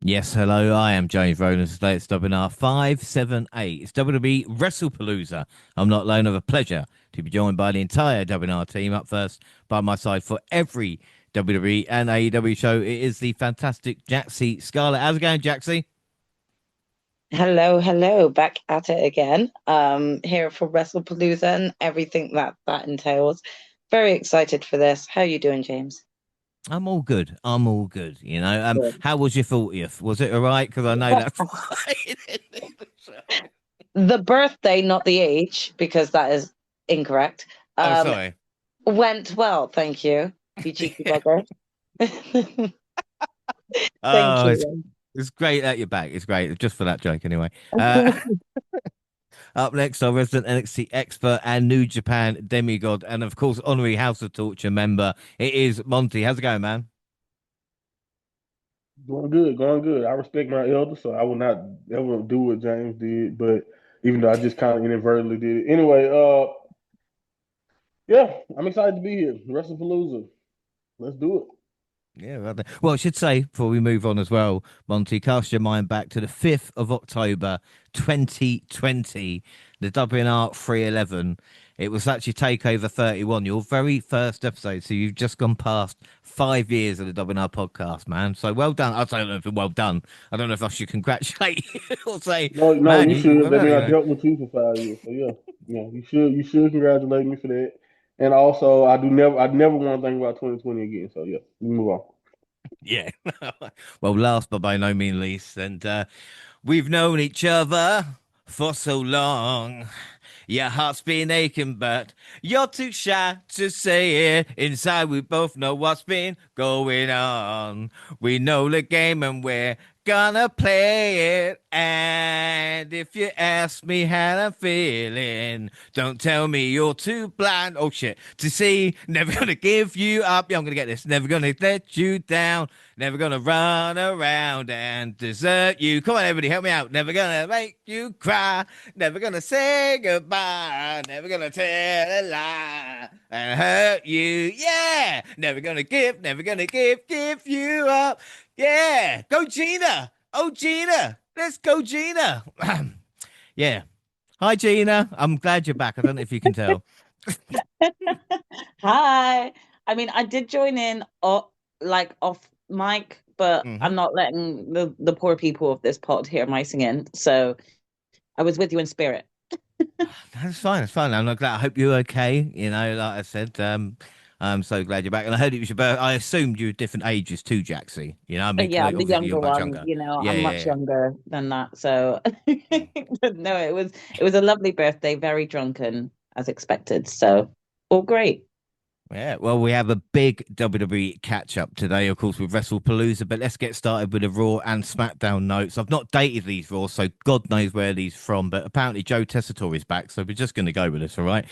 Yes, hello. I am James Rowland. Today it's WNR578. It's WWE Wrestlepalooza. I'm not alone. Of a pleasure to be joined by the entire WNR team. Up first by my side for every WWE and AEW show. It is the fantastic Jaxie Scarlett. How's it going, Jaxie? Hello, hello, back at it again. Here for WrestlePalooza and everything that entails. Very excited for this. How you doing, James? I'm all good. I'm all good. Good. How was your 40th? Was it all right? Because I know that's why. The birthday, not the age, because that is incorrect. Oh, Um, sorry. went well, thank you. You cheeky bugger. Thank Oh, you. it's great that you're back. It's great just for that joke, anyway. Up next, our resident NXT expert and New Japan demigod, and of course, honorary House of Torture member. It is Monty. How's it going, man? Going good, going good. I respect my elders, so I will not ever do what James did. But even though I just kind of inadvertently did it, anyway. Yeah, I'm excited to be here. WrestlePalooza, let's do it. Yeah, well, I should say before we move on as well, Monty, cast your mind back to the 5th of October, 2020, the WNR 311. It was actually Takeover 31, your very first episode. So you've just gone past 5 years of the WNR podcast, man. So well done. I don't know if well done. I don't know if I should congratulate you or say, No, no, man, you should. well That done, mean you I know. dealt with you for 5 years, so yeah, yeah, you should congratulate me for that. And also, I never want to think about 2020 again. So yeah, we move on. Yeah. Well, last but by no means least, and we've known each other for so long. Your heart's been aching, but you're too shy to say it. Inside, we both know what's been going on. We know the game and we're gonna play it. And if you ask me how I'm feeling, don't tell me you're too blind. Oh shit, to see. Never gonna give you up. Yeah, I'm gonna get this. Never gonna let you down. Never gonna run around and desert you. Come on, everybody, help me out. Never gonna make you cry. Never gonna say goodbye. Never gonna tell a lie and hurt you. Yeah. Never gonna give you up. Yeah. Go, Gina. Oh, Gina. Let's go, Gina. Yeah. Hi, Gina. I'm glad you're back. I don't know if you can tell. Hi. I mean, I did join in off mic, but Hmm. I'm not letting the poor people of this pod hear my singing. So I was with you in spirit. That's fine. It's fine. I'm not glad. I hope you're okay. Like I said, I'm so glad you're back. And I heard it was your birth. I assumed you were different ages too, Jaxie. I mean, Yeah, 'cause I'm the obviously you're younger much one, younger. Yeah, I'm much yeah, younger than that. So yeah. but no, it was a lovely birthday, very drunken as expected. So all great. Yeah, well, we have a big WWE catch up today, of course, with WrestlePalooza, but let's get started with the Raw and SmackDown notes. I've not dated these Raw, so God knows where these from, but apparently Joe Tessitore is back, so we're just going to go with this, all right?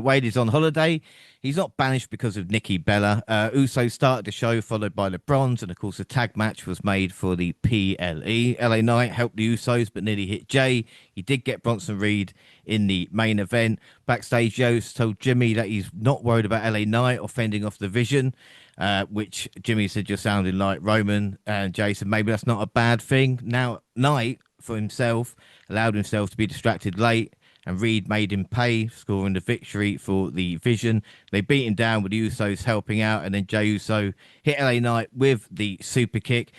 Wade is on holiday. He's not banished because of Nikki Bella. Uso started the show, followed by the Bronze, and of course, the tag match was made for the PLE. LA Knight helped the Usos, but nearly hit Jay. He did get Bronson Reed in the main event. Backstage, Yost told Jimmy that he's not worried about LA Knight or fending off the Vision, which Jimmy said just sounded like Roman. And Jason, maybe that's not a bad thing. Now, Knight, for himself, allowed himself to be distracted late, and Reed made him pay, scoring the victory for the Vision. They beat him down with the Usos helping out, and then Jey Uso hit LA Knight with the super kick,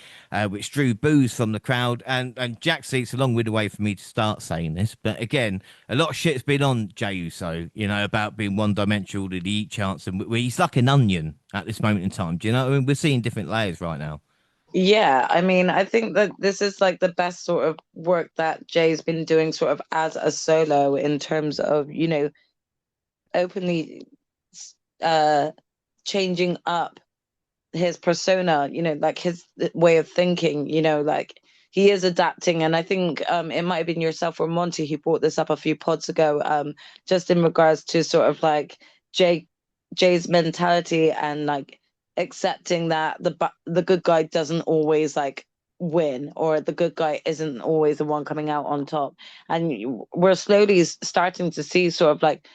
which drew boos from the crowd. And Jaxie, it's a long way away for me to start saying this, but again, a lot of shit's been on Jey Uso, about being one dimensional to the eat chance, and he's like an onion at this moment in time. Do you know what I mean? We're seeing different layers right now. Yeah, I mean, I think that this is like the best sort of work that Jay's been doing sort of as a solo in terms of, openly uh changing up his persona, like his way of thinking, like he is adapting. And I think it might have been yourself or Monty who brought this up a few pods ago, just in regards to sort of like Jay Jay's mentality and like accepting that the good guy doesn't always like win, or the good guy isn't always the one coming out on top. And we're slowly starting to see sort of like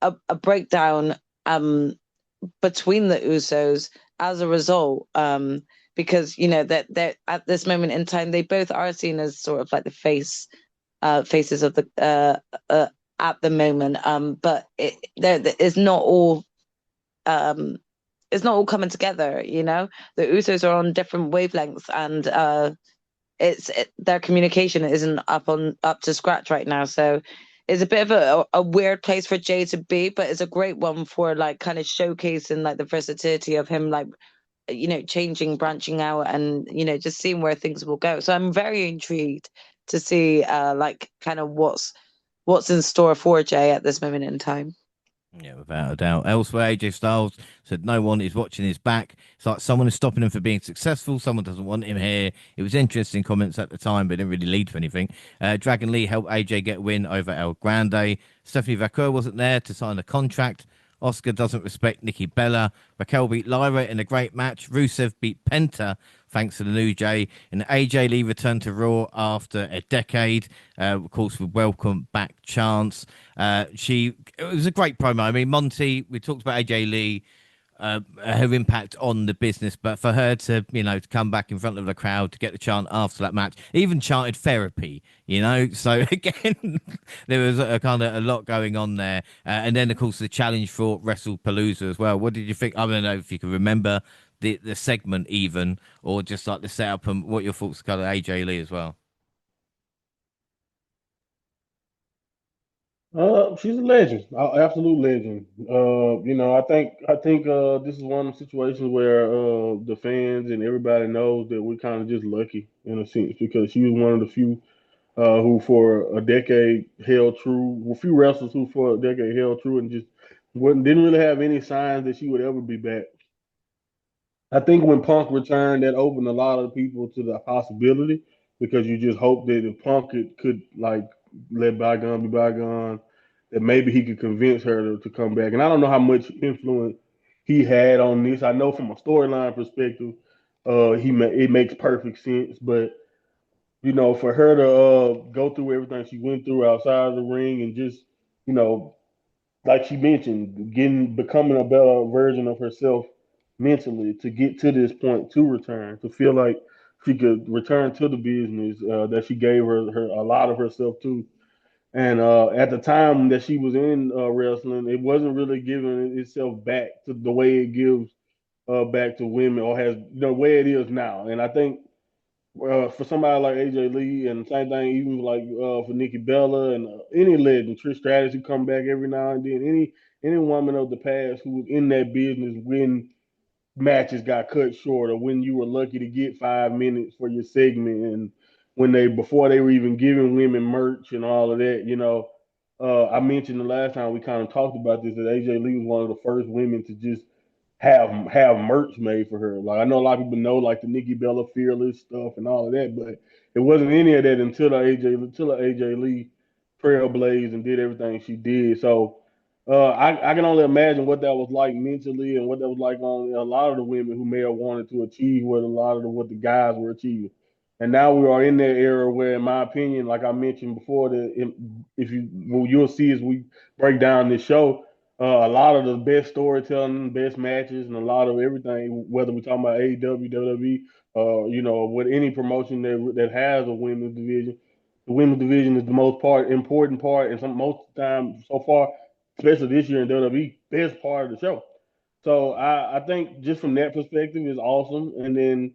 a breakdown um between the Usos as a result. because that they're at this moment in time they both are seen as sort of like the faces of the at the moment. But it's not all coming together. The Usos are on different wavelengths, and their communication isn't up to scratch right now. So it's a bit of a weird place for Jay to be, but it's a great one for like kind of showcasing like the versatility of him, like changing, branching out, and just seeing where things will go. So I'm very intrigued to see like kind of what's in store for Jay at this moment in time. Yeah, without a doubt. Elsewhere, AJ Styles said no one is watching his back. It's like someone is stopping him from being successful. Someone doesn't want him here. It was interesting comments at the time, but didn't really lead to anything. Dragon Lee helped AJ get a win over El Grande. Stephanie Vaquer wasn't there to sign a contract. Oscar doesn't respect Nikki Bella. Raquel beat Lyra in a great match. Rusev beat Penta thanks to the New Jay. And AJ Lee returned to Raw after a decade. Of course, with welcome back Chance. It was a great promo. I mean, Monty, we talked about AJ Lee, her impact on the business, but for her to to come back in front of the crowd to get the chant after that match, even chanted therapy, so again there was a kind of a lot going on there. And then of course the challenge for WrestlePalooza as well. What did you think? I don't know if you can remember the segment even, or just like the setup, and what your thoughts kind of AJ Lee as well. She's a legend, absolute legend. I think this is one of the situations where the fans and everybody knows that we're kind of just lucky in a sense because she was one of the few who for a decade held true. A few wrestlers who for a decade held true and just didn't really have any signs that she would ever be back. I think when Punk returned, that opened a lot of people to the possibility because you just hope that if Punk could like let bygone be bygone, that maybe he could convince her to come back. And I don't know how much influence he had on this. I know from a storyline perspective, it makes perfect sense. But for her to go through everything she went through outside of the ring and just you know like she mentioned, becoming a better version of herself mentally to get to this point to return, to feel like she could return to the business that she gave her a lot of herself to. And at the time that she was in wrestling, it wasn't really giving itself back to the way it gives back to women or has the way it is now. And I think for somebody like AJ Lee, and same thing even like for Nikki Bella and any legend, Trish Stratus who come back every now and then, any woman of the past who was in that business when matches got cut short or when you were lucky to get 5 minutes for your segment, and when they before they were even giving women merch and all of that, I mentioned the last time we kind of talked about this that AJ Lee was one of the first women to just have merch made for her. Like I know a lot of people know like the Nikki Bella Fearless stuff and all of that, but it wasn't any of that until the AJ Lee trailblazed and did everything she did. So I can only imagine what that was like mentally and what that was like on a lot of the women who may have wanted to achieve what a lot of what the guys were achieving. And now we are in that era where, in my opinion, like I mentioned before, if you'll see as we break down this show, a lot of the best storytelling, best matches, and a lot of everything, whether we're talking about AEW, WWE, with any promotion that has a women's division, the women's division is the important part, and most of the time so far, especially this year in WWE, best part of the show. So I think just from that perspective is awesome. And then,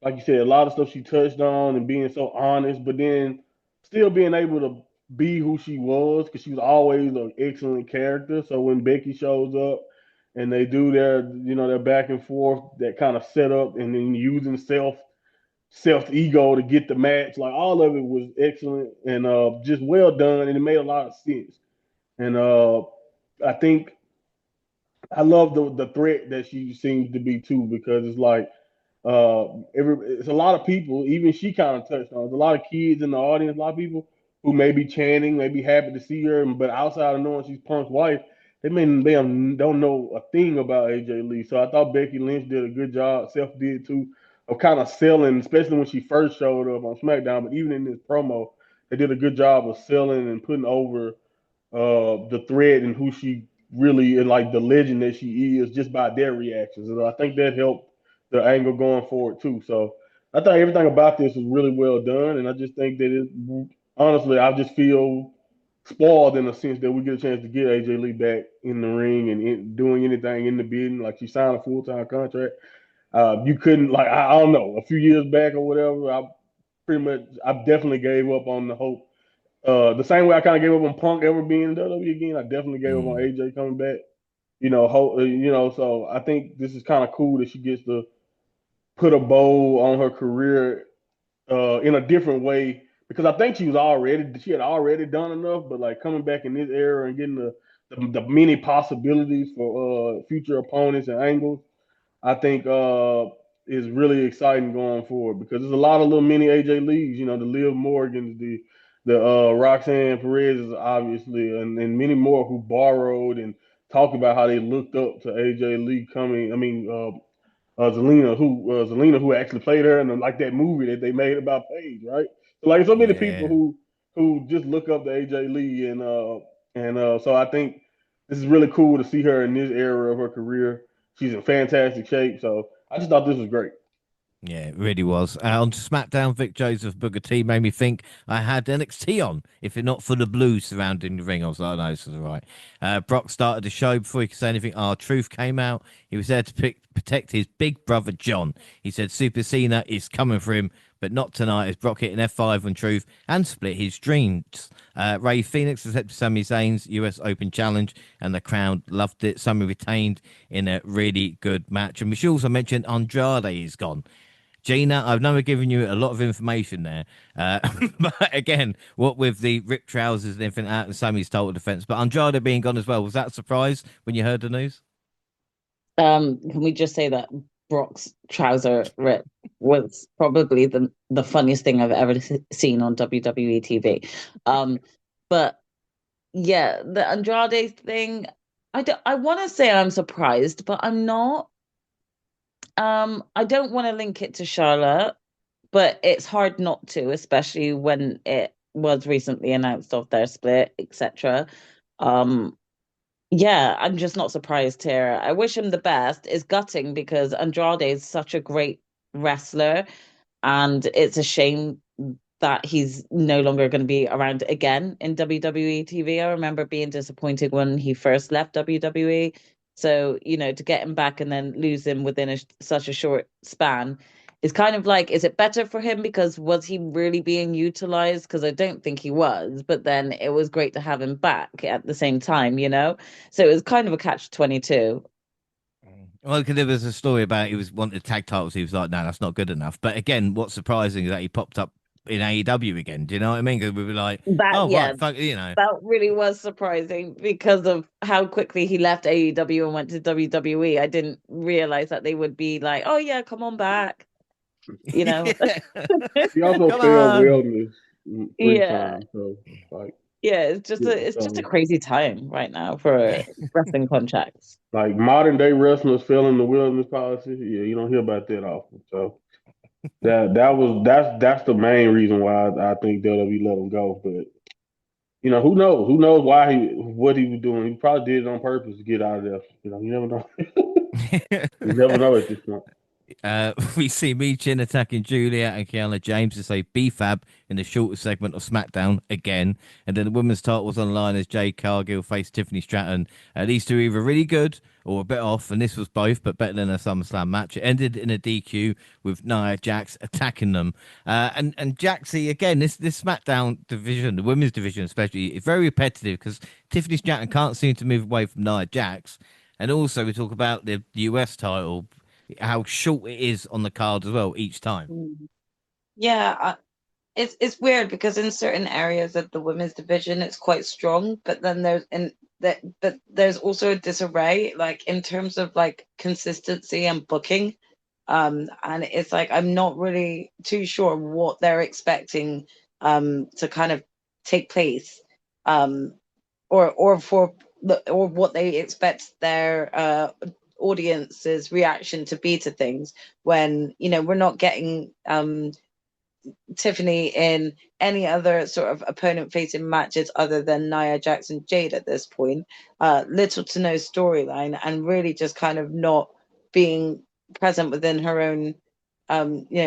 like you said, a lot of stuff she touched on and being so honest, but then still being able to be who she was because she was always an excellent character. So when Becky shows up and they do their back and forth, that kind of setup, and then using self ego to get the match, like all of it was excellent and just well done, and it made a lot of sense. And I think I love the threat that she seems to be too, because it's like it's a lot of people. Even she kind of touched on. There's a lot of kids in the audience, a lot of people who may be chanting, may be happy to see her, but outside of knowing she's Punk's wife, they don't know a thing about AJ Lee. So I thought Becky Lynch did a good job. Seth did too, of kind of selling, especially when she first showed up on SmackDown. But even in this promo, they did a good job of selling and putting over the thread and who she really and like the legend that she is just by their reactions. And I think that helped the angle going forward too. So I think everything about this was really well done, and I just think that honestly, I just feel spoiled in the sense that we get a chance to get AJ Lee back in the ring and doing anything in the business. Like she signed a full time contract. You couldn't like I don't know a few years back or whatever. I definitely gave up on the hope. The same way I kind of gave up on Punk ever being in WWE again. I definitely gave up on AJ coming back. So I think this is kind of cool that she gets to put a bow on her career in a different way because I think she had already done enough, but like coming back in this era and getting the many possibilities for future opponents and angles, I think is really exciting going forward because there's a lot of little mini AJ Lees, the Liv Morgans, the Roxanne Perez obviously, and many more who borrowed and talked about how they looked up to AJ Lee coming. I mean, Zelina, who actually played her in like that movie that they made about Paige, right? So like so many people who just look up to AJ Lee, and so I think this is really cool to see her in this era of her career. She's in fantastic shape, so I just thought this was great. Yeah, it really was. On to SmackDown, Vic Joseph, Booker T made me think I had NXT on. If it not for the blues surrounding the ring, I was like, no, this is all right. Brock started the show before he could say anything. R-Truth came out. He was there to protect his big brother, John. He said Super Cena is coming for him, but not tonight as Brock hit an F5 on Truth and split his dreams. Ray Phoenix accepted Sami Zayn's US Open Challenge, and the crowd loved it. Sami retained in a really good match. And we should also mention Andrade is gone. Gina, I've never given you a lot of information there. But again, what with the ripped trousers and everything out and Sammy's total defense, but Andrade being gone as well, was that a surprise when you heard the news? Can we just say that Brock's trouser rip was probably the funniest thing I've ever seen on WWE TV. But yeah, the Andrade thing, I want to say I'm surprised, but I'm not. I don't want to link it to Charlotte, but it's hard not to, especially when it was recently announced of their split, etc. Um, yeah, I'm just not surprised here. I wish him the best. It's gutting because Andrade is such a great wrestler, and it's a shame that he's no longer going to be around again in WWE TV. I remember being disappointed when he first left WWE. So, to get him back and then lose him within such a short span is kind of like, is it better for him because was he really being utilized? Because I don't think he was, but then it was great to have him back at the same time. So it was kind of a catch-22. Well, because there was a story about he was wanted tag titles. He was like, no, that's not good enough. But again, what's surprising is that he popped up in AEW again. Do you know what I mean? Because we were like, That, oh, yeah, right, fuck, that really was surprising because of how quickly he left AEW and went to WWE. I didn't realize that they would be like, oh yeah, come on back. He also Come failed on. wellness three Yeah. times, so like Yeah, it's just a crazy time right now for wrestling contracts. like modern day wrestlers failing the wellness policy. Yeah, you don't hear about that often. So that's the main reason why I think WWE let him go. But who knows? Who knows what he was doing? He probably did it on purpose to get out of there. You never know. You never know at this point. We see Michin attacking Julia and Kiana James to say BFAB in the shortest segment of SmackDown again. And then the women's title was on the line as Jade Cargill faced Tiffany Stratton. These two are either really good or a bit off, and this was both, but better than a SummerSlam match. It ended in a DQ with Nia Jax attacking them. And Jaxie, again, this SmackDown division, the women's division especially, is very repetitive because Tiffany Stratton can't seem to move away from Nia Jax. And also we talk about the US title, how short it is on the card as well each time. Yeah, it's weird because in certain areas of the women's division it's quite strong, but then there's also a disarray, like in terms of like consistency and booking. And it's like I'm not really too sure what they're expecting to kind of take place, or what they expect their audience's reaction to be to things when we're not getting Tiffany in any other sort of opponent facing matches other than Nia Jax and Jade at this point. Little to no storyline, and really just kind of not being present within her own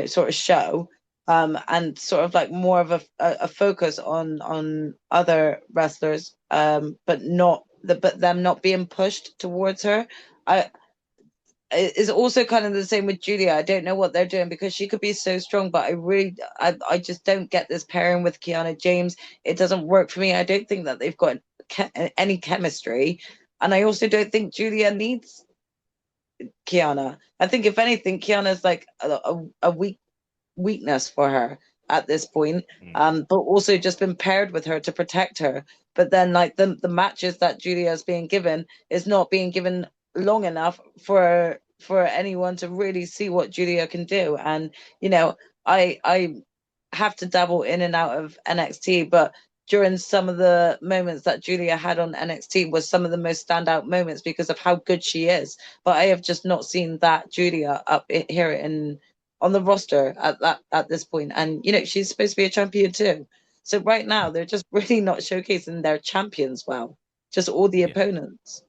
sort of show, and sort of like more of a focus on other wrestlers, but them not being pushed towards her. I It's also kind of the same with Julia. I don't know what they're doing, because she could be so strong, but I just don't get this pairing with Kiana James. It doesn't work for me. I don't think that they've got any chemistry, and I also don't think Julia needs Kiana. I think if anything, Kiana's like a weakness for her at this point, but also just been paired with her to protect her. But then, like, the matches that Julia is being given is not being given long enough for anyone to really see what Julia can do. And I have to dabble in and out of NXT, but during some of the moments that Julia had on NXT was some of the most standout moments because of how good she is. But I have just not seen that Julia up here on the roster at this point. And she's supposed to be a champion too. So right now they're just really not showcasing their champions well. Just all the opponents.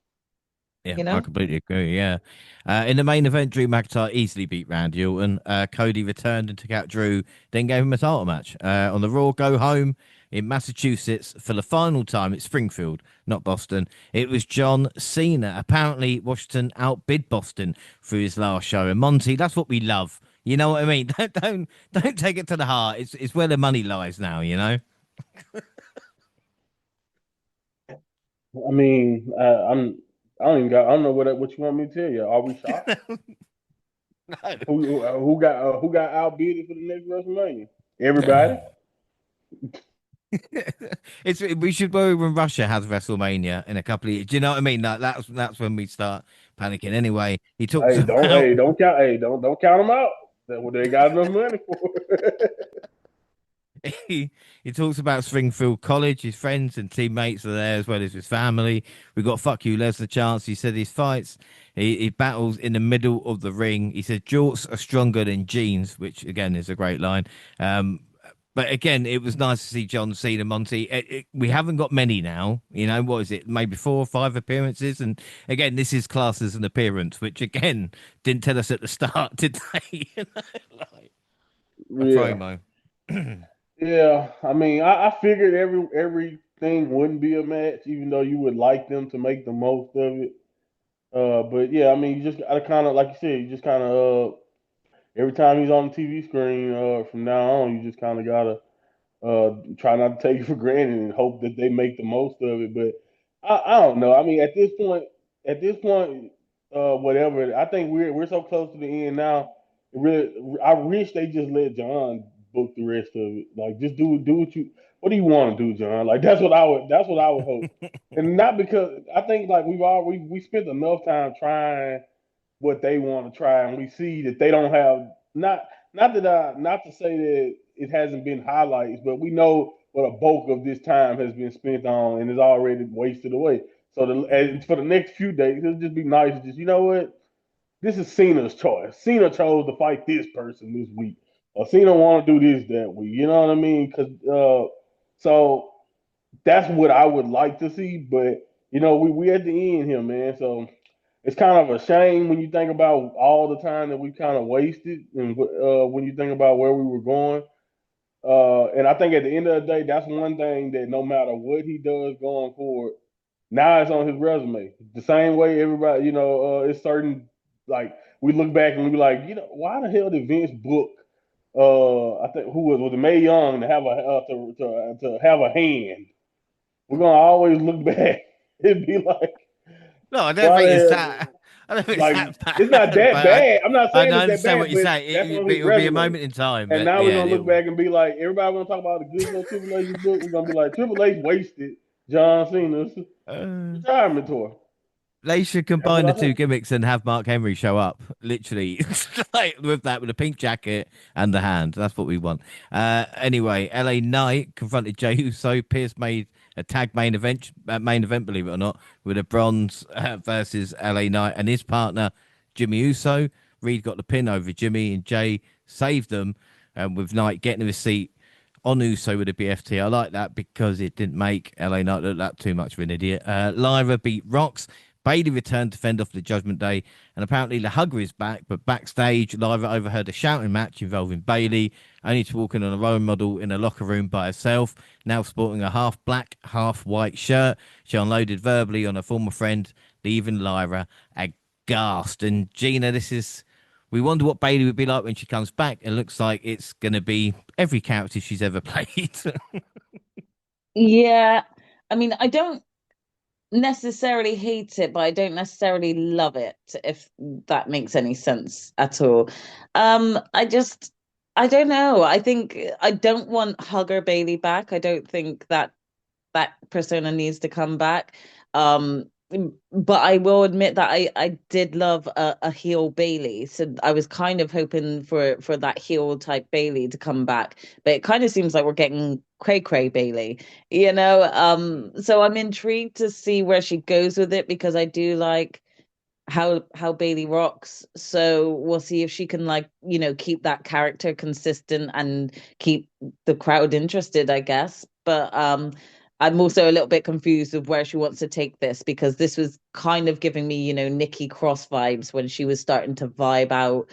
Yeah, I completely agree. Yeah. In the main event, Drew McIntyre easily beat Randy Orton. Cody returned and took out Drew, then gave him a title match. On the Raw Go Home in Massachusetts for the final time, it's Springfield, not Boston. It was John Cena. Apparently, Washington outbid Boston through his last show. And Monty, that's what we love. You know what I mean? Don't take it to the heart. It's where the money lies now, you know? I mean, I don't know what you want me to tell you. Are we shocked? No. Who got outbid for the next WrestleMania? Everybody. We should worry when Russia has WrestleMania in a couple of years. Do you know what I mean? That's when we start panicking. Anyway, he talks about don't count them out. They got enough money for. he talks about Springfield College. His friends and teammates are there as well as his family. We got fuck you Lesnar chance. He said his fights. He battles in the middle of the ring. He said jorts are stronger than jeans, which again is a great line. But again, it was nice to see John Cena, Monty. We haven't got many now. You know, what is it? Maybe 4 or 5 appearances. And again, this is classed as an appearance, which again didn't tell us at the start, did they? Like a promo. Yeah, I mean, I figured everything wouldn't be a match, even though you would like them to make the most of it. But yeah, I mean, you just gotta kind of, like you said, you just kind of every time he's on the TV screen, from now on, you just kind of gotta try not to take it for granted and hope that they make the most of it. But I don't know. I mean, at this point, whatever. I think we're so close to the end now. Really, I wish they just let John book the rest of it. Like, just do what do you want to do, John? Like, that's what I would hope. And not because I think like we spent enough time trying what they want to try, and we see that they don't have not to say that it hasn't been highlights, but we know what a bulk of this time has been spent on and is already wasted away. So for the next few days, it'll just be nice to just, you know what, this is Cena's choice. Cena chose to fight this person this week. Cena want to do this that week. You know what I mean? So that's what I would like to see. But we at the end here, man. So it's kind of a shame when you think about all the time that we kind of wasted, and when you think about where we were going. And I think at the end of the day, that's one thing that no matter what he does going forward, now it's on his resume. The same way everybody, it's certain, like, we look back and we be like, why the hell did Vince book? I think who was it Mae Young to have to have a hand? We're gonna always look back and be like, no, I don't think it's that. I don't think like, it's that bad. it's not that bad. I'm not saying I it's that understand bad, what you're but saying. that's on his It will be a resume. moment in time. And but now yeah, we're gonna look back and be like, everybody want to talk about the good of Triple H's book. We're gonna be like, Triple H wasted John Cena's retirement tour. They should combine the two gimmicks and have Mark Henry show up, literally, like with a pink jacket and the hand. That's what we want. Anyway, LA Knight confronted Jey Uso. Pierce made a tag main event, believe it or not, with a bronze versus LA Knight and his partner Jimmy Uso. Reed got the pin over Jimmy, and Jay saved them, with Knight getting to his seat on Uso with a BFT. I like that because it didn't make LA Knight look like too much of an idiot. Lyra beat Rox. Bailey returned to fend off the Judgment Day, and apparently the Hugger is back. But backstage, Lyra overheard a shouting match involving Bailey, only to walk in on a role model in a locker room by herself, now sporting a half black, half white shirt. She unloaded verbally on her former friend, leaving Lyra aghast. And Gina, we wonder what Bailey would be like when she comes back. It looks like it's going to be every character she's ever played. Yeah, I mean, I don't necessarily hate it, but I don't necessarily love it, if that makes any sense at all. I don't know. I think I don't want Hugger Bailey back. I don't think that persona needs to come back. Um, but I will admit that I did love a heel Bailey, so I was kind of hoping for that heel type Bailey to come back. But it kind of seems like we're getting cray cray Bailey, you know. So I'm intrigued to see where she goes with it, because I do like how Bailey rocks. So we'll see if she can, like, you know, keep that character consistent and keep the crowd interested, I guess. But I'm also a little bit confused with where she wants to take this, because this was kind of giving me, you know, Nikki Cross vibes when she was starting to vibe out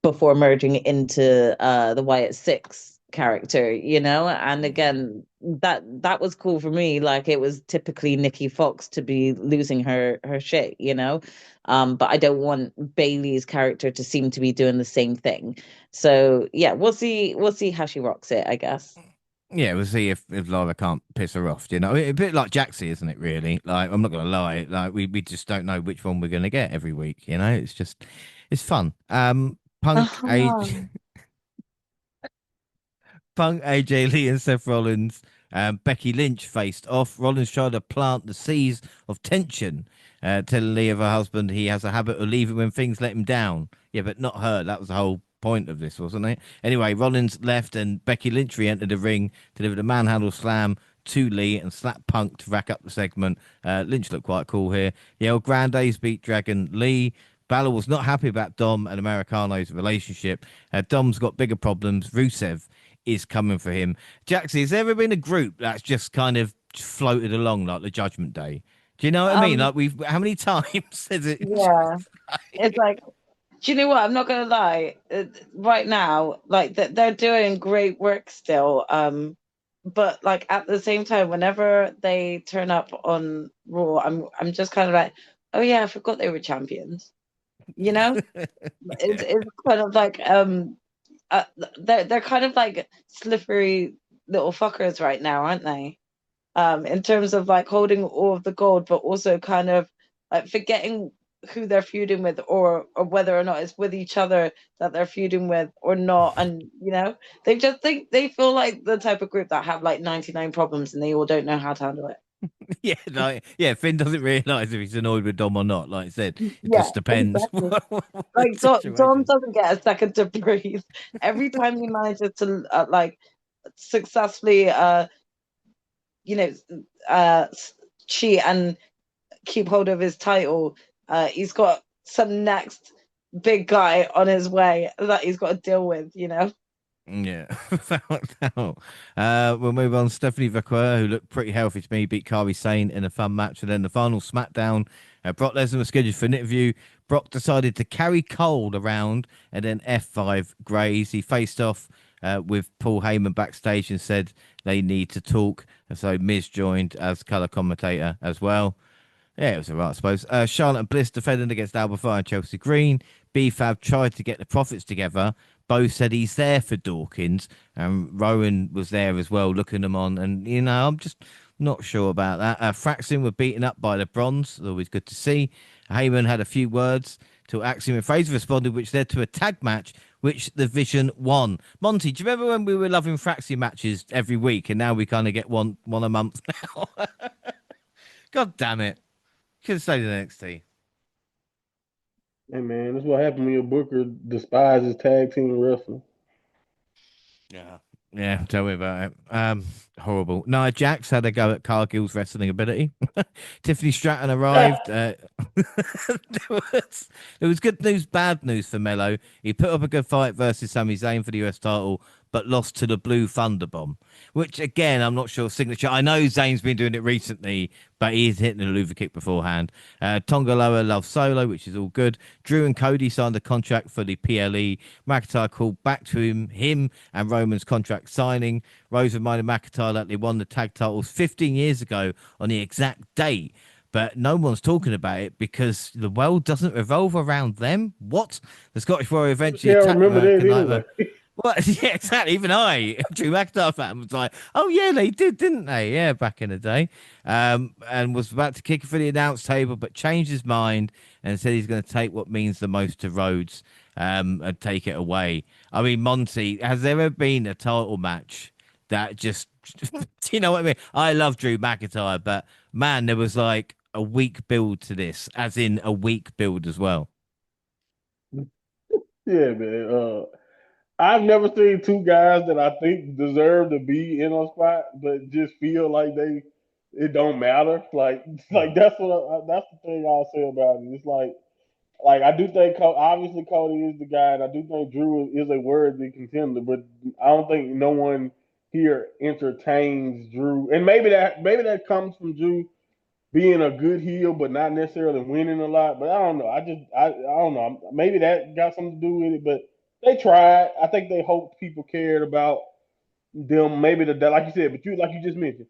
before merging into the Wyatt Six character, you know. And again, that was cool for me. Like, it was typically Nikki Fox to be losing her shit, you know. But I don't want Bailey's character to seem to be doing the same thing. So yeah, we'll see how she rocks it, I guess. Yeah, we'll see if Lyra can't piss her off. You know, a bit like Jaxie, isn't it? Really, like, I'm not gonna lie, like we just don't know which one we're gonna get every week. You know, it's fun. Punk age. Uh-huh. Punk, AJ Lee, and Seth Rollins. Becky Lynch faced off. Rollins tried to plant the seeds of tension, telling Lee of her husband he has a habit of leaving when things let him down. Yeah, but not her. That was the whole point of this, wasn't it? Anyway, Rollins left and Becky Lynch re-entered the ring, delivered a manhandle slam to Lee and slapped Punk to rack up the segment. Lynch looked quite cool here. The El Grandes beat Dragon Lee. Balor was not happy about Dom and Americano's relationship. Dom's got bigger problems. Rusev is coming for him. Jaxie, has there ever been a group that's just kind of floated along like the Judgment Day? Do you know what I mean? Like, how many times has it? Yeah, it's like, do you know what? I'm not gonna lie. Right now, like, they're doing great work still. But like, at the same time, whenever they turn up on Raw, I'm just kind of like, oh yeah, I forgot they were champions. You know, it's kind of like uh, they're kind of like slippery little fuckers right now, aren't they? In terms of like holding all of the gold, but also kind of like forgetting who they're feuding with, or whether or not it's with each other that they're feuding with or not. And you know, they just think they feel like the type of group that have like 99 problems and they all don't know how to handle it. Yeah, like, yeah, Finn doesn't realise if he's annoyed with Dom or not. Like I said, it Yeah, just depends exactly. what the Like, Dom situation. doesn't get a second to breathe. Every time he manages to like successfully you know, uh cheat and keep hold of his title, he's got some next big guy on his way that he's got to deal with, you know. Yeah. We'll move on. Stephanie Vaquer, who looked pretty healthy to me, beat Kairi Sane in a fun match. And then the final SmackDown, Brock Lesnar was scheduled for an interview. Brock decided to carry Cole around and then F5 Grays. He faced off with Paul Heyman backstage and said they need to talk. So Miz joined as color commentator as well. Yeah, it was all right, I suppose. Charlotte and Bliss defending against Alba Fyre and Chelsea Green. B-Fab tried to get the Profits together. Bo said he's there for Dawkins. And Rowan was there as well, looking them on. And, you know, I'm just not sure about that. Fraxin were beaten up by the Bronze. Always good to see. Heyman had a few words to Axiom and Fraser responded, which led to a tag match, which the Vision won. Monty, do you remember when we were loving Fraxi matches every week and now we kind of get one a month now? God damn it. Should have stayed in NXT. Hey man, that's what happened when your booker despises tag team wrestling. Yeah. Yeah, tell me about it. Horrible. Nia Jax had a go at Cargill's wrestling ability. Tiffany Stratton arrived. There was good news, bad news for Mello. He put up a good fight versus Sami Zayn for the US title, but lost to the Blue Thunder Bomb, which again, I'm not sure signature. I know Zayn's been doing it recently, but he's hitting the Luva kick beforehand. Tonga Loa Love Solo, which is all good. Drew and Cody signed a contract for the PLE. McIntyre called back to him and Roman's contract signing. Rose reminded McIntyre that they won the tag titles 15 years ago on the exact date. But no one's talking about it because the world doesn't revolve around them. What? The Scottish Warrior eventually Can't attacked remember that anyway. well, yeah, exactly. Even I, Drew McIntyre fan, was like, "Oh yeah, they did, didn't they? Yeah, back in the day." And was about to kick it for the announce table, but changed his mind and said he's going to take what means the most to Rhodes, and take it away. I mean, Monty, has there ever been a title match that just, do you know what I mean? I love Drew McIntyre, but man, there was like a weak build to this, as in a weak build as well. Yeah, man. I've never seen two guys that I think deserve to be in a spot, but just feel like it don't matter. Like that's the thing I'll say about it. It's like I do think obviously Cody is the guy, and I do think Drew is a worthy contender, but I don't think no one here entertains Drew, and maybe that comes from Drew being a good heel, but not necessarily winning a lot. But I don't know. I don't know. Maybe that got something to do with it. But they tried. I think they hoped people cared about them. Maybe like you said, but like you just mentioned,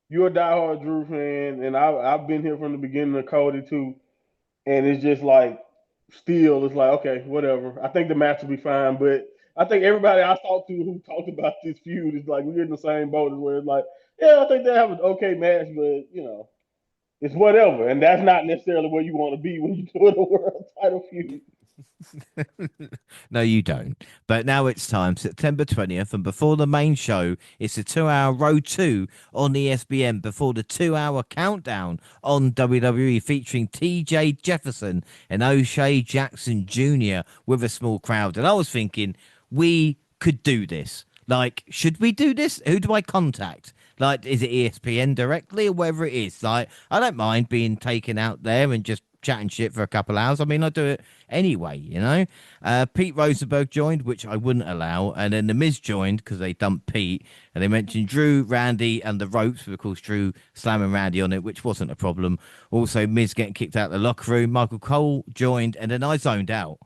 you're a diehard Drew fan, and I've been here from the beginning of Cody too. And it's just like still, it's like okay, whatever. I think the match will be fine, but I think everybody I talked to who talked about this feud is like we're in the same boat as where it's like, yeah, I think they have an okay match, but it's whatever, and that's not necessarily where you want to be when you're doing a world title feud. No, you don't. But now it's time, September 20th, and before the main show, it's a 2 hour Road 2 on ESPN before the 2 hour countdown on WWE featuring TJ Jefferson and O'Shea Jackson Jr. with a small crowd. And I was thinking, we could do this. Like, should we do this? Who do I contact? Like, is it ESPN directly or wherever it is? Like, I don't mind being taken out there and just chatting shit for a couple hours. I mean, I do it anyway, you know. Pete Rosenberg joined, which I wouldn't allow, and then the Miz joined because they dumped Pete, and they mentioned Drew, Randy, and the ropes. But of course, Drew slamming Randy on it, which wasn't a problem. Also, Miz getting kicked out of the locker room. Michael Cole joined, and then I zoned out.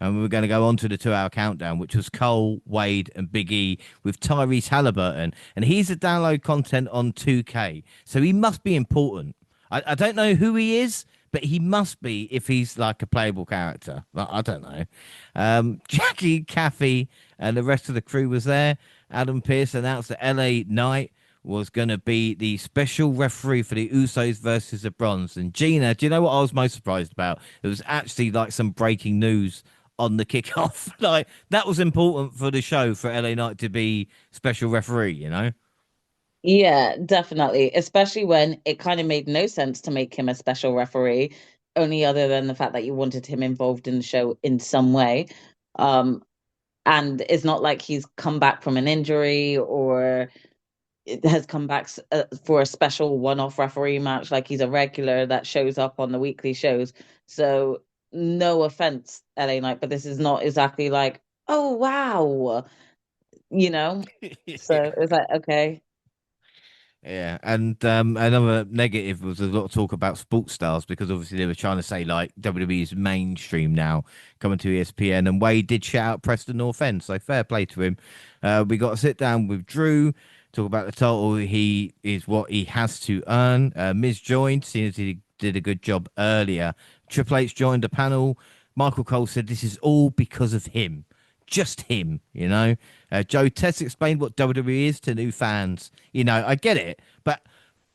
And we were going to go on to the 2 hour countdown, which was Cole, Wade, and Big E with Tyrese Halliburton. And he's a download content on 2K. So he must be important. I don't know who he is, but he must be if he's like a playable character. I don't know. Jackie, Kathy, and the rest of the crew was there. Adam Pearce announced that LA Knight was going to be the special referee for the Usos versus the Bronze. And Gina, do you know what I was most surprised about? It was actually like some breaking news on the kickoff. Like that was important for the show for LA Knight to be special referee, you know? Yeah, definitely. Especially when it kind of made no sense to make him a special referee, only other than the fact that you wanted him involved in the show in some way. Um, and it's not like he's come back from an injury or it has come back for a special one-off referee match. Like he's a regular that shows up on the weekly shows. So no offense, LA Knight, but this is not exactly like, oh wow, you know. So it's like okay. Yeah, and another negative was a lot of talk about sports stars because obviously they were trying to say like WWE is mainstream now coming to ESPN, and Wade did shout out Preston North End, so fair play to him. We got to sit down with Drew, talk about the title. He is what he has to earn. Miz joined, seeing as he did a good job earlier. Triple H joined the panel. Michael Cole said this is all because of him. Just him, you know. Joe Tess explained what WWE is to new fans. You know, I get it, but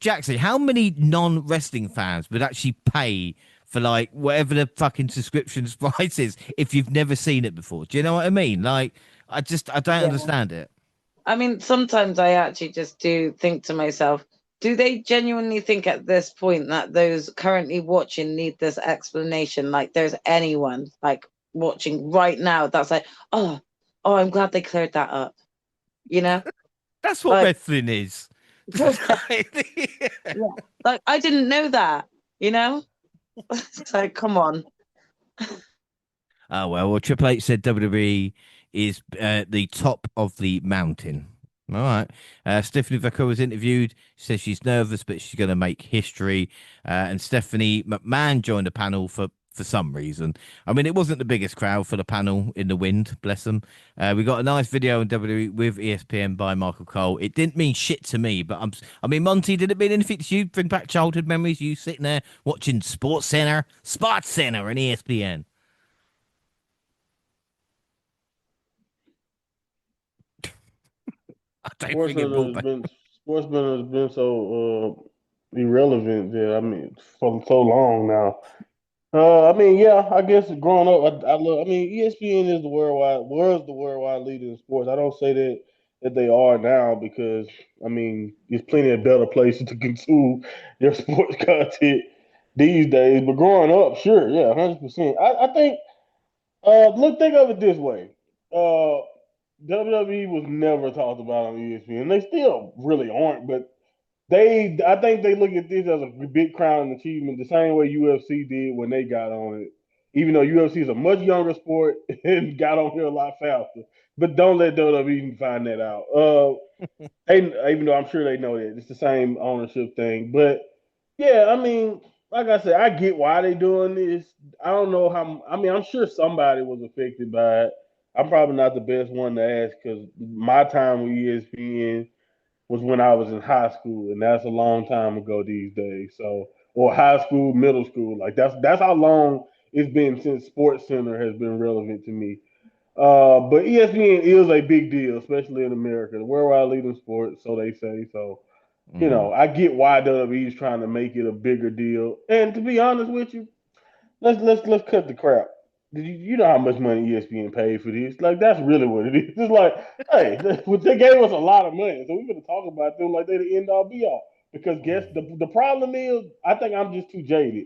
Jaxie, how many non-wrestling fans would actually pay for like whatever the fucking subscription price is if you've never seen it before? Do you know what I mean? Like, I don't Yeah. understand it. I mean, sometimes I actually just do think to myself, do they genuinely think at this point that those currently watching need this explanation? Like there's anyone like watching right now that's like, I'm glad they cleared that up. You know? That's what Like, wrestling is. yeah. Like I didn't know that, you know? It's like, come on. Oh well, Triple H said WWE is the top of the mountain. All right. Stephanie Vaquer was interviewed. She says she's nervous, but she's going to make history. And Stephanie McMahon joined the panel for some reason. I mean, it wasn't the biggest crowd for the panel in the wind, bless them. We got a nice video on WWE with ESPN by Michael Cole. It didn't mean shit to me, but I mean, Monty, did it mean anything to you? Bring back childhood memories? You sitting there watching Sports Center and ESPN. I don't think it will be. Sportsman has been so irrelevant that I mean for so long now. I mean, yeah, I guess growing up, I love. I mean, ESPN is the worldwide leader in sports. I don't say that they are now because I mean, there's plenty of better places to consume your sports content these days. But growing up, sure, yeah, 100%. I think. Think of it this way. WWE was never talked about on ESPN. They still really aren't, but I think they look at this as a big crowning achievement, the same way UFC did when they got on it. Even though UFC is a much younger sport and got on here a lot faster, but don't let WWE find that out. Even though I'm sure they know that it's the same ownership thing, but yeah, I mean, like I said, I get why they doing this. I don't know how. I mean, I'm sure somebody was affected by it. I'm probably not the best one to ask because my time with ESPN was when I was in high school, and that's a long time ago these days. So, or high school, middle school, like that's how long it's been since Sports Center has been relevant to me. But ESPN is a big deal, especially in America. The worldwide leader in sports, so they say. So, I get why WWE is trying to make it a bigger deal. And to be honest with you, let's cut the crap. You know how much money ESPN paid for this? Like that's really what it is. It's like, hey, they gave us a lot of money, so we're gonna talk about them like they're the end all be all. Because guess the problem is, I think I'm just too jaded.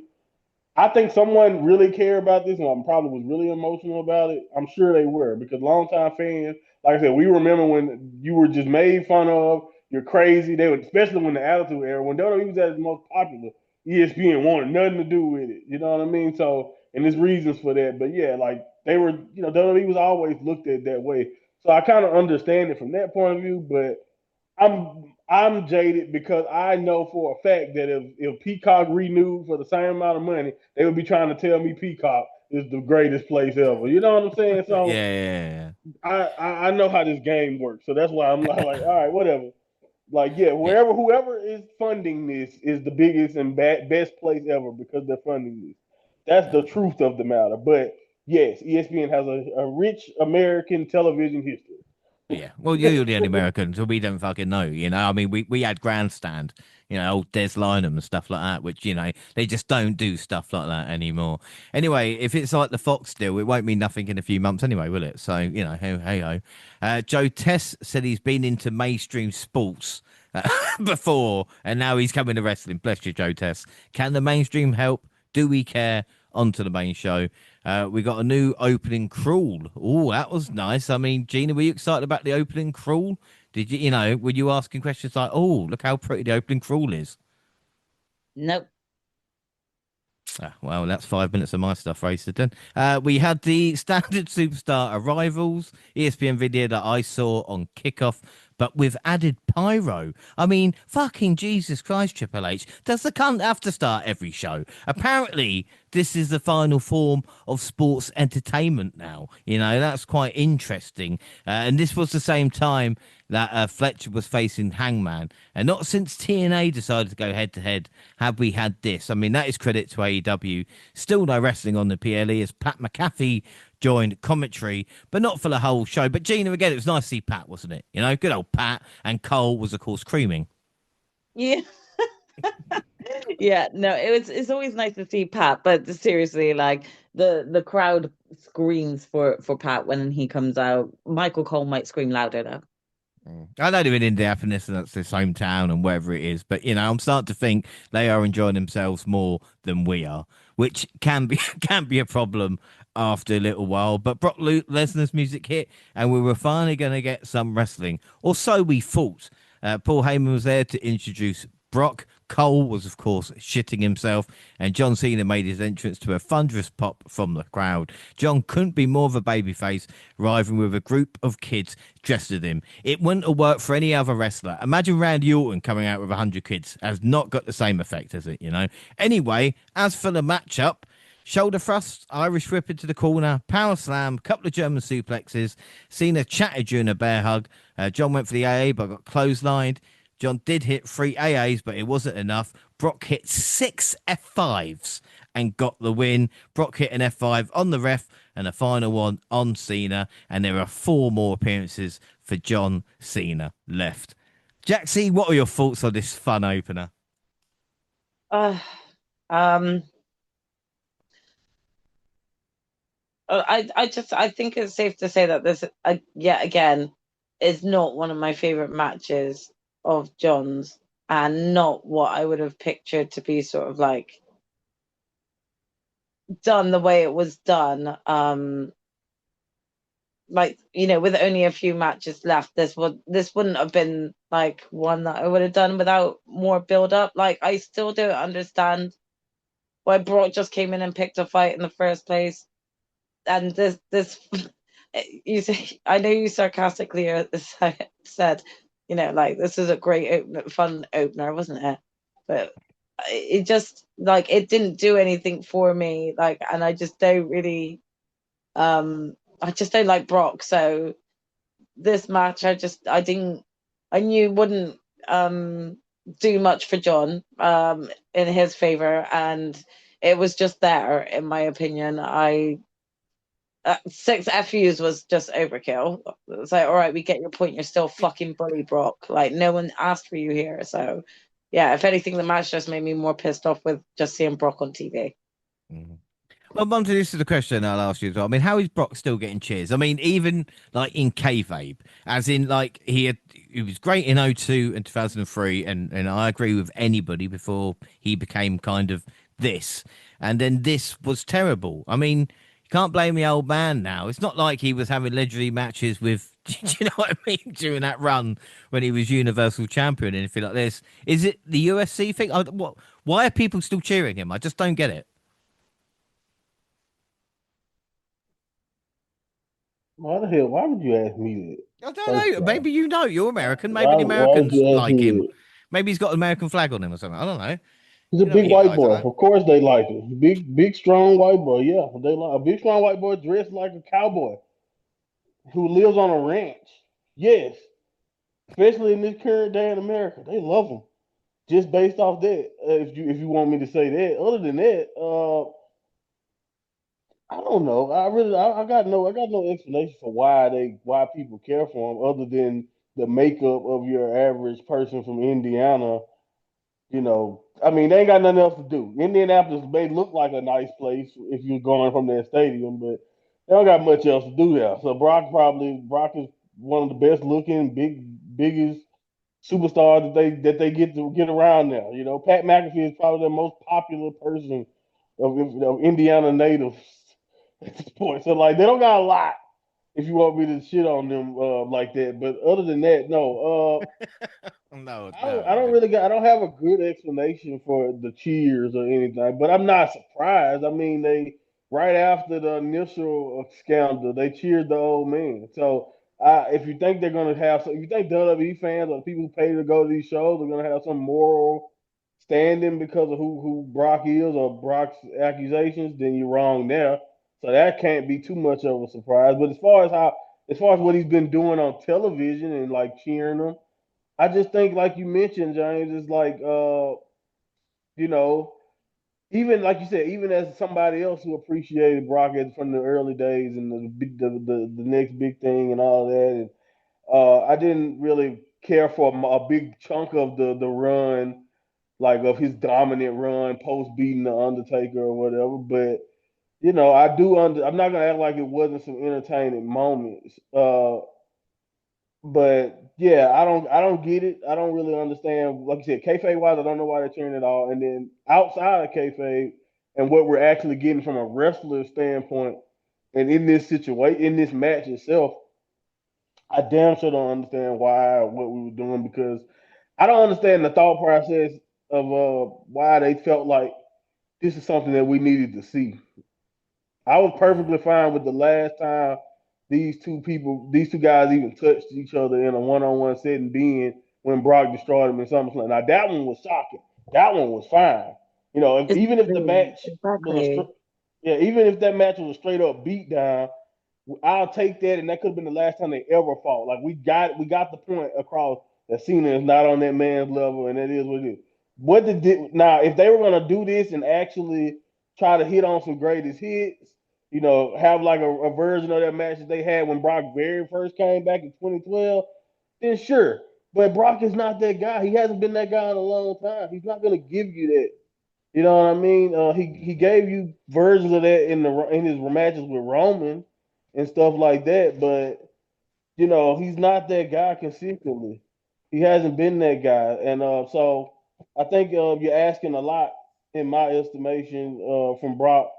I think someone really cared about this and probably was really emotional about it. I'm sure they were because longtime fans, like I said, we remember when you were just made fun of. You're crazy. They would, especially when the Attitude Era, when WWE was at its most popular, ESPN wanted nothing to do with it. You know what I mean? So, and there's reasons for that. But yeah, like they were, WWE was always looked at that way. So I kind of understand it from that point of view. But I'm jaded because I know for a fact that if Peacock renewed for the same amount of money, they would be trying to tell me Peacock is the greatest place ever. You know what I'm saying? So yeah. I know how this game works, so that's why I'm like, all right, whatever. Like, yeah, whoever is funding this is the biggest and best place ever because they're funding this. That's the truth of the matter. But yes, ESPN has a rich American television history. Yeah, well, you're the only American, so we don't fucking know, I mean, we had Grandstand, old Des Lynam and stuff like that, which, they just don't do stuff like that anymore. Anyway, if it's like the Fox deal, it won't mean nothing in a few months anyway, will it? So, hey ho. Joe Tess said he's been into mainstream sports before, and now he's coming to wrestling. Bless you, Joe Tess. Can the mainstream help? Do we care? On to the main show. We got a new opening crawl. Oh, that was nice. I mean, Gina, were you excited about the opening crawl? Did you, were you asking questions like, oh, look how pretty the opening crawl is? Nope. Well, that's 5 minutes of my stuff wasted then. We had the standard superstar arrivals, ESPN video that I saw on kickoff, but with added pyro. I mean, fucking Jesus Christ, Triple H. Does the cunt have to start every show? Apparently, this is the final form of sports entertainment now. That's quite interesting. And this was the same time that Fletcher was facing Hangman. And not since TNA decided to go head-to-head have we had this. I mean, that is credit to AEW. Still no wrestling on the PLE as Pat McAfee joined commentary, but not for the whole show. But Gina, again, it was nice to see Pat, wasn't it? Good old Pat. And Cole was, of course, creaming. Yeah. Yeah, no, it's always nice to see Pat, but seriously, like the crowd screams for Pat when he comes out. Michael Cole might scream louder though. I know they're in Indianapolis and that's his hometown and wherever it is, but I'm starting to think they are enjoying themselves more than we are, which can be a problem after a little while. But Brock Lesnar's music hit, and we were finally going to get some wrestling, or so we thought. Paul Heyman was there to introduce Brock. Cole was, of course, shitting himself, and John Cena made his entrance to a thunderous pop from the crowd. John couldn't be more of a babyface, arriving with a group of kids dressed as him. It wouldn't have worked for any other wrestler. Imagine Randy Orton coming out with 100 kids. Has not got the same effect, has it, you know? Anyway, as for the matchup, shoulder thrust, Irish whip into the corner, power slam, couple of German suplexes. Cena chatted during a bear hug. John went for the AA, but got clotheslined. John did hit 3 AAs, but it wasn't enough. Brock hit 6 F5s and got the win. Brock hit an F5 on the ref and a final one on Cena. And there are 4 more appearances for John Cena left. Jaxie, what are your thoughts on this fun opener? I think it's safe to say that this, yet again, is not one of my favorite matches of John's, and not what I would have pictured to be sort of like done the way it was done. Like, you know, with only a few matches left, this wouldn't have been like one that I would have done without more build up. Like, I still don't understand why Brock just came in and picked a fight in the first place. And this you say, I know you sarcastically said, you know, like, this is a great fun opener, wasn't it? But it just, like, it didn't do anything for me, like, and I just don't really I just don't like Brock. So this match, I knew wouldn't do much for John in his favor, and it was just there, in my opinion. 6 FUs was just overkill. It's like, all right, we get your point. You're still fucking bully Brock. Like, no one asked for you here. So, yeah, if anything, the match just made me more pissed off with just seeing Brock on TV. Mm-hmm. Well, Monty, this is the question I'll ask you as well. I mean, how is Brock still getting cheers? I mean, even like in kayfabe, as in like he was great in 02 and 2003, and I agree with anybody before he became kind of this, and then this was terrible. I mean, you can't blame the old man now. It's not like he was having legendary matches with, do you know what I mean, during that run when he was Universal Champion and anything like this. Is it the USC thing? What? Why are people still cheering him? I just don't get it. Why the hell? Why would you ask me I that? don't First know. of Maybe all, you know. You're American. Maybe the why would Americans you ask like me him. that? Maybe he's got an American flag on him or something. I don't know. He's a You know, big you white guys, I boy. don't know. Of course they like him. Big, strong white boy. Yeah, they like a big, strong white boy dressed like a cowboy who lives on a ranch. Yes, especially in this current day in America, they love him. Just based off that, if you want me to say that. Other than that, I don't know. I got no explanation for why people care for him other than the makeup of your average person from Indiana. You know, I mean, they ain't got nothing else to do. Indianapolis may look like a nice place if you're going from their stadium, but they don't got much else to do there. So Brock is one of the best looking, biggest superstars that they get to get around now. You know, Pat McAfee is probably the most popular person of Indiana natives at this point. So like, they don't got a lot. If you want me to shit on them like that, but other than that, no. No, I don't really got. I don't have a good explanation for the cheers or anything, but I'm not surprised. I mean, they right after the initial scandal, they cheered the old man. So, if you think they're gonna have, if you think WWE fans or people who pay to go to these shows are gonna have some moral standing because of who Brock is or Brock's accusations, then you're wrong there. So that can't be too much of a surprise. But as far as what he's been doing on television and like cheering them. I just think, like you mentioned, James, is like, you know, even like you said, even as somebody else who appreciated Brock from the early days and the next big thing and all that, and I didn't really care for a big chunk of the run, like of his dominant run post beating the Undertaker or whatever. But you know, I'm not gonna act like it wasn't some entertaining moments. But yeah, I don't get it. I don't really understand. Like you said, kayfabe wise, I don't know why they're cheering it all. And then outside of kayfabe and what we're actually getting from a wrestler standpoint, and in this situation, in this match itself, I damn sure don't understand why or what we were doing because I don't understand the thought process of why they felt like this is something that we needed to see. I was Yeah. perfectly fine with the last time these two guys even touched each other in a one-on-one setting being when Brock destroyed him in SummerSlam. Now that one was shocking. That one was fine. You know, even if the match was Exactly. yeah, even if that match was a straight up beatdown, I'll take that, and that could have been the last time they ever fought. Like we got the point across that Cena is not on that man's level, and that is what it is. Now if they were gonna do this and actually try to hit on some greatest hits, have like a version of that match that they had when Brock very first came back in 2012, then sure. But Brock is not that guy. He hasn't been that guy in a long time. He's not gonna give you that. You know what I mean? He Yeah. gave you versions of that in his matches with Roman and stuff like that, but he's not that guy consistently. He hasn't been that guy, and so I think you're asking a lot in my estimation from Brock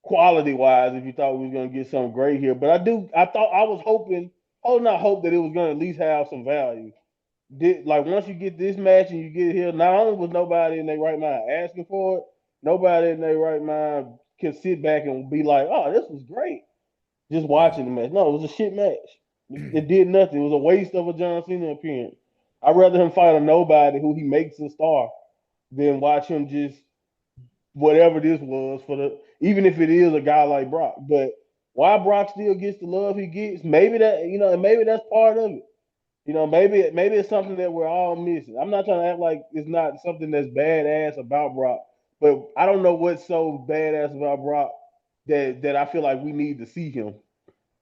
quality wise. If you thought we was gonna get something great here, but I was hoping, not hope that it was gonna at least have some value. Like once you get this match and you get here, not only was nobody in their right mind asking for it, nobody in their right mind can sit back and be like, "Oh, this was great." Just Yeah. watching the match. No, it was a shit match. It did nothing. It was a waste of a John Cena appearance. I'd rather him fight a nobody who he makes a star than watch him just whatever this was for the even if it is a guy like Brock. But why Brock still gets the love he gets, maybe and maybe that's part of it. Maybe it's something that we're all missing. I'm not trying to act like it's not something that's badass about Brock, but I don't know what's so badass about Brock that I feel like we need to see him.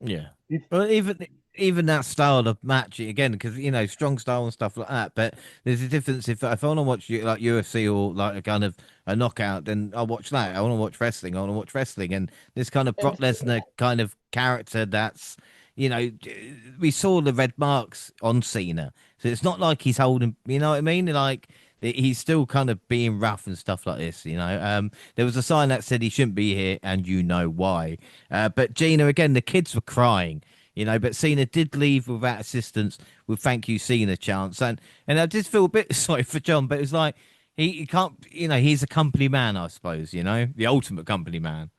Yeah. He, Well, even that style of match again, because strong style and stuff like that. But there's a difference if I want to watch like UFC or like a kind of a knockout, then I'll watch that. I want to watch wrestling. I want to watch wrestling, and this kind of Brock Lesnar kind of character that's we saw the red marks on Cena, so it's not like he's holding. You know what I mean? Like he's still kind of being rough and stuff like this. There was a sign that said he shouldn't be here, and you know why. But Gina, again, the kids were crying, but Cena did leave without assistance with "Thank you, Cena" chants, and I did feel a bit sorry for John, but it was like he can't, he's a company man, I suppose, the ultimate company man.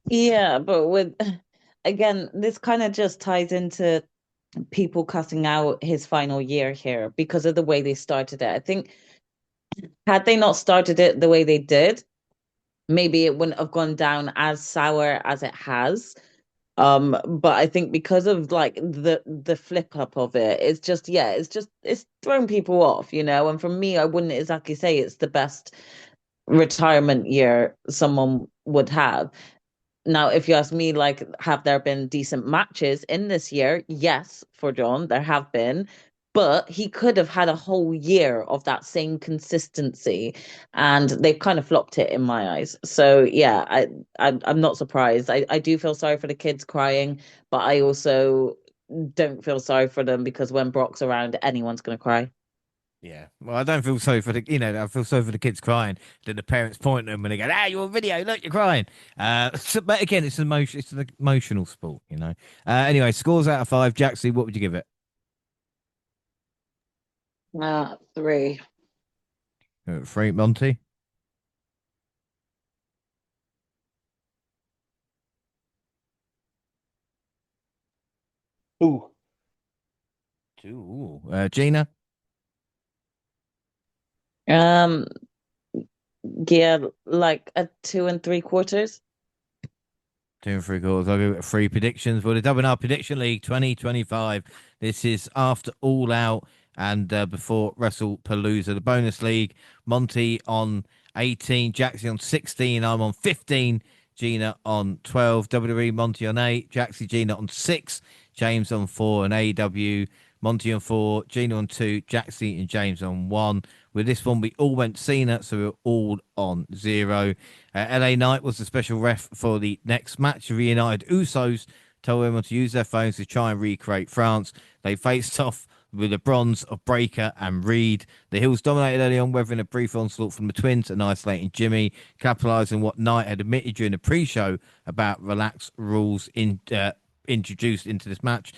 Yeah, but with again, this kind of just ties into people cutting out his final year here because of the way they started it. I think had they not started it the way they did, maybe it wouldn't have gone down as sour as it has. But I think because of like the flip up of it, it's thrown people off, And for me, I wouldn't exactly say it's the best retirement year someone would have. Now, if you ask me, like, have there been decent matches in this year? Yes, for John, there have been. But he could have had a whole year of that same consistency, and they've kind of flopped it in my eyes. So yeah, I'm not surprised. I do feel sorry for the kids crying, but I also don't feel sorry for them because when Brock's around, anyone's gonna cry. Yeah, well, I don't feel sorry for I feel sorry for the kids crying. Then the parents point at them and they go, "Ah, you're on video. Look, you're crying." But again, it's an emotional sport. Anyway, scores out of 5. Jaxie, what would you give it? 3. 3, Monty. Ooh, 2. Gina. Um, yeah, like a 2 and 3/4. 2 and 3/4. I'll go with 3 predictions for the WNR Prediction League 2025. This is after All Out and before WrestlePalooza, the bonus league. Monty on 18, Jaxie on 16, I'm on 15, Gina on 12, WWE Monty on 8, Jaxie Gina on 6, James on 4, and AW Monty on 4, Gina on 2, Jaxie and James on 1. With this one, we all went Cena, so we are all on 0. LA Knight was the special ref for the next match. The reunited Usos told everyone to use their phones to try and recreate France. They faced off with the bronze of Breaker and Reed. The Hills dominated early on, weathering a brief onslaught from the Twins and isolating Jimmy, capitalising what Knight had admitted during the pre-show about relaxed rules introduced into this match.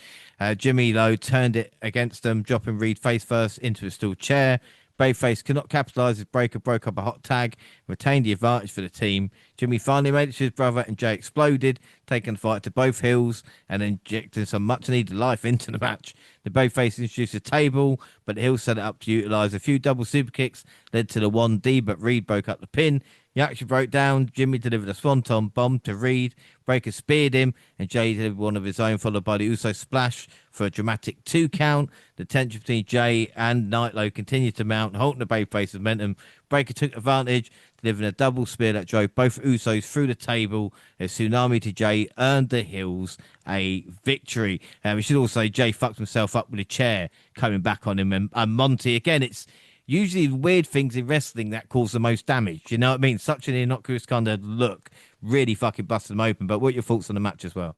Jimmy, though, turned it against them, dropping Reed face first into a steel chair. Bayface could not capitalize as Breaker broke up a hot tag, retained the advantage for the team. Jimmy finally made it to his brother, and Jay exploded, taking the fight to both heels and injecting some much needed life into the match. The Bayface introduced a table, but the heels set it up to utilize a few double super kicks, led to the 1D, but Reed broke up the pin. Jaxie broke down. Jimmy delivered a swanton bomb to Reed. Breaker speared him, and Jay delivered one of his own, followed by the Uso splash for a dramatic 2 count. The tension between Jay and Nightlow continued to mount, halting the Babyface's momentum. Breaker took advantage, delivering a double spear that drove both Usos through the table. A tsunami to Jay earned the Hills a victory. We should also say Jay fucked himself up with a chair coming back on him. And Monty, again, it's usually weird things in wrestling that cause the most damage. You know what I mean? Such an innocuous kind of look really fucking busted them open. But what are your thoughts on the match as well?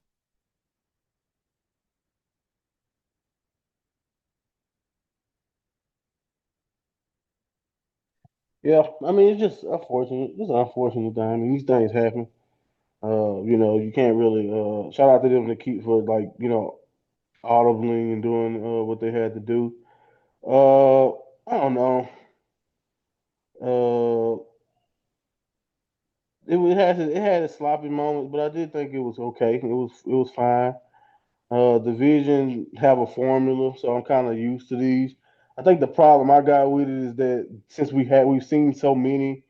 Yeah, I mean, it's just unfortunate. It's an unfortunate thing. I mean, these things happen. You can't really shout out to them to keep for like, audibly and doing what they had to do. I don't know. Uh, it had its sloppy moments, but I did think it was okay. It was fine. Division have a formula, so I'm kind of used to these. I think the problem I got with it is that since we've seen so many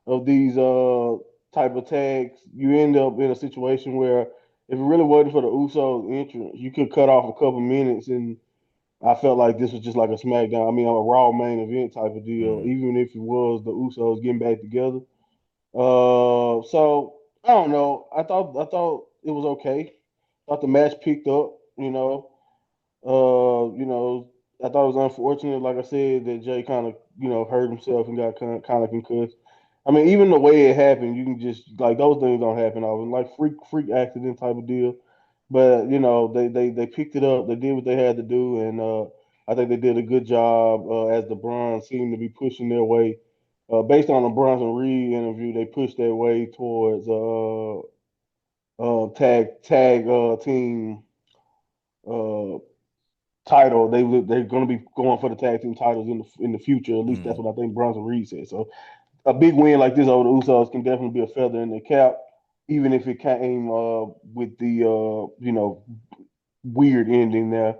of these type of tags, you end up in a situation where if it really wasn't for the Usos entrance, you could cut off a couple minutes, and I felt like this was just like a SmackDown. I mean, a Raw main event type of deal, Mm. even if it was the Usos getting back together. So I don't know. I thought it was okay. Thought the match picked up. I thought it was unfortunate, like I said, that Jay kind of hurt himself and got kind of concussed. I mean, even the way it happened, you can just like those things don't happen often, like freak accident type of deal. But they picked it up. They did what they had to do, and I think they did a good job as the Browns seemed to be pushing their way. Based on the Bronson Reed interview, they pushed their way towards tag team uh, title. They're going to be going for the tag team titles in the future. At least that's Mm. what I think Bronson Reed said. So a big win like this over the Usos can definitely be a feather in the cap, even if it came with the weird ending there.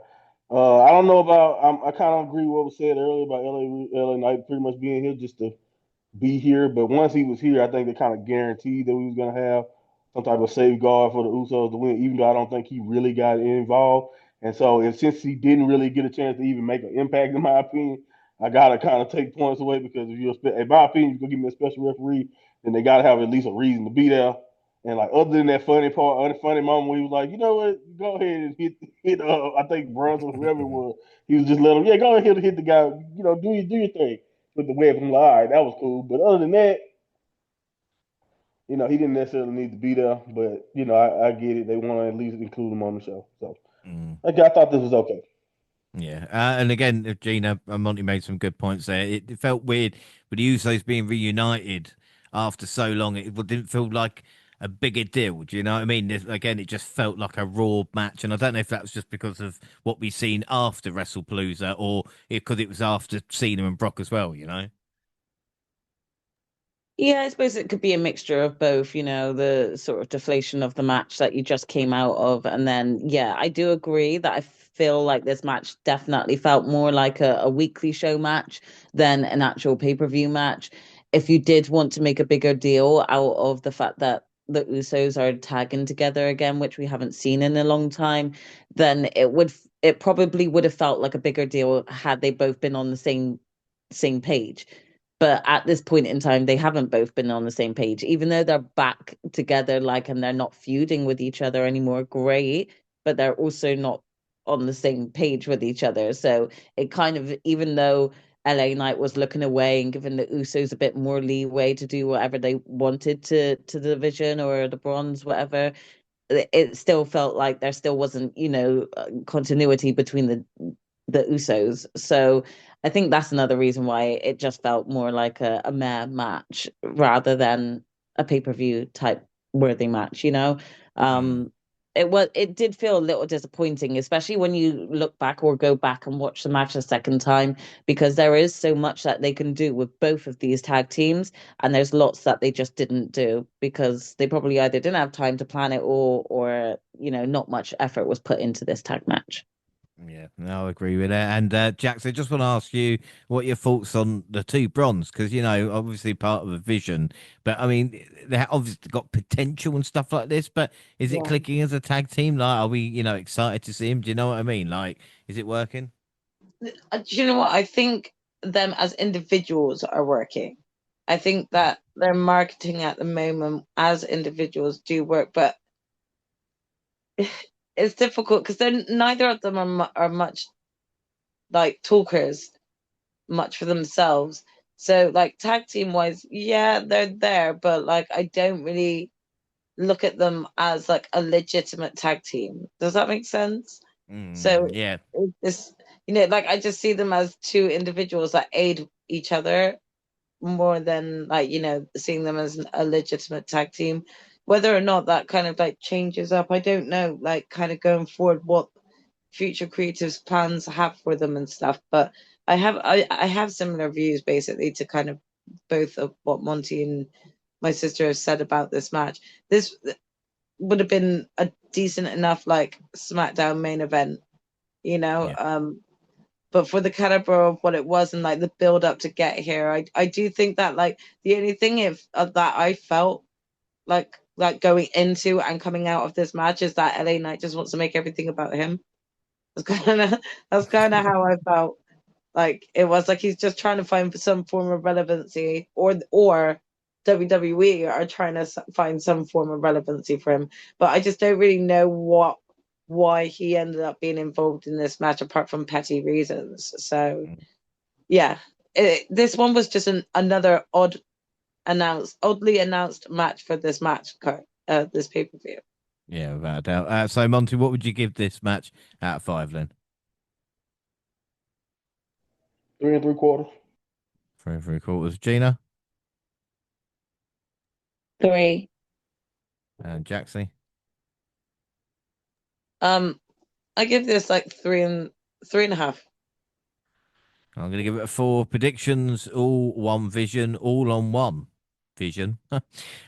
I don't know about. I kind of agree with what was said earlier about LA Knight pretty much being here just to be here. But once he was here, I think they kind of guaranteed that we was gonna have some type of safeguard for the Usos to win, even though I don't think he really got involved. And so, and since he didn't really get a chance to even make an impact, in my opinion, I gotta kind of take points away because if in my opinion, you're gonna give me a special referee, then they gotta have at least a reason to be there. And like other than that funny part, other funny moment where he was like, you know what, go ahead and hit. I think Brunson, whoever it was, he was just let him, yeah, go ahead and hit the guy. Do your thing with the web. I'm like, all right, that was cool. But other than that, he didn't necessarily need to be there. But I get it. They want to at least include him on the show. So Mm. I thought this was okay. Yeah, and again, Gina and Monty made some good points there. It felt weird with the Usos being reunited after so long. It didn't feel like a bigger deal. Do you know what I mean? Again, it just felt like a Raw match, and I don't know if that was just because of what we've seen after WrestlePalooza, or because it was after Cena and Brock as well. You know? Yeah, I suppose it could be a mixture of both, the sort of deflation of the match that you just came out of. And then, yeah, I do agree that I feel like this match definitely felt more like a weekly show match than an actual pay-per-view match. If you did want to make a bigger deal out of the fact that the Usos are tagging together again, which we haven't seen in a long time, then it probably would have felt like a bigger deal had they both been on the same page. But at this point in time, they haven't both been on the same page, even though they're back together, and they're not feuding with each other anymore. Great, but they're also not on the same page with each other. So it kind of, even though LA Knight was looking away and giving the Usos a bit more leeway to do whatever they wanted to the division or the bronze, whatever, it still felt like there still wasn't, continuity between the Usos. So I think that's another reason why it just felt more like a meh match rather than a pay-per-view type worthy match. Mm. Um, it did feel a little disappointing, especially when you look back or go back and watch the match a second time, because there is so much that they can do with both of these tag teams, and there's lots that they just didn't do because they probably either didn't have time to plan it, or not much effort was put into this tag match. Yeah, no, I agree with that. And Jax, I just want to ask you what your thoughts on the two bronze, because obviously part of a vision, but I mean they obviously got potential and stuff like this. But is it Yeah. clicking as a tag team? Like, are we excited to see him? Do you know what I mean? Like, is it working? Do you know what? I think them as individuals are working. I think that their marketing at the moment as individuals do work, but it's difficult because then neither of them are much like talkers, much for themselves. So like tag team wise, yeah, they're there, but like I don't really look at them as like a legitimate tag team. Does that make sense? So Yeah. it's like I just see them as two individuals that aid each other more than like seeing them as a legitimate tag team. Whether or not that kind of like changes up, I don't know. Like kind of going forward, what future creatives plans have for them and stuff. But I have similar views basically to kind of both of what Monty and my sister have said about this match. This would have been a decent enough like SmackDown main event, you know. Yeah. But for the caliber of what it was and like the build up to get here, I do think that like the only thing that I felt like going into and coming out of this match is that LA Knight just wants to make everything about him. That's kind of how I felt. Like it was like he's just trying to find some form of relevancy, or WWE are trying to find some form of relevancy for him. But I just don't really know why he ended up being involved in this match apart from petty reasons. So yeah, this one was just another oddly announced match for this this pay-per-view. Yeah, without a doubt. So Monty, what would you give this match out of 5 then? 3 3/4. 3 3/4. Gina 3. and Jaxie. I give this like 3.5. I'm going to give it a 4. Predictions, all one vision, all on one vision.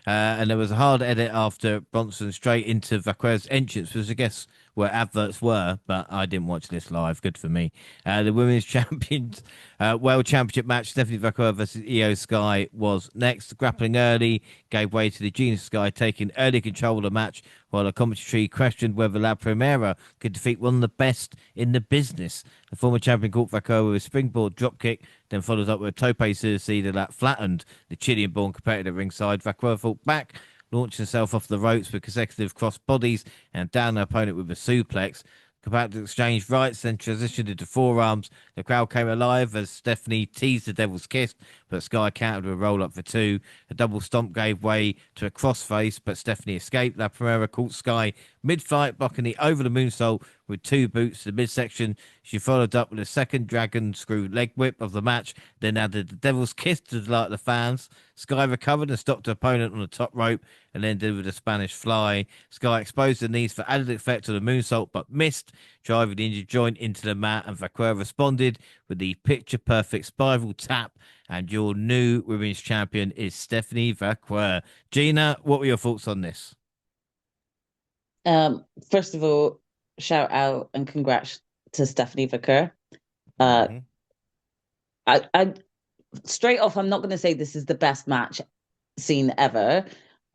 And there was a hard edit after Bronson straight into Vaquer's entrance, which I guess where adverts were, but I didn't watch this live. Good for me. The Women's Champions World Championship match, Stephanie Vaquer versus Io Sky, was next. Grappling early gave way to the Gina Sky taking early control of the match, while the commentary questioned whether La Primera could defeat one of the best in the business. The former champion caught Vaquer with a springboard dropkick, then followed up with a tope suicida that flattened the Chilean-born competitor ringside. Vaquer fought back, launched himself off the ropes with consecutive cross bodies and down the opponent with a suplex. Compacted exchange rights, then transitioned into forearms. The crowd came alive as Stephanie teased the Devil's Kiss, but Sky countered with a roll up for 2. A double stomp gave way to a crossface, but Stephanie escaped. La Primera caught Sky mid-fight, blocking the over the moonsault with 2 boots to the midsection. She followed up with a second dragon screw leg whip of the match, then added the Devil's Kiss to delight the fans. Sky recovered and stopped her opponent on the top rope, and then delivered a Spanish fly. Sky exposed the knees for added effect to the moonsault, but missed, driving the injured joint into the mat, and Vaquer responded with the picture-perfect spiral tap, and your new women's champion is Stephanie Vaquer. Gina, what were your thoughts on this? First of all, shout out and congrats to Stephanie Vaquer. I straight off, I'm not going to say this is the best match seen ever.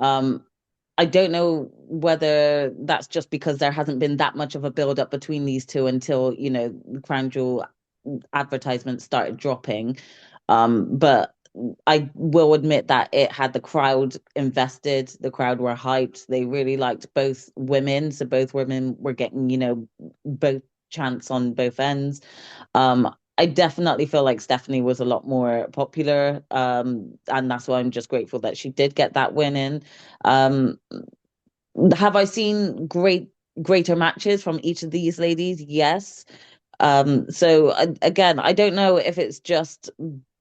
I don't know whether that's just because there hasn't been that much of a build up between these two until the Crown Jewel advertisements started dropping. But I will admit that it had the crowd invested. The crowd were hyped. They really liked both women, so both women were getting both chants on both ends. I definitely feel like Stephanie was a lot more popular, and that's why I'm just grateful that she did get that win in. Have I seen greater matches from each of these ladies? Yes. So again, I don't know if it's just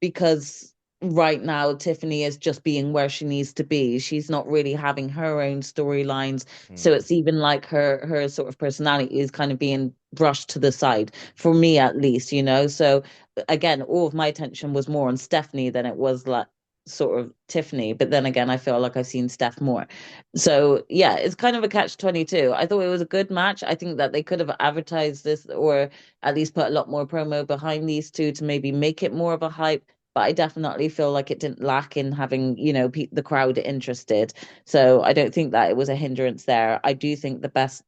because right now Tiffany is just being where she needs to be. She's not really having her own storylines. So Mm. it's even like her sort of personality is kind of being brushed to the side, for me at least, you know. So again, all of my attention was more on Stephanie than it was like sort of Tiffany. But then again, I feel like I've seen Steph more. So yeah, it's kind of a catch 22. I thought it was a good match. I think that they could have advertised this, or at least put a lot more promo behind these two to maybe make it more of a hype, but I definitely feel like it didn't lack in having, you know, the crowd interested. So I don't think that it was a hindrance there. I do think the best,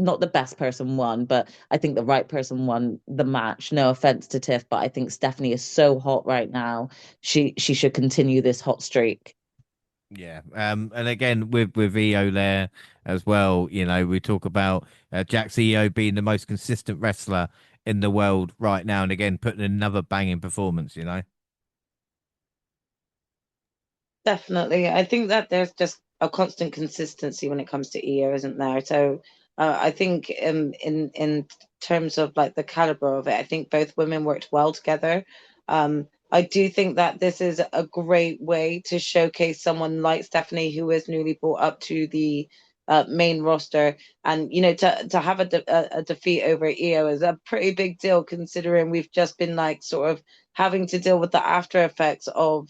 not the best person won, but I think the right person won the match. No offense to Tiff, but I think Stephanie is so hot right now. She should continue this hot streak. Yeah. And again with EO there as well, you know, we talk about Jaxie EO being the most consistent wrestler in the world right now, and again putting another banging performance, you know. Definitely. I think that there's just a constant consistency when it comes to EO, isn't there? So I think in terms of like the caliber of it, I think both women worked well together. I do think that this is a great way to showcase someone like Stephanie, who is newly brought up to the main roster, and you know, to have a defeat over EO is a pretty big deal, considering we've just been like sort of having to deal with the after effects of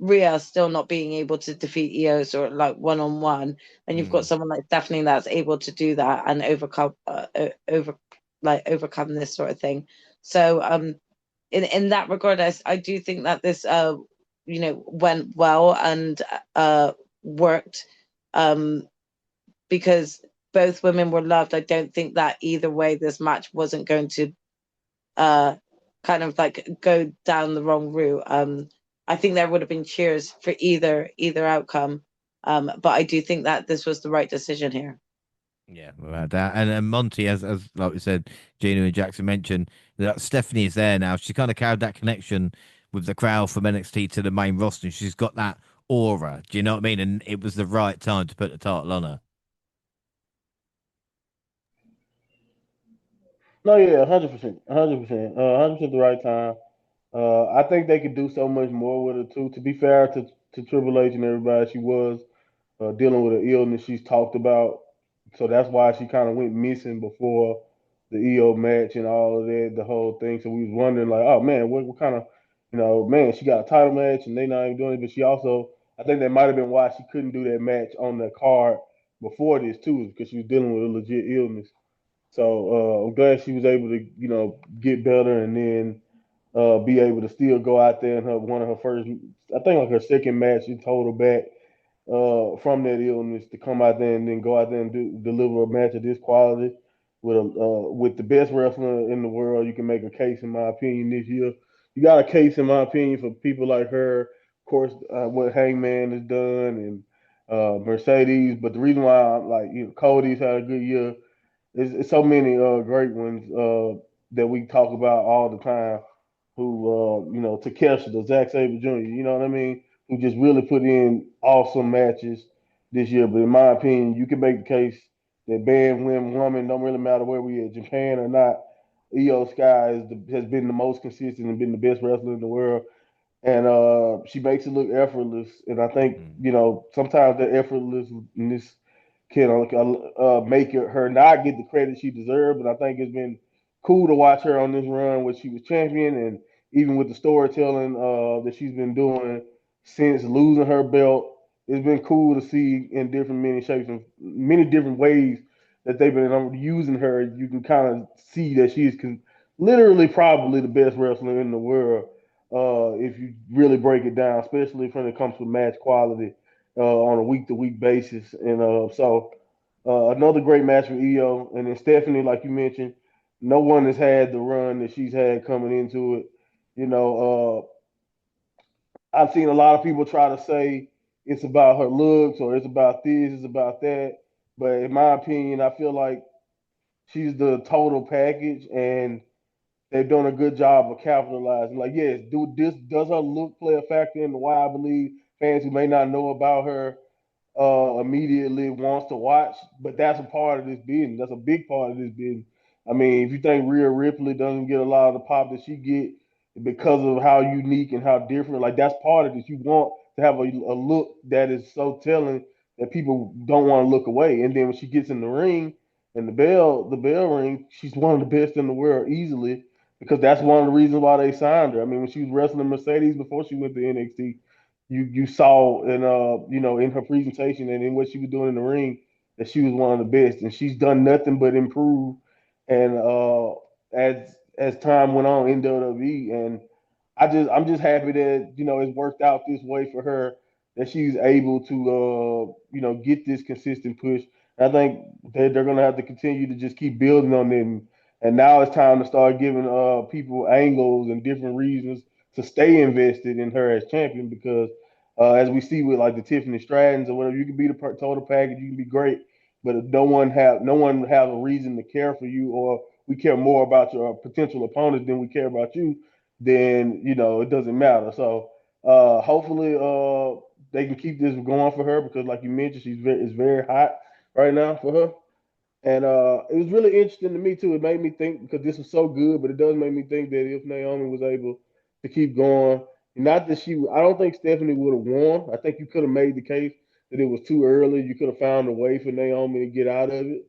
Rhea still not being able to defeat Eos or like one on one, and you've got Mm. someone like Stephanie that's able to do that and overcome this sort of thing. So in that regard, I do think that this you know, went well and worked, um because both women were loved. I don't think that either way this match wasn't going to uh kind of like go down the wrong route. I think there would have been cheers for either outcome. But I do think that this was the right decision here. Yeah, without that. And Monty, as like we said, Gina and Jackson mentioned that Stephanie is there now. She kind of carried that connection with the crowd from NXT to the main roster. She's got that aura. Do you know what I mean? And it was the right time to put the title on her. No, yeah, 100%, 100%, 100% the right time. I think they could do so much more with her too. To be fair to Triple H and everybody, she was dealing with an illness she's talked about, so that's why she kind of went missing before the EO match and all of that, the whole thing. So we was wondering like, oh man, what kind of, man, she got a title match and they not even doing it, but she also, I think that might have been why she couldn't do that match on the card before this too, is because she was dealing with a legit illness. So I'm glad she was able to, get better and then be able to still go out there and her one of her first, I think like her second match in total back from that illness to come out there and then go out there and deliver a match of this quality with the best wrestler in the world. You can make a case, in my opinion, this year. You got a case, in my opinion, for people like her. Of course, what Hangman has done and Mercedes. But the reason why, like, Cody's had a good year. It's so many great ones that we talk about all the time. Who Takeshita, the Zack Sabre Jr. You know what I mean? Who just really put in awesome matches this year. But in my opinion, you can make the case that man, woman, don't really matter where we at, Japan or not. Io Sky has been the most consistent and been the best wrestler in the world, and she makes it look effortless. And I think Mm. sometimes that effortlessness can make her not get the credit she deserves. But I think it's been cool to watch her on this run where she was champion, and even with the storytelling that she's been doing since losing her belt, it's been cool to see in different many shapes and many different ways that they've been using her. You can kind of see that she's literally probably the best wrestler in the world if you really break it down, especially when it comes to match quality on a week to week basis. And another great match for EO. And then Stephanie, like you mentioned, no one has had the run that she's had coming into it. You know, I've seen a lot of people try to say it's about her looks or it's about this, it's about that. But in my opinion, I feel like she's the total package, and they've done a good job of capitalizing. Like, yes, does her look play a factor in why I believe fans who may not know about her immediately wants to watch? But that's a part of this business. That's a big part of this business. I mean, if you think Rhea Ripley doesn't get a lot of the pop that she get, because of how unique and how different. Like that's part of this. You want to have a look that is so telling that people don't want to look away. And then when she gets in the ring and the bell ring, she's one of the best in the world easily because that's one of the reasons why they signed her. I mean, when she was wrestling Mercedes before she went to NXT, you saw in in her presentation and in what she was doing in the ring that she was one of the best, and she's done nothing but improve. And as time went on in WWE, and I'm just happy that it's worked out this way for her that she's able to get this consistent push. And I think that they're gonna have to continue to just keep building on it. And now it's time to start giving people angles and different reasons to stay invested in her as champion because as we see with like the Tiffany Strattons or whatever, you can be the total package, you can be great, but if no one have a reason to care for you, or we care more about your potential opponents than we care about you, then it doesn't matter. So hopefully they can keep this going for her because, like you mentioned, it's very hot right now for her. And it was really interesting to me too. It made me think because this was so good, but it does make me think that if Naomi was able to keep going, not that I don't think Stephanie would have won. I think you could have made the case that it was too early. You could have found a way for Naomi to get out of it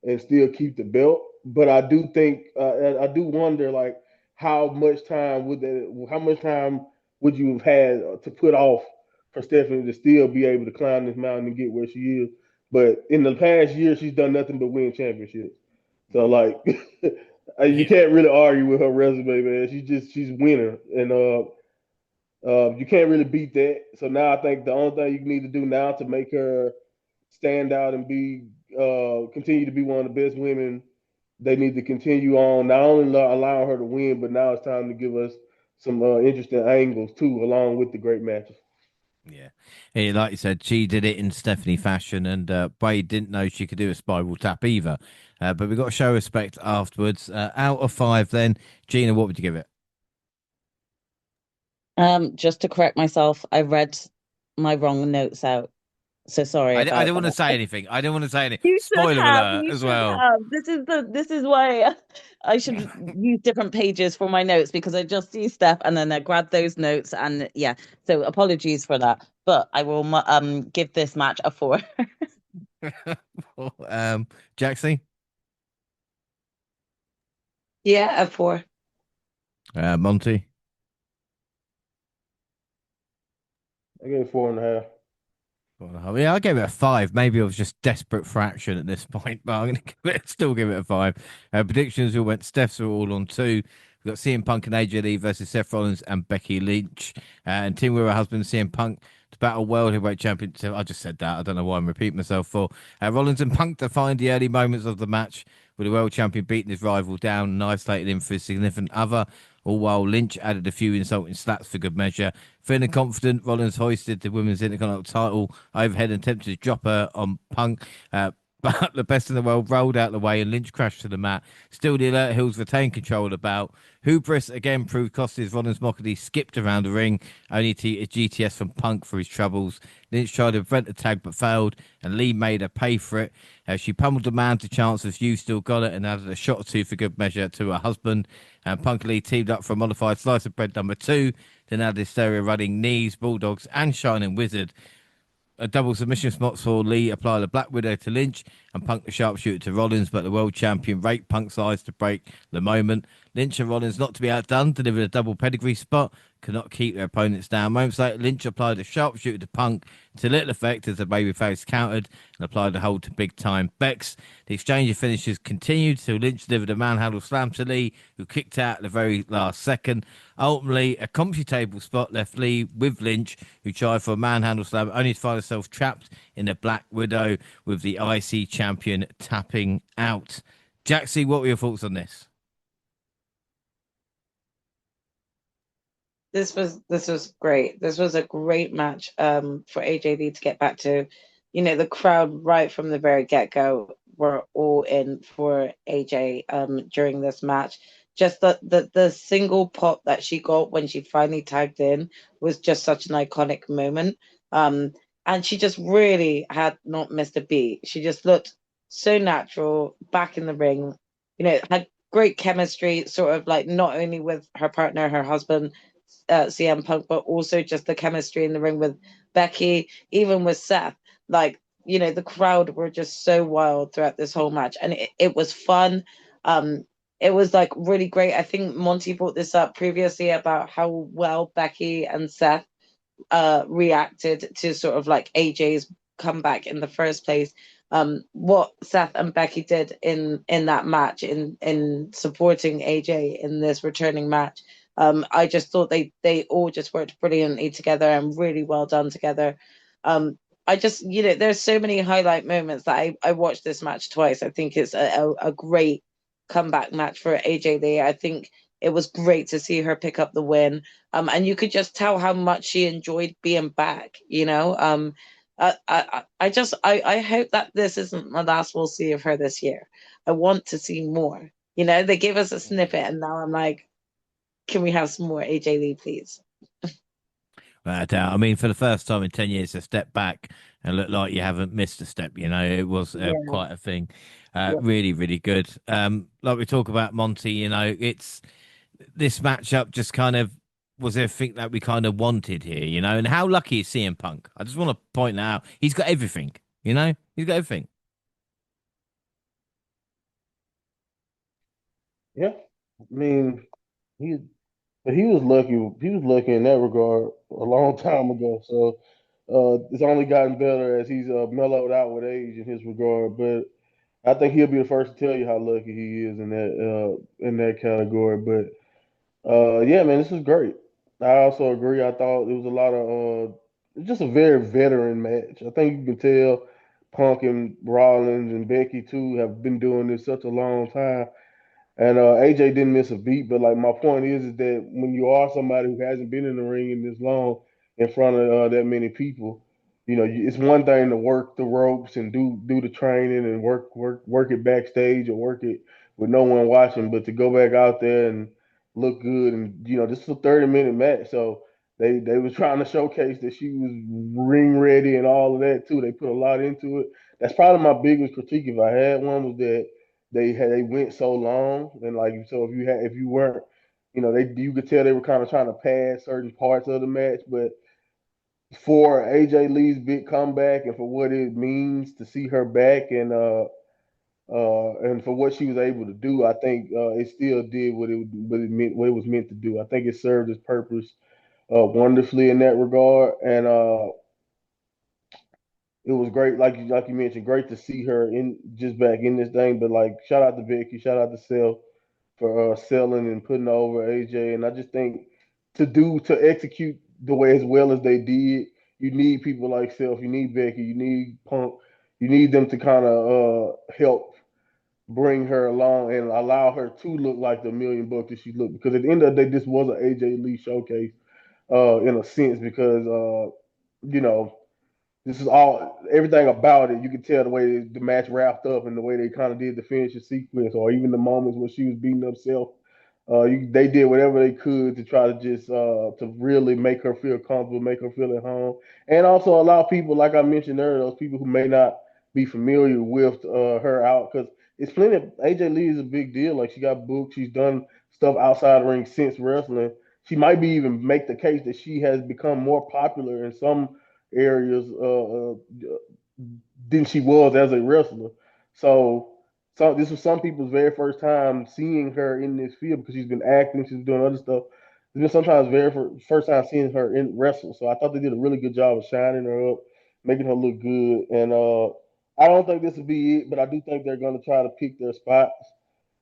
and still keep the belt. But I do think I do wonder like how much time would you have had to put off for Stephanie to still be able to climb this mountain and get where she is? But in the past year, she's done nothing but win championships. So like, you Yeah. can't really argue with her resume, man. She's winner, and you can't really beat that. So now I think the only thing you need to do now to make her stand out and be continue to be one of the best women, they need to continue on not only allowing her to win, but now it's time to give us some interesting angles too, along with the great matches. Yeah. Yeah, like you said, she did it in Stephanie fashion, and Wade didn't know she could do a spiral tap either. But we got to show respect afterwards. Out of five, then, Gina, what would you give it? Just to correct myself, I read my wrong notes out. So sorry I about don't want to that. say anything. I don't want to say anything. You should Spoiler have. alert You as should well. have. This is why I should use different pages for my notes because I just see stuff and then I grab those notes and yeah. So apologies for that, but I will give this match a 4. Jaxie, Yeah, a 4. Monty. I gave 4.5. Well, yeah, I gave it a five. Maybe I was just desperate for action at this point, but I'm going to still give it a five. Predictions all went. Steph's are all on two. We've got CM Punk and AJ Lee versus Seth Rollins and Becky Lynch. And Team Weaver husband CM Punk to battle World Heavyweight Championship. I just said that. I don't know why I'm repeating myself for. Rollins and Punk to find the early moments of the match with the world champion beating his rival down and isolating him for his significant other. All while Lynch added a few insulting slaps for good measure. Feeling confident, Rollins hoisted the women's Intercontinental title overhead and attempted to drop her on Punk. But the best in the world rolled out of the way and Lynch crashed to the mat. Still, the Alert Hills retained control of the bout. Hubris again proved costly as Rollins Mockery skipped around the ring, only to a GTS from Punk for his troubles. Lynch tried to prevent the tag but failed, and Lee made her pay for it. She pummeled the man to chances you still got it and added a shot or two for good measure to her husband. And Punk and Lee teamed up for a modified slice of bread number 2, then added hysteria running knees, bulldogs, and shining wizard. A double submission spot for Lee applied a Black Widow to Lynch and Punk the sharpshooter to Rollins, but the world champion raked Punk's eyes to break the moment. Lynch and Rollins, not to be outdone, delivered a double pedigree spot, could not keep their opponents down. Moments later, Lynch applied a sharpshooter to Punk to little effect as the babyface countered and applied a hold to big time Bex. The exchange of finishes continued till Lynch delivered a manhandle slam to Lee, who kicked out at the very last second. Ultimately, a computable spot left Lee with Lynch, who tried for a manhandle slam, only to find herself trapped in a Black Widow with the IC champion tapping out. Jaxie, what were your thoughts on this? This was great. This was a great match for AJD to get back to. The crowd right from the very get-go were all in for AJ during this match. Just the single pop that she got when she finally tagged in was just such an iconic moment. And she just really had not missed a beat. She just looked so natural back in the ring. Had great chemistry, sort of like not only with her partner, her husband, CM Punk, but also just the chemistry in the ring with Becky, even with Seth. Like, you know, the crowd were just so wild throughout this whole match, and it was fun. It was like really great. I think Monty brought this up previously about how well Becky and Seth reacted to sort of like AJ's comeback in the first place. What Seth and Becky did in that match, in supporting AJ in this returning match, I just thought they all just worked brilliantly together and really well done together. I just, you know, there's so many highlight moments that I watched this match twice. I think it's a great comeback match for AJ Lee. I think it was great to see her pick up the win. And you could just tell how much she enjoyed being back, you know. I hope that this isn't the last we'll see of her this year. I want to see more. You know, they gave us a snippet, and now I'm like, can we have some more AJ Lee, please? Without a doubt. I mean, for the first time in 10 years, a step back and look like you haven't missed a step. You know, it was Yeah. quite a thing. Yeah. Really, really good. Like we talk about Monty, you know, it's this matchup just kind of was everything that we kind of wanted here, you know. And how lucky is CM Punk? I just want to point out he's got everything, you know, he's got everything. Yeah, I mean, he but he was lucky. He was lucky in that regard a long time ago. So it's only gotten better as he's mellowed out with age in his regard. But I think he'll be the first to tell you how lucky he is in that category. But yeah, man, this was great. I also agree. I thought it was a lot of just a very veteran match. I think you can tell Punk and Rollins and Becky too have been doing this such a long time. And AJ didn't miss a beat, but like my point is that when you are somebody who hasn't been in the ring in this long, in front of that many people, you know, it's one thing to work the ropes and do the training and work it backstage or work it with no one watching, but to go back out there and look good, and you know, this is a 30-minute match, so they was trying to showcase that she was ring ready and all of that too. They put a lot into it. That's probably my biggest critique if I had one, was that they went so long, and like, so if you weren't, you know, they, you could tell they were kind of trying to pad certain parts of the match. But for AJ Lee's big comeback and for what it means to see her back, and for what she was able to do, I think it still did what it was meant to do. I think it served its purpose wonderfully in that regard. And it was great, like you mentioned, great to see her in just back in this thing. But like, shout out to Vicky, shout out to Sel for selling and putting over AJ. And I just think to execute the way as well as they did, you need people like Self, you need Becky, you need Punk, you need them to kind of help bring her along and allow her to look like the million bucks that she looked. Because at the end of the day, this was an AJ Lee showcase in a sense, because you know, this is all everything about it. You can tell the way the match wrapped up and the way they kind of did the finishing sequence, or even the moments when she was beating herself. They did whatever they could to try to just to really make her feel comfortable, make her feel at home, and also allow people, like I mentioned earlier, those people who may not be familiar with her out, because it's plenty. AJ Lee is a big deal. Like, she got booked, she's done stuff outside the ring since wrestling. She might be even make the case that she has become more popular in some areas than she was as a wrestler. So, this was some people's very first time seeing her in this field, because she's been acting, she's doing other stuff. It's been sometimes first time seeing her in wrestle. So I thought they did a really good job of shining her up, making her look good. And I don't think this will be it, but I do think they're going to try to pick their spots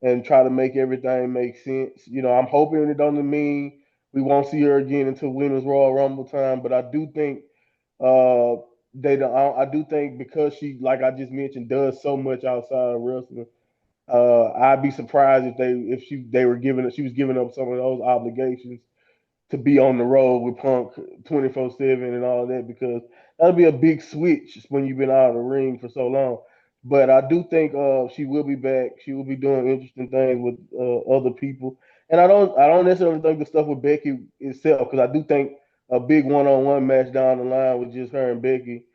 and try to make everything make sense. You know, I'm hoping it doesn't mean we won't see her again until Women's Royal Rumble time, but I do think uh, they don't. I do think, because she, like I just mentioned, does so much outside of wrestling. I'd be surprised if they were giving she was giving up some of those obligations to be on the road with Punk 24/7 and all of that, because that'll be a big switch when you've been out of the ring for so long. But I do think she will be back. She will be doing interesting things with other people, and I don't necessarily think the stuff with Becky itself, because I do think a big one-on-one match down the line with just her and Becky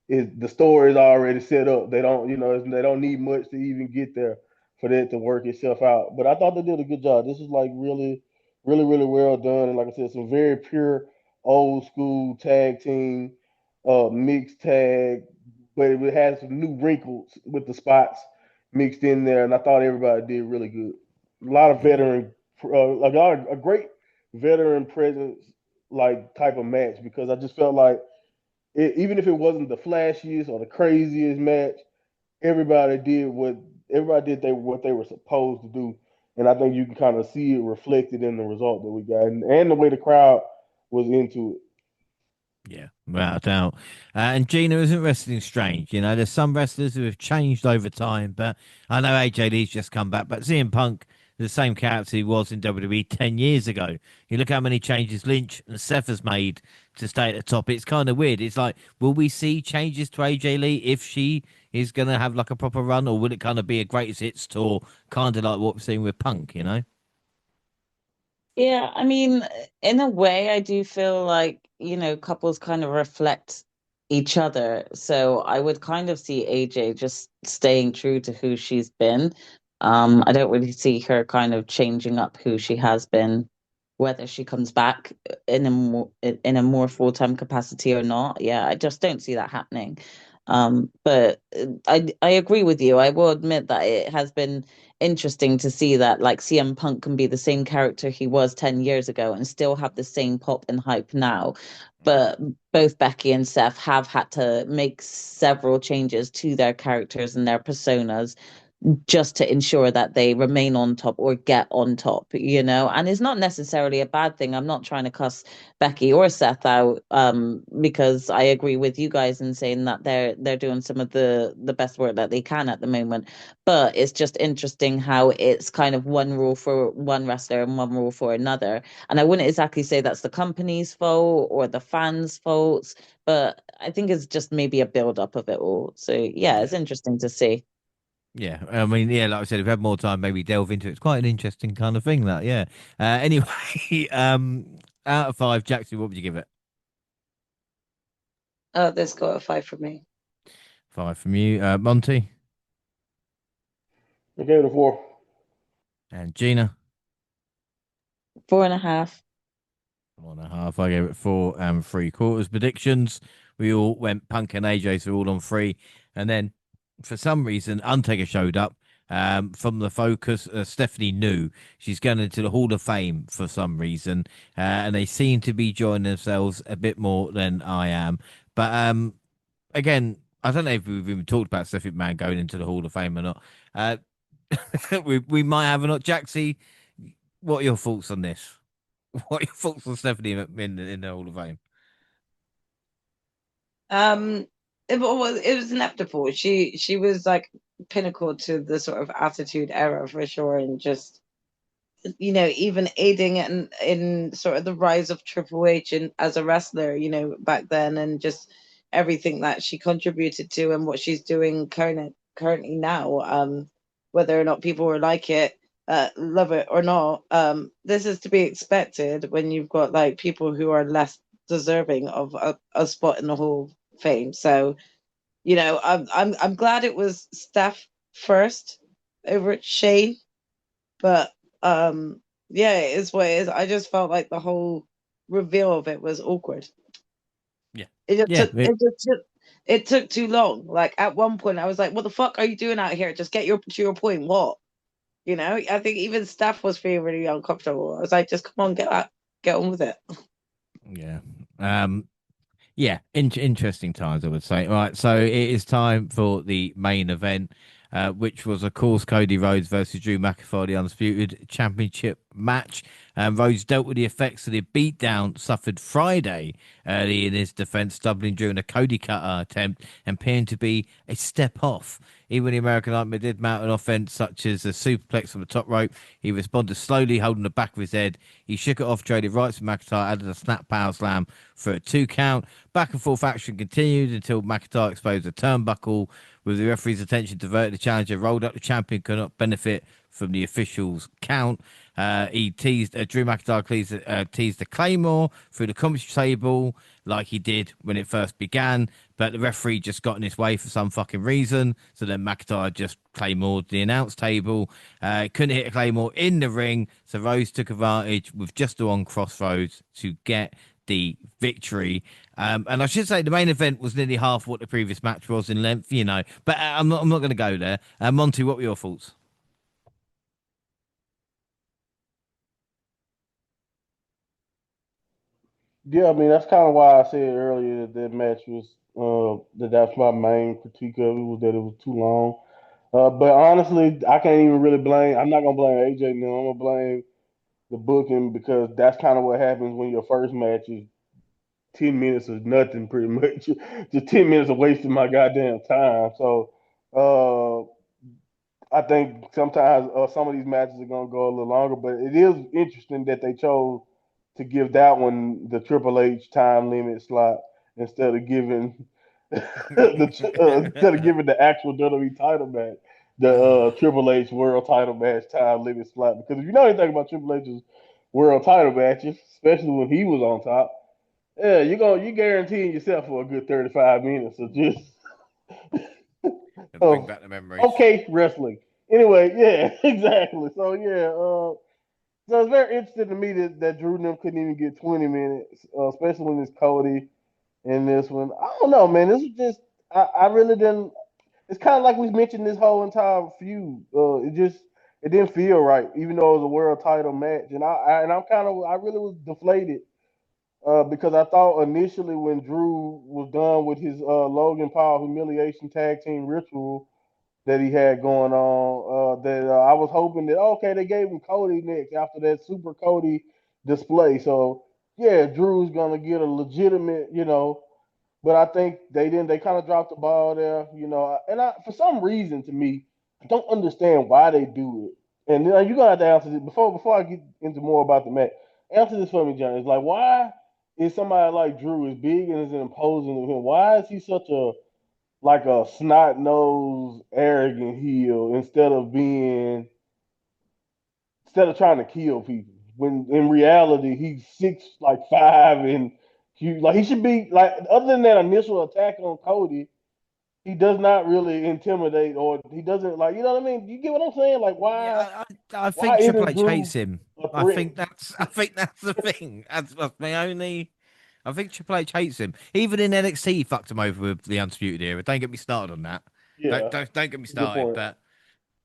is the story is already set up. They don't, you know, they don't need much to even get there. for that to work itself out. But I thought they did a good job. This was like really, really, really well done. And like I said, some very pure old school tag team, mixed tag, but it had some new wrinkles with the spots mixed in there. And I thought everybody did really good. A lot of Yeah. veteran, a great veteran presence, like type of match, because I just felt like even if it wasn't the flashiest or the craziest match, everybody did what they were supposed to do, and I think you can kind of see it reflected in the result that we got, and the way the crowd was into it. Yeah, without a doubt. And Gina isn't wrestling strange. You know, there's some wrestlers who have changed over time, but I know AJ Lee's just come back, but CM Punk, the same character he was in WWE 10 years ago. You look how many changes Lynch and Seth has made to stay at the top. It's kind of weird. It's like, will we see changes to AJ Lee if she is going to have like a proper run, or will it kind of be a greatest hits tour, kind of like what we're seeing with Punk, you know? Yeah, I mean, in a way, I do feel like, couples kind of reflect each other. So I would kind of see AJ just staying true to who she's been. I don't really see her kind of changing up who she has been, whether she comes back in a more full-time capacity or not. Yeah, I just don't see that happening. But I agree with you. I will admit that it has been interesting to see that like CM Punk can be the same character he was 10 years ago and still have the same pop and hype now. But both Becky and Seth have had to make several changes to their characters and their personas just to ensure that they remain on top or get on top, and it's not necessarily a bad thing. I'm not trying to cuss Becky or Seth out, because I agree with you guys in saying that they're doing some of the best work that they can at the moment. But it's just interesting how it's kind of one rule for one wrestler and one rule for another. And I wouldn't exactly say that's the company's fault or the fans' faults, but I think it's just maybe a build up of it all. So yeah, it's Yeah. interesting to see. Yeah, I mean, yeah, like I said, if we had more time, maybe delve into it. It's quite an interesting kind of thing, that, yeah. Anyway, out of five, Jaxie, what would you give it? Let's go at five for me. Five from you, Monty I gave it a 4. and Gina. 4.5. 1.5. I gave it 4 3/4 predictions. We all went Punk and AJ, so we're all on three. And then for some reason, Undertaker showed up. From the focus, Stephanie knew she's going into the Hall of Fame for some reason, and they seem to be enjoying themselves a bit more than I am. But again, I don't know if we've even talked about Stephanie McMahon going into the Hall of Fame or not. Uh, we might have or not. Jaxie, what are your thoughts on this? What are your thoughts on Stephanie in the Hall of Fame? Um, it was inevitable. She was like pinnacle to the sort of attitude era for sure, and just even aiding in sort of the rise of Triple H and as a wrestler, back then, and just everything that she contributed to and what she's doing currently now. Whether or not people will like it, love it or not, this is to be expected when you've got like people who are less deserving of a spot in the Hall of Fame. So, I'm glad it was Steph first over Shane, but yeah, it is what it is. I just felt like the whole reveal of it was awkward. Yeah, It just yeah, took it took too long. Like at one point I was like, what the fuck are you doing out here? Just get to your point. What? I think even Steph was feeling really uncomfortable. I was like, just come on, get on with it. yeah. Yeah, interesting times, I would say. All right, so it is time for the main event, which was, of course, Cody Rhodes versus Drew McIntyre, the Undisputed Championship match. Rhodes dealt with the effects of the beatdown suffered Friday early in his defense, doubling during a Cody cutter attempt and appearing to be a step off. Even the American Nightmare did mount an offense such as a superplex from the top rope. He responded slowly, holding the back of his head. He shook it off, traded right to McIntyre, added a snap power slam for a 2 count. Back and forth action continued until McIntyre exposed a turnbuckle. With the referee's attention diverted, the challenger rolled up. The champion could not benefit from the official's count. He teased Drew McIntyre teased the Claymore through the commentary table like he did when it first began, but the referee just got in his way for some fucking reason. So then McIntyre just Claymored the announce table. Couldn't hit a Claymore in the ring, so Rose took advantage with just the one crossroads to get the victory. And I should say the main event was nearly half what the previous match was in length, but I'm not going to go there. Monty, what were your thoughts? Yeah, I mean that's kind of why I said earlier that match was that's my main critique of it was that it was too long. But honestly, I can't even really blame. I'm not gonna blame AJ now. I'm gonna blame the booking because that's kind of what happens when your first match is 10 minutes of nothing, pretty much. Just 10 minutes of wasting my goddamn time. So I think sometimes some of these matches are gonna go a little longer, but it is interesting that they chose to give that one the Triple H time limit slot instead of giving instead of giving the actual WWE title match the Triple H World Title match time limit slot. Because if you know anything about Triple H's World Title matches, especially when he was on top, yeah, you guaranteeing yourself for a good 35 minutes of just Bring of back the memories. okay wrestling. Anyway, yeah, exactly. So yeah, so it's very interesting to me that Drew and them couldn't even get 20 minutes, especially when it's Cody in this one. I don't know, man. This is just I really didn't. It's kind of like we mentioned this whole entire feud. It didn't feel right, even though it was a world title match, and I'm kind of I really was deflated because I thought initially when Drew was done with his Logan Paul humiliation tag team ritual that he had going on, that I was hoping that okay they gave him Cody next after that Super Cody display. So yeah, Drew's gonna get a legitimate, but I think they didn't. They kind of dropped the ball there, And for some reason, to me, I don't understand why they do it. And you're gonna have to answer this before I get into more about the match. Answer this for me, John. It's like why is somebody like Drew as big and as imposing as him? Why is he such a like a snot nosed, arrogant heel instead of trying to kill people? When in reality he's 6'5" and huge. Like he should be like other than that initial attack on Cody, he does not really intimidate or he doesn't like you know what I mean? You get what I'm saying? Like why Yeah, I why think Triple isn't H hates Drew him. a I threat? think that's the thing. That's my only. I think Triple H hates him. Even in NXT, he fucked him over with the Undisputed Era. Don't get me started on that. Yeah, Don't get me good started. point. But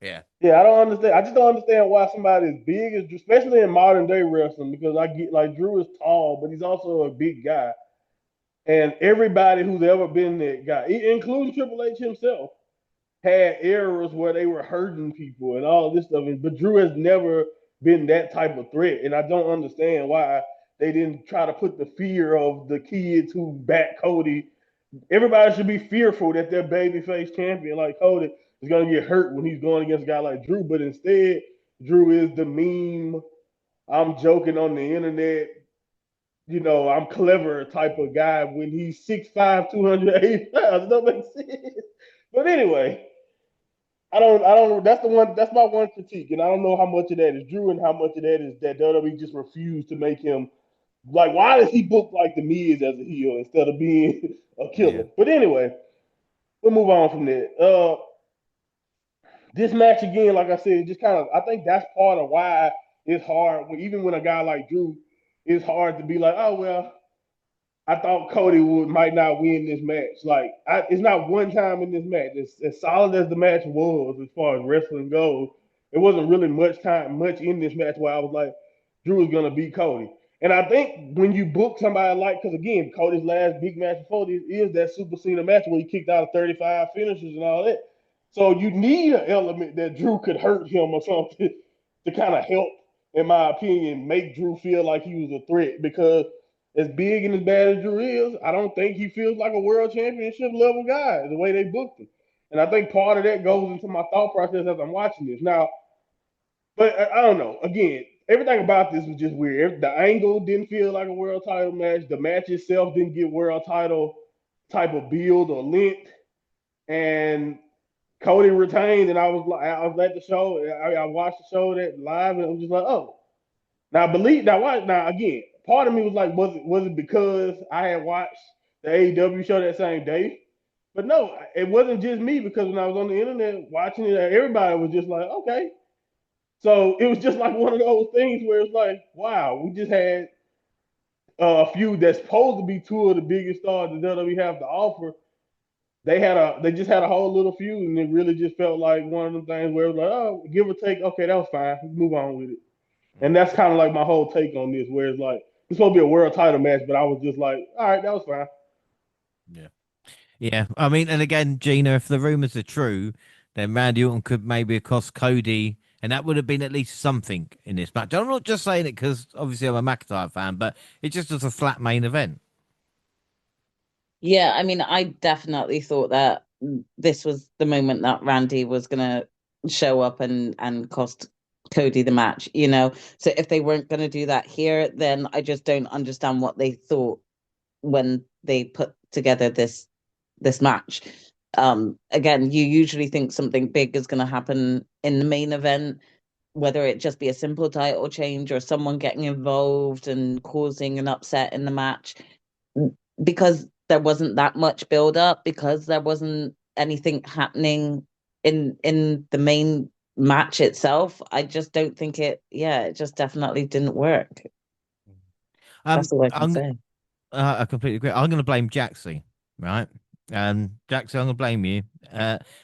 yeah, Yeah, I don't understand. I just don't understand why somebody as big as, especially in modern day wrestling, because I get like Drew is tall, but he's also a big guy. And everybody who's ever been that guy, including Triple H himself, had eras where they were hurting people and all this stuff. But Drew has never been that type of threat. And I don't understand why they didn't try to put the fear of the kids who back Cody. Everybody should be fearful that their babyface champion like Cody is going to get hurt when he's going against a guy like Drew. But instead, Drew is the meme. I'm joking on the internet. I'm clever type of guy when he's 6'5", 280 pounds. It don't make sense. But anyway, I don't. That's my one critique, and I don't know how much of that is Drew and how much of that is that WWE just refused to make him like. Why does he book like the Miz as a heel instead of being a yeah, killer? But anyway, we'll move on from that. This match again, like I said, just kind of. I think that's part of why it's hard. Even when a guy like Drew, it's hard to be like, oh well, I thought Cody might not win this match. Like, it's not one time in this match. As solid as the match was, as far as wrestling goes, it wasn't really much in this match where I was like, Drew is gonna beat Cody. And I think when you book somebody like, because again, Cody's last big match before this is that Super Cena match where he kicked out of 35 finishes and all that. So you need an element that Drew could hurt him or something to kind of help, in my opinion, make Drew feel like he was a threat because as big and as bad as Drew is, I don't think he feels like a world championship level guy the way they booked him. And I think part of that goes into my thought process as I'm watching this. Now, but I don't know. Again, everything about this was just weird. The angle didn't feel like a world title match. The match itself didn't get world title type of build or length. And Cody retained, and I was at the show. I watched the show that live, and I was just like, oh. Now again, part of me was like, was it because I had watched the AEW show that same day? But no, it wasn't just me because when I was on the internet watching it, everybody was just like, okay. So it was just like one of those things where it's like, wow, we just had a feud that's supposed to be two of the biggest stars that WWE have to offer. They just had a whole little feud, and it really just felt like one of them things where it was like, oh, give or take, okay, that was fine, move on with it. And that's kind of like my whole take on this, where it's like it's supposed to be a world title match, but I was just like, all right, that was fine. Yeah. Yeah. I mean, and again, Gina, if the rumors are true, then Randy Orton could maybe accost Cody, and that would have been at least something in this match. I'm not just saying it because obviously I'm a McIntyre fan, but it just was a flat main event. Yeah, I mean, I definitely thought that this was the moment that Randy was gonna show up and cost Cody the match, you know. So if they weren't gonna do that here, then I just don't understand what they thought when they put together this match. Again, you usually think something big is gonna happen in the main event, whether it just be a simple title change or someone getting involved and causing an upset in the match because there wasn't that much build up, because there wasn't anything happening in the main match itself. I just don't think it just definitely didn't work. That's all I can I'm say. I completely agree. I'm going to blame Jaxie, right? Jaxie, I'm going to blame you,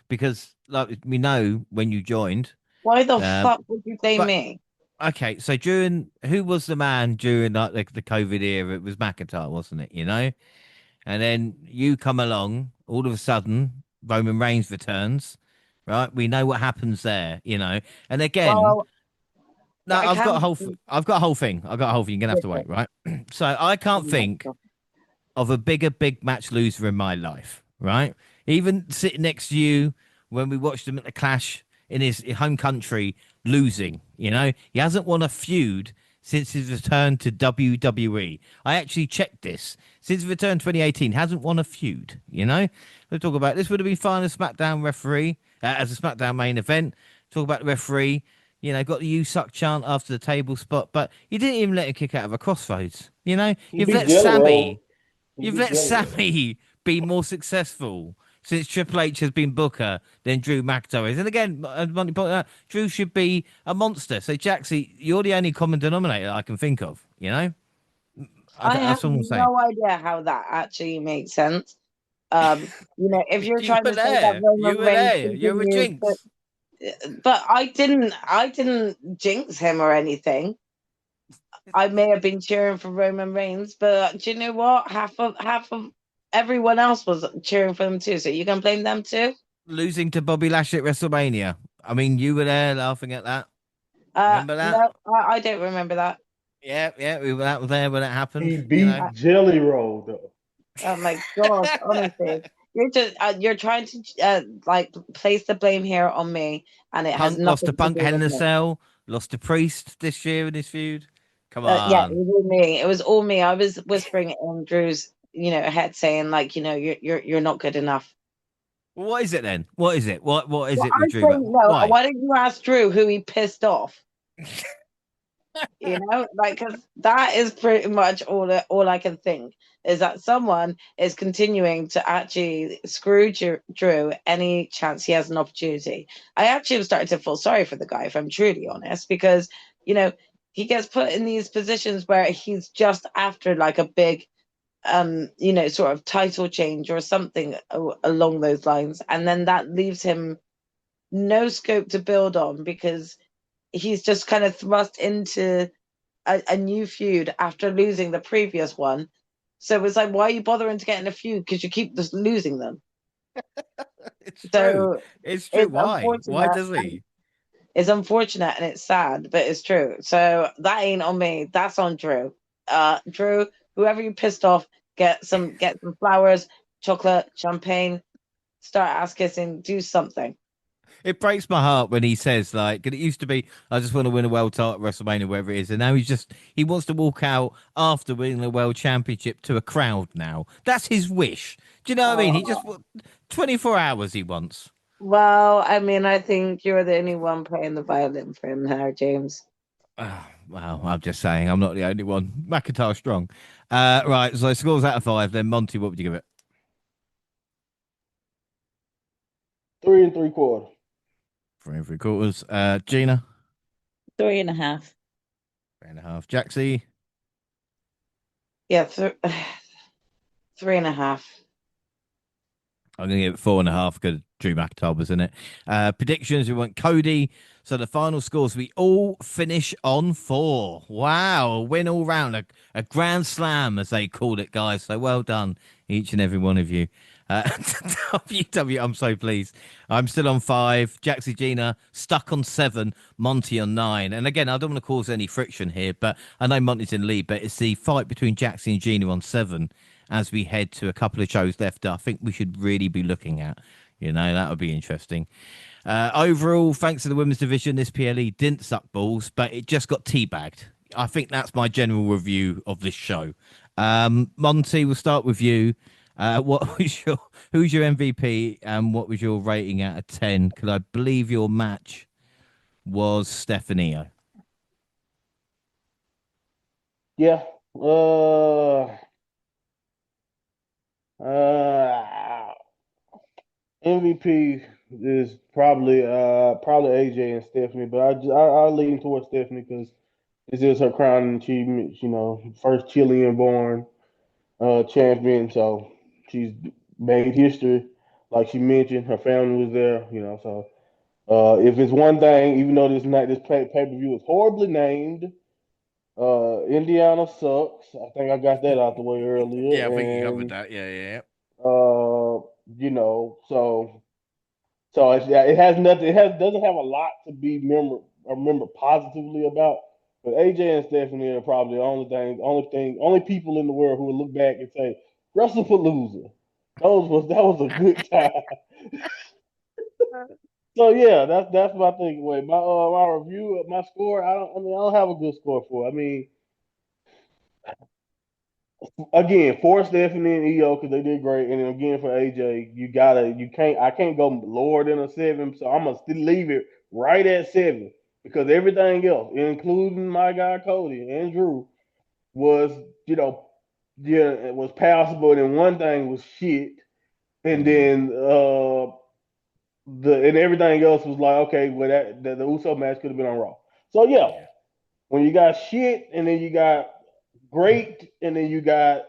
because like we know when you joined, Why the um, fuck would you blame but me? okay, so during who was the man during like the COVID era? It was McIntyre, wasn't it? You know, and then you come along, all of a sudden, Roman Reigns returns, right? We know what happens there, you know. And again, Well, no, I can't. I've got a whole thing. I've got a whole thing. You're gonna have to wait, right? So I can't think of a bigger big match loser in my life, right? Even sitting next to you when we watched him at the Clash in his home country losing, you know, he hasn't won a feud since his return to WWE. I actually checked this. Since his return 2018, hasn't won a feud, you know? We'll talk about this would have been fine as SmackDown referee, as a SmackDown main event. Talk about the referee, you know, got the "you suck" chant after the table spot, but you didn't even let him kick out of a crossroads. You know, He beat Jelly Roll. He You've beat let Jelly Roll. Sammy be more successful since Triple H has been Booker than Drew McIntyre is. And again, as Monty pointed out, Drew should be a monster. So, Jaxie, you're the only common denominator I can think of, you know? I have That's all I'm saying. no idea how that actually makes sense. If you're You trying were to say that there. You Roman were Reigns there. You're a continues to, jinx. but I didn't jinx him or anything. I may have been cheering for Roman Reigns, but do you know what? Half of everyone else was cheering for them too. So you can blame them too. Losing to Bobby Lashley at WrestleMania. I mean, you were there laughing at that. Remember that? No, I don't remember that. Yeah, yeah, we were there when it happened, He you know. beat Jelly Roll though. Oh my gosh, honestly. You're trying to like place the blame here on me, and it has Punk lost to nothing to Punk do Hell with in a me. Cell, lost to Priest this year in this feud. Come Yeah, it on. was all me. It was all me. I was whispering it in Drew's, head, saying like, you're not good enough. What is it then? What is it? What is Well, it I with Drew? don't know. Why? Why don't you ask Drew who he pissed off? Like, because that is pretty much all I can think is that someone is continuing to actually screw Drew any chance he has an opportunity. I actually am starting to feel sorry for the guy, if I'm truly honest, because you know he gets put in these positions where he's just after like a big sort of title change or something along those lines, and then that leaves him no scope to build on because he's just kind of thrust into a new feud after losing the previous one. So it's like, why are you bothering to get in a feud? Because you keep just losing them. It's true. So It's true. it's Why? Why unfortunate. does he? It's unfortunate and it's sad, but it's true. So that ain't on me. That's on Drew. Drew, whoever you pissed off, get some flowers, chocolate, champagne, start ass kissing, do something. It breaks my heart when he says like, 'cause it used to be, I just want to win a world title at WrestleMania, wherever it is, and now he wants to walk out after winning the world championship to a crowd. Now that's his wish. Do you know what I mean? He just Oh, 24 hours he wants. well, I mean, I think you're the only one playing the violin for him now, James. Well, I'm just saying, I'm not the only one. McIntyre strong. Right, so scores out of 5. Then Monty, what would you give it? 3 3/4. 3 3/4. Gina, 3.5. 3.5. Jaxie, Yeah, 3.5. I'm going to give it 4.5 because Drew McIntyre was in it. Predictions, we went Cody. So the final scores, we all finish on 4. Wow, a win all round, a grand slam, as they called it, guys. So well done, each and every one of you. WW, I'm so pleased. I'm still on 5. Jaxie Gina stuck on 7. Monty on 9. And again, I don't want to cause any friction here, but I know Monty's in lead, but it's the fight between Jaxie and Gina on 7 as we head to a couple of shows left. I think we should really be looking at. That would be interesting. Overall, thanks to the women's division, this PLE didn't suck balls, but it just got teabagged. I think that's my general review of this show. Monty, we'll start with you. Who's your MVP and what was your rating out of 10? Because I believe your match was Stephanie. Yeah. Uh, MVP is probably AJ and Stephanie, but I lean towards Stephanie because this is her crowning achievement. First Chilean born champion, so she's made history. Like she mentioned, her family was there. So if it's one thing, even though this pay per view is horribly named, Indiana sucks. I think I got that out the way Yeah, I earlier, think you covered and that. Yeah. so it has nothing. Doesn't have a lot to be remember positively about. But AJ and Stephanie are probably the only people in the world who will look back and say WrestlePalooza. That was a good time. So yeah, that's my takeaway. My review, my score. I don't have a good score for it. I mean, again, for Stephanie and EO because they did great, and then again for AJ, I can't go lower than a 7, so I'm gonna still leave it right at 7 because everything else, including my guy Cody and Drew, was yeah, it was passable, and one thing was shit, and then and everything else was like okay, well the Uso match could have been on Raw. So yeah, when you got shit, and then you got great, and then you got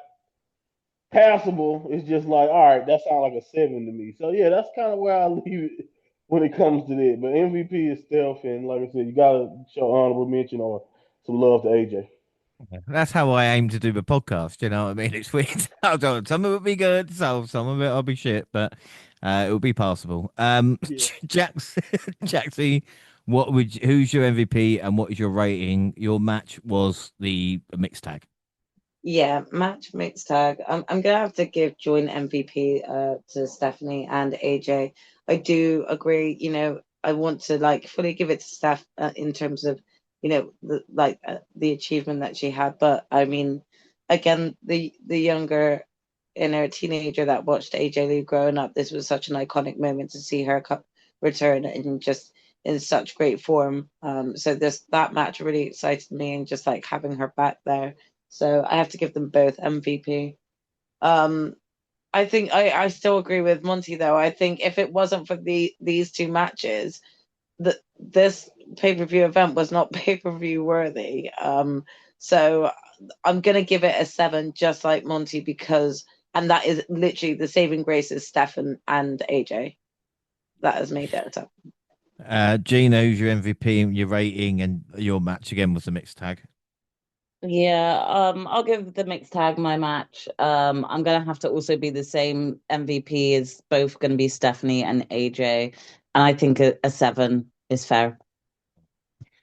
passable, it's just like, all right, that sounds like a 7 to me. So yeah, that's kind of where I leave it when it comes to that. But MVP is Steph, and like I said, you gotta show honorable mention or some love to AJ. That's how I aim to do the podcast. You know what I mean? It's weird. Some of it will be good, so some of it will be shit, but it will be passable. Yeah. Jaxie, who's your MVP and what is your rating? Your match was the mixed tag. Yeah, match mixed tag. I'm gonna have to give joint MVP to Stephanie and AJ. I do agree. I want to like fully give it to Steph in terms of the achievement that she had. But I mean, again, the younger inner teenager that watched AJ Lee growing up, this was such an iconic moment to see her return and just in such great form. So that match really excited me, and just like having her back there. So I have to give them both MVP. I think I still agree with Monty though. I think if it wasn't for these two matches, this pay-per-view event was not pay-per-view worthy. So I'm gonna give it a 7, just like Monty, and that is literally the saving grace is Stefan and AJ. That has made it a 7. Gina, who's your MVP and your rating, and your match again was the mixed tag. Yeah, I'll give the mixed tag my match. I'm gonna have to also be the same MVP as both gonna be Stephanie and AJ, and I think a 7 is fair.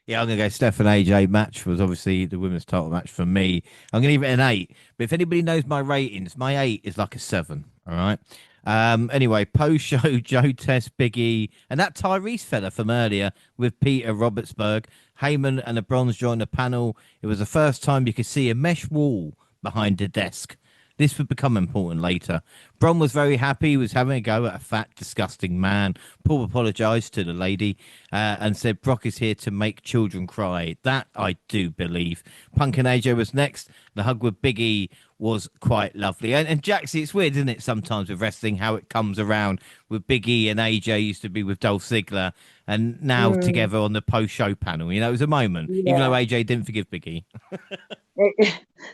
Yeah, I'm gonna go Steph and AJ match was obviously the women's title match for me. I'm gonna give it an 8. But if anybody knows my ratings, my 8 is like a 7. All right. Anyway, post show, Joe Test, Biggie, and that Tyrese fella from earlier with Peter Robertsburg, Heyman and the Bronze joined the panel. It was the first time you could see a mesh wall behind the desk. This would become important later. Bron was very happy. He was having a go at a fat, disgusting man. Paul apologized to the lady and said Brock is here to make children cry. That I do believe. Punk and AJ was next. The hug with Big E was quite lovely. And Jaxie, it's weird, isn't it, sometimes with wrestling, how it comes around with Big E and AJ used to be with Dolph Ziggler and now together on the post-show panel. You know, it was a moment, even though AJ didn't forgive Big E.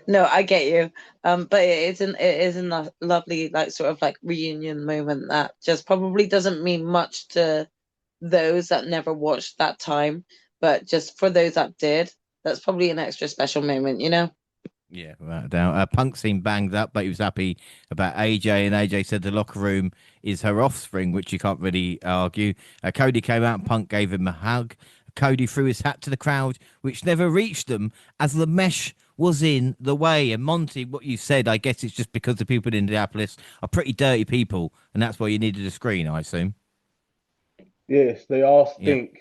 No, I get you. But it is a lovely, like, sort of like reunion moment that just probably doesn't mean much to those that never watched that time, but just for those that did, that's probably an extra special moment, you know? Yeah, without a doubt. Punk seemed banged up, but he was happy about AJ, and AJ said the locker room is her offspring, which you can't really argue. Cody came out, and Punk gave him a hug. Cody threw his hat to the crowd, which never reached them as the mesh was in the way. And Monty, what you said, I guess it's just because the people in Indianapolis are pretty dirty people, and that's why you needed a screen, I assume. Yes, they all stink.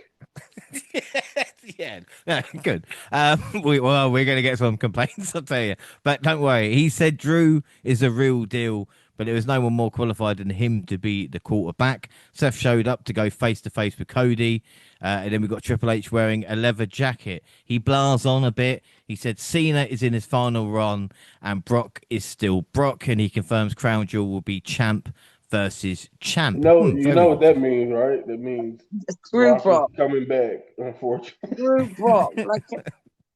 Yeah, no, good. We're going to get some complaints, I'll tell you. But don't worry. He said Drew is a real deal, but there was no one more qualified than him to be the quarterback. Seth showed up to go face-to-face with Cody. And then we got Triple H wearing a leather jacket. He blahs on a bit. He said Cena is in his final run and Brock is still Brock. And he confirms Crown Jewel will be champ versus champ. You know what that means, right? That means Brock coming back, unfortunately. Screw Brock. Like,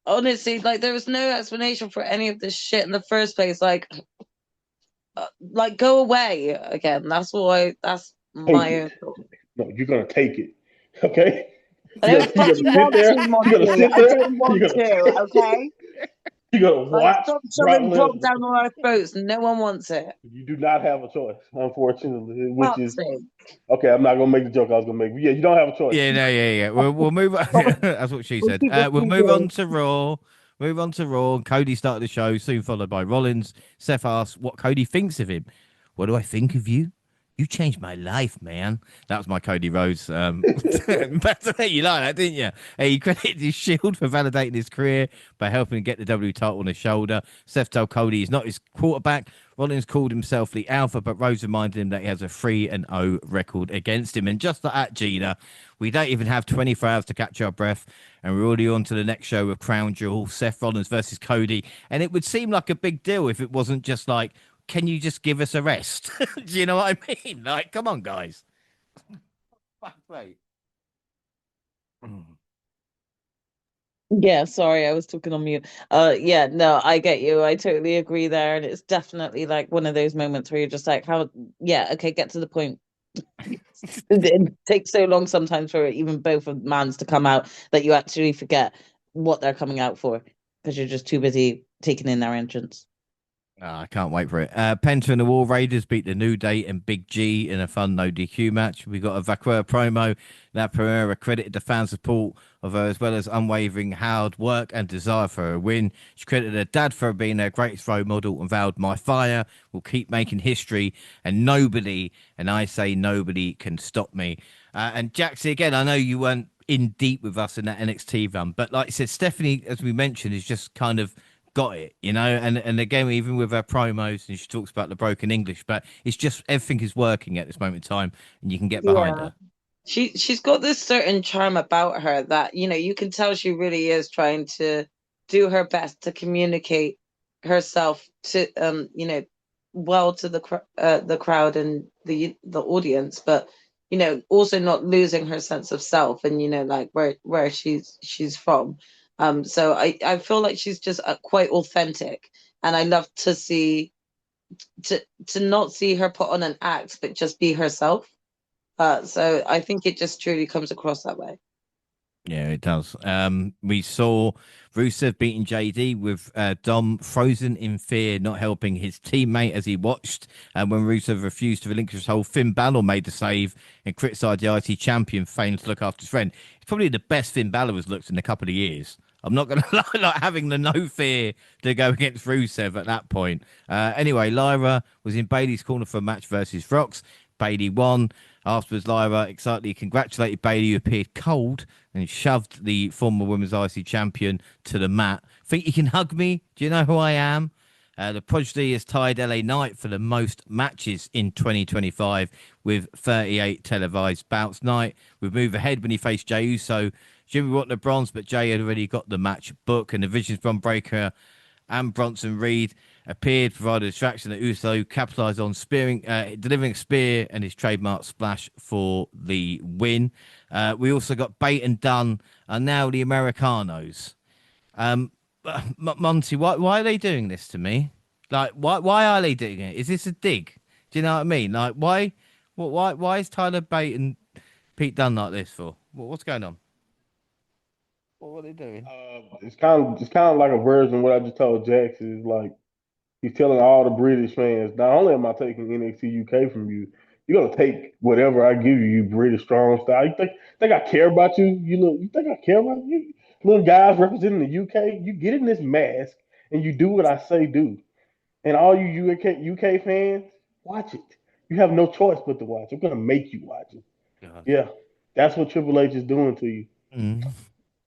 honestly, like, there was no explanation for any of this shit in the first place. Like, go away again. That's my own thought. No, you're gonna take it, okay? I don't fucking want to, Monty. I don't want to, okay? You're gonna watch. Stop shoving Brock down on our throats. No one wants it. You do not have a choice, unfortunately. Which is okay. I'm not gonna make the joke I was gonna make. But yeah, you don't have a choice. Yeah. We'll move on. That's what she said. We'll move on to Raw. Move on to Raw. Cody started the show, soon followed by Rollins. Seth asks what Cody thinks of him. What do I think of you? You changed my life, man. That was my Cody Rhodes. You like that, didn't you? He credited his Shield for validating his career by helping him get the W title on his shoulder. Seth told Cody he's not his quarterback. Rollins called himself the Alpha, but Rhodes reminded him that he has a 3-0 record against him. And just like that, Gina, we don't even have 24 hours to catch our breath. And we're already on to the next show with Crown Jewel, Seth Rollins versus Cody. And it would seem like a big deal if it wasn't just like, can you just give us a rest? Do you know what I mean? Like, come on, guys. Yeah, sorry, I was talking on mute. Yeah, no, I get you. I totally agree there. And it's definitely like one of those moments where you're just like, okay, get to the point. It takes so long sometimes for even both of mans to come out that you actually forget what they're coming out for because you're just too busy taking in their entrance. I can't wait for it. Penta and the War Raiders beat the New Day and Big G in a fun no DQ match. We got a Vaquera promo. That Pereira credited the fan support of her as well as unwavering hard work and desire for a win. She credited her dad for being her greatest role model and vowed, "My fire will keep making history and nobody, and I say nobody, can stop me." And Jaxie, again, I know you weren't in deep with us in that NXT run, but like I said, Stephanie, as we mentioned, is just kind of got it, you know, and again, even with her promos, and she talks about the broken English, but it's just everything is working at this moment in time, and you can get behind her. She's got this certain charm about her that, you know, you can tell she really is trying to do her best to communicate herself to you know, well to the crowd and the audience, but, you know, also not losing her sense of self and, you know, like where she's from. So I feel like she's just quite authentic, and I love to see to not see her put on an act, but just be herself. So I think it just truly comes across that way. Yeah, it does. We saw Rusev beating JD with Dom frozen in fear, not helping his teammate as he watched. And when Rusev refused to relinquish his hold, Finn Balor made the save and criticised the IT champion, failing to look after his friend. It's probably the best Finn Balor has looked in a couple of years. I'm not going to lie, like having the no fear to go against Rusev at that point. Anyway, Lyra was in Bayley's corner for a match versus Rox. Bayley won. Afterwards, Lyra excitedly congratulated Bayley, who appeared cold, and shoved the former women's IC champion to the mat. Think you can hug me? Do you know who I am? The Prodigy has tied LA Knight for the most matches in 2025 with 38 televised bouts. Knight would move ahead when he faced Jey Uso. Jimmy wanted the bronze, but Jey had already got the match book, and the Vision's Bron Breaker and Bronson Reed appeared, provided a distraction that Uso capitalized on, delivering a spear and his trademark splash for the win. We also got Bate and Dunn and now the Americanos. Monty, why are they doing this to me? Like, why are they doing it? Is this a dig? Do you know what I mean? Like, why is Tyler Bate and Pete Dunne like this for? What's going on? What are they doing? It's kind of like a version of what I just told Jaxie. Is like he's telling all the British fans, not only am I taking NXT UK from you, you're gonna take whatever I give you, you British strong style. You think I care about you? You think I care about you? Little guys representing the UK, you get in this mask and you do what I say do. And all you UK fans, watch it. You have no choice but to watch. I'm gonna make you watch it. God. Yeah, that's what Triple H is doing to you.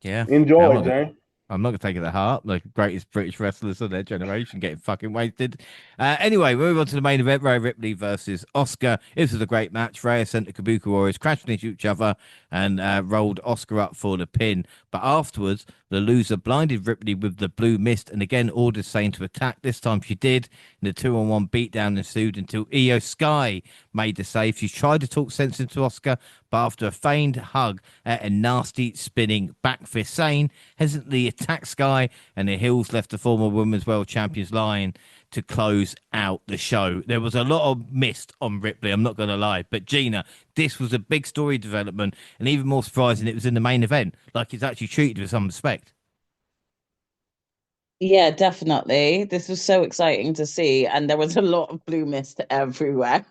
Yeah. Enjoy it, Jane. I'm not going to take it to heart. The greatest British wrestlers of their generation getting fucking wasted. Anyway, we move on to the main event. Rhea Ripley versus Oscar. This was a great match. Rhea sent the Kabuki Warriors crashing into each other and rolled Oscar up for the pin. But afterwards, the loser blinded Ripley with the blue mist and again ordered Sane to attack. This time she did. And the 2-on-1 beatdown ensued until Io Sky made the save. She tried to talk sense into Oscar, but after a feigned hug at a nasty spinning back fist, Sane hesitantly attacked Sky, and the Hills left the former Women's World Champions lying to close out the show. There was a lot of mist on Ripley, I'm not going to lie. But Gina, this was a big story development, and even more surprising, it was in the main event. Like, it's actually treated with some respect. Yeah, definitely. This was so exciting to see, and there was a lot of blue mist everywhere.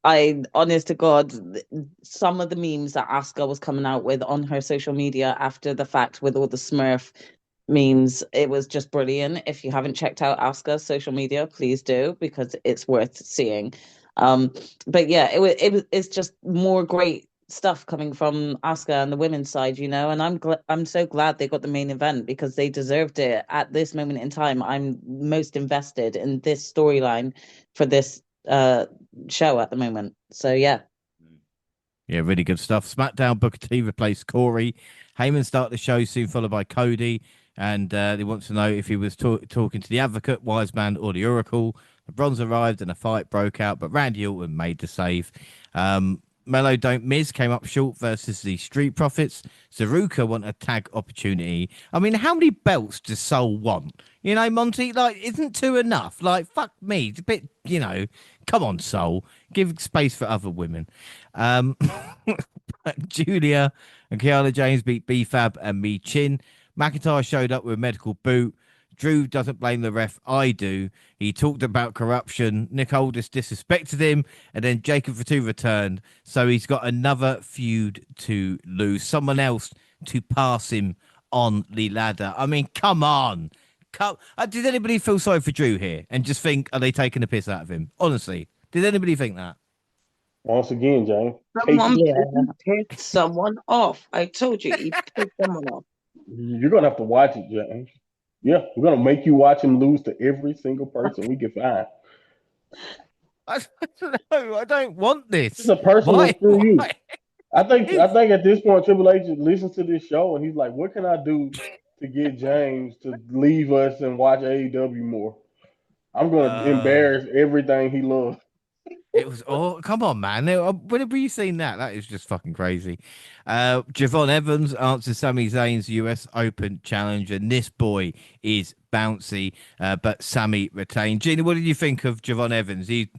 I honest to God, some of the memes that Asuka was coming out with on her social media after the fact with all the Smurf memes, it was just brilliant. If you haven't checked out Asuka's social media, please do because it's worth seeing. But yeah, it's just more great stuff coming from Asuka and the women's side, and I'm so glad they got the main event because they deserved it at this moment in time. I'm most invested in this storyline for this show at the moment. So yeah. Yeah, really good stuff. SmackDown, Booker T replaced Corey. Heyman started the show, soon followed by Cody. And they want to know if he was talking to the Advocate, Wiseman, or the Oracle. The Bronze arrived and a fight broke out, but Randy Orton made the save. Mello Don't Miz came up short versus the Street Profits. Zaruka want a tag opportunity. I mean, how many belts does Soul want? Monty, isn't two enough? Fuck me. It's a bit, come on, Soul. Give space for other women. Julia and Kiana James beat B-Fab and Me Chin. McIntyre showed up with a medical boot. Drew doesn't blame the ref. I do. He talked about corruption. Nick Aldis disrespected him. And then Jacob Fatu returned. So he's got another feud to lose. Someone else to pass him on the ladder. I mean, come on. Did anybody feel sorry for Drew here and just think, are they taking a piss out of him? Honestly, did anybody think that? Once again, Jane. Someone picked someone off. I told you, he picked someone off. You're going to have to watch it, Jane. Yeah, we're gonna make you watch him lose to every single person we can find. I don't want this. It's a personal screw you. I think at this point Triple H listens to this show and he's like, what can I do to get James to leave us and watch AEW more? I'm gonna embarrass everything he loves. It was come on, man. When have you seen that? That is just fucking crazy. Javon Evans answers Sami Zayn's US Open challenge, and this boy is bouncy, but Sami retained. Gina, what did you think of Javon Evans? We've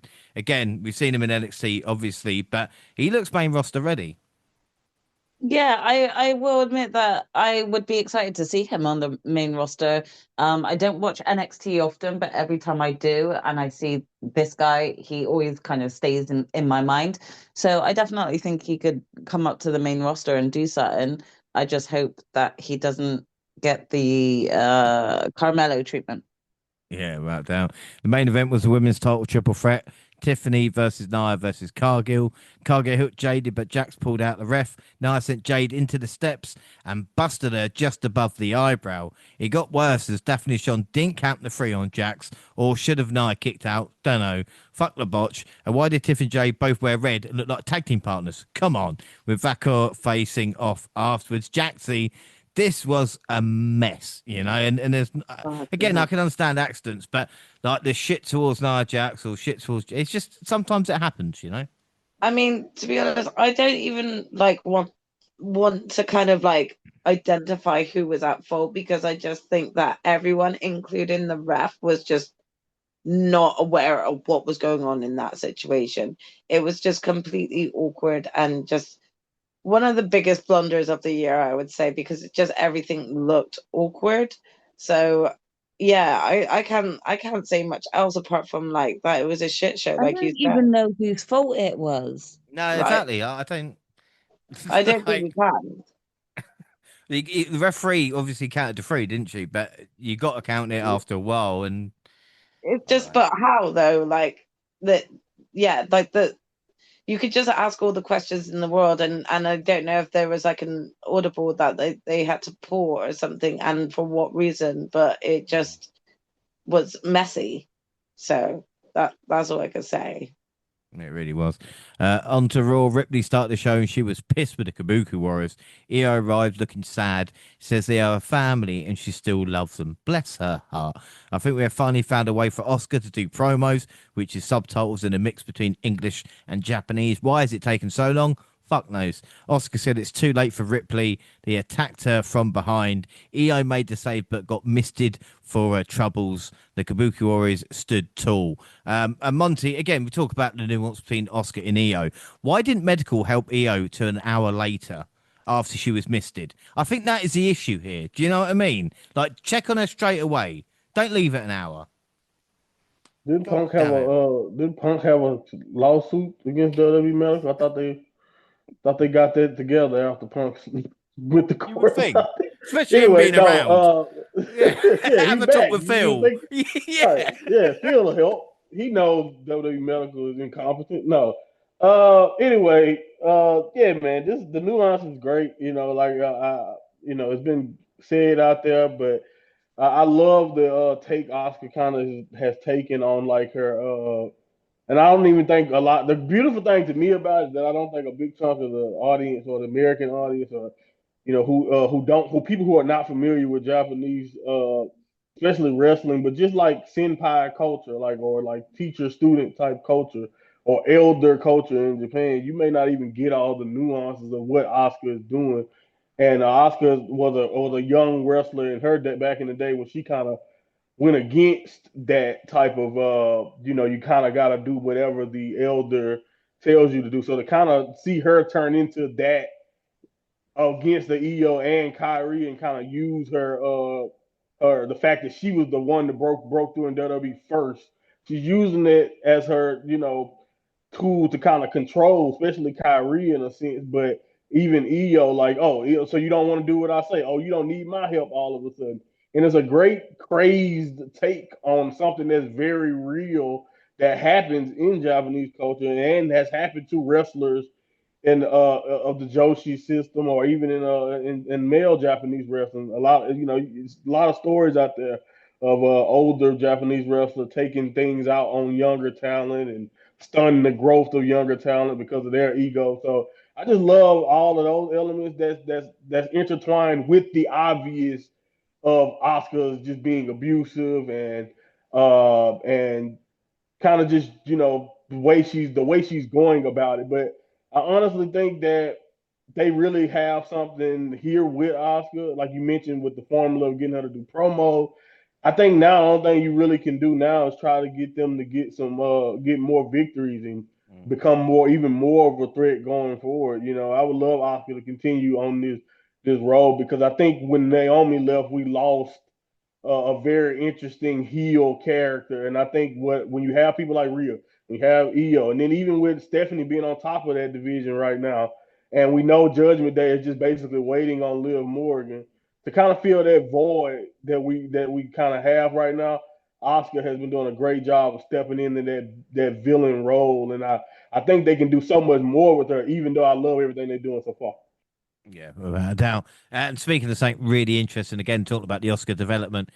seen him in NXT, obviously, but he looks main roster ready. Yeah, I will admit that I would be excited to see him on the main roster. I don't watch NXT often, but every time I do and I see this guy, he always kind of stays in my mind. So I definitely think he could come up to the main roster and do something. I just hope that he doesn't get the Carmelo treatment. Yeah, right down. The main event was the women's title triple threat. Tiffany versus Nia versus Cargill. Cargill hooked Jade, but Jax pulled out the ref. Nia sent Jade into the steps and busted her just above the eyebrow. It got worse as Daphne Shawn didn't count the 3 on Jax, or should have Nia kicked out? Don't know. Fuck the botch. And why did Tiff and Jade both wear red and look like tag team partners? Come on. With Vakor facing off afterwards. Jaxie, this was a mess, and there's again, I can understand accidents, but like the shit towards Nia Jax or shit towards, it's just sometimes it happens. I mean, to be honest, I don't even want to kind of like identify who was at fault, because I just think that everyone, including the ref, was just not aware of what was going on in that situation. It was just completely awkward and just one of the biggest blunders of the year, I would say, because it just everything looked awkward. So yeah, I can't say much else apart from like that it was a shit show, I like don't you said. even know whose fault it was. No, Right. exactly. I don't. I don't like, think we can. the referee obviously counted to 3, didn't she? But you got to count it after a while, and It's just, but how though? Like that, yeah, like the you could just ask all the questions in the world, and I don't know if there was like an audible that they had to pull or something, and for what reason, but it just was messy. So that's all I could say. It really was. On to Raw. Ripley started the show and she was pissed with the Kabuki Warriors. Io arrives looking sad. Says they are a family and she still loves them. Bless her heart. I think we have finally found a way for Oscar to do promos, which is subtitles in a mix between English and Japanese. Why has it taken so long? Fuck knows. Oscar said it's too late for Ripley. They attacked her from behind. Io made the save but got misted for her troubles. The Kabuki Warriors stood tall. And Monty, again, we talk about the nuance between Oscar and Io. Why didn't Medical help Io to an hour later after she was misted? I think that is the issue here. Do you know what I mean? Like, check on her straight away. Don't leave it an hour. Didn't God Punk have damn it. didn't Punk have a lawsuit against WWE Medical? I thought they got that together after Punk with the You would court. think. Especially him Anyway, being around. yeah, Have he's a talk back. with You would Phil. think, right? Yeah. Yeah, Phil will help. He knows WWE Medical is incompetent. No. Anyway, yeah, man, the nuance is great. It's been said out there, but I love the take Oscar kind of has taken on like her. And I don't even think a lot. The beautiful thing to me about it is that I don't think a big chunk of the audience or the American audience or who people who are not familiar with Japanese, especially wrestling, but just like senpai culture, like or like teacher student type culture or elder culture in Japan, you may not even get all the nuances of what Oscar is doing. And Oscar was a young wrestler in her day back in the day when she kind of went against that type of you kind of got to do whatever the elder tells you to do. So to kind of see her turn into that against the EO and Kyrie and kind of use her the fact that she was the one that broke through in WWE first. She's using it as her, tool to kind of control, especially Kyrie in a sense, but even EO, like, oh, EO, so you don't want to do what I say. Oh, you don't need my help all of a sudden. And it's a great crazed take on something that's very real that happens in Japanese culture and has happened to wrestlers in of the Joshi system, or even in male Japanese wrestling. A lot of stories out there of older Japanese wrestlers taking things out on younger talent and stunning the growth of younger talent because of their ego. So I just love all of those elements that's intertwined with the obvious of Oscars just being abusive and kind of just the way she's going about it. But I honestly think that they really have something here with Oscar, like you mentioned, with the formula of getting her to do promo. I think now the only thing you really can do now is try to get them to get more victories and become even more of a threat going forward. I would love Oscar to continue on this road because I think when Naomi left, we lost a very interesting heel character. And I think when you have people like Rhea, we have Io, and then even with Stephanie being on top of that division right now, and we know Judgment Day is just basically waiting on Liv Morgan to kind of fill that void that we kind of have right now. Oscar has been doing a great job of stepping into that villain role, and I think they can do so much more with her. Even though I love everything they're doing so far. Yeah, without a doubt. And speaking of something really interesting, again, talking about the Oscar development,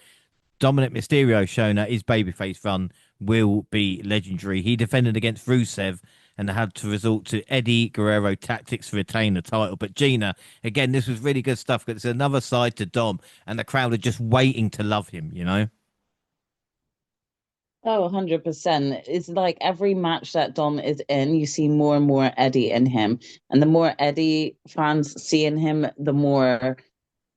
Dominic Mysterio showing that his babyface run will be legendary. He defended against Rusev and had to resort to Eddie Guerrero tactics to retain the title. But Gina, again, this was really good stuff because it's another side to Dom, and the crowd are just waiting to love him, you know? Oh, 100%. It's like every match that Dom is in, you see more and more Eddie in him. And the more Eddie fans see in him, the more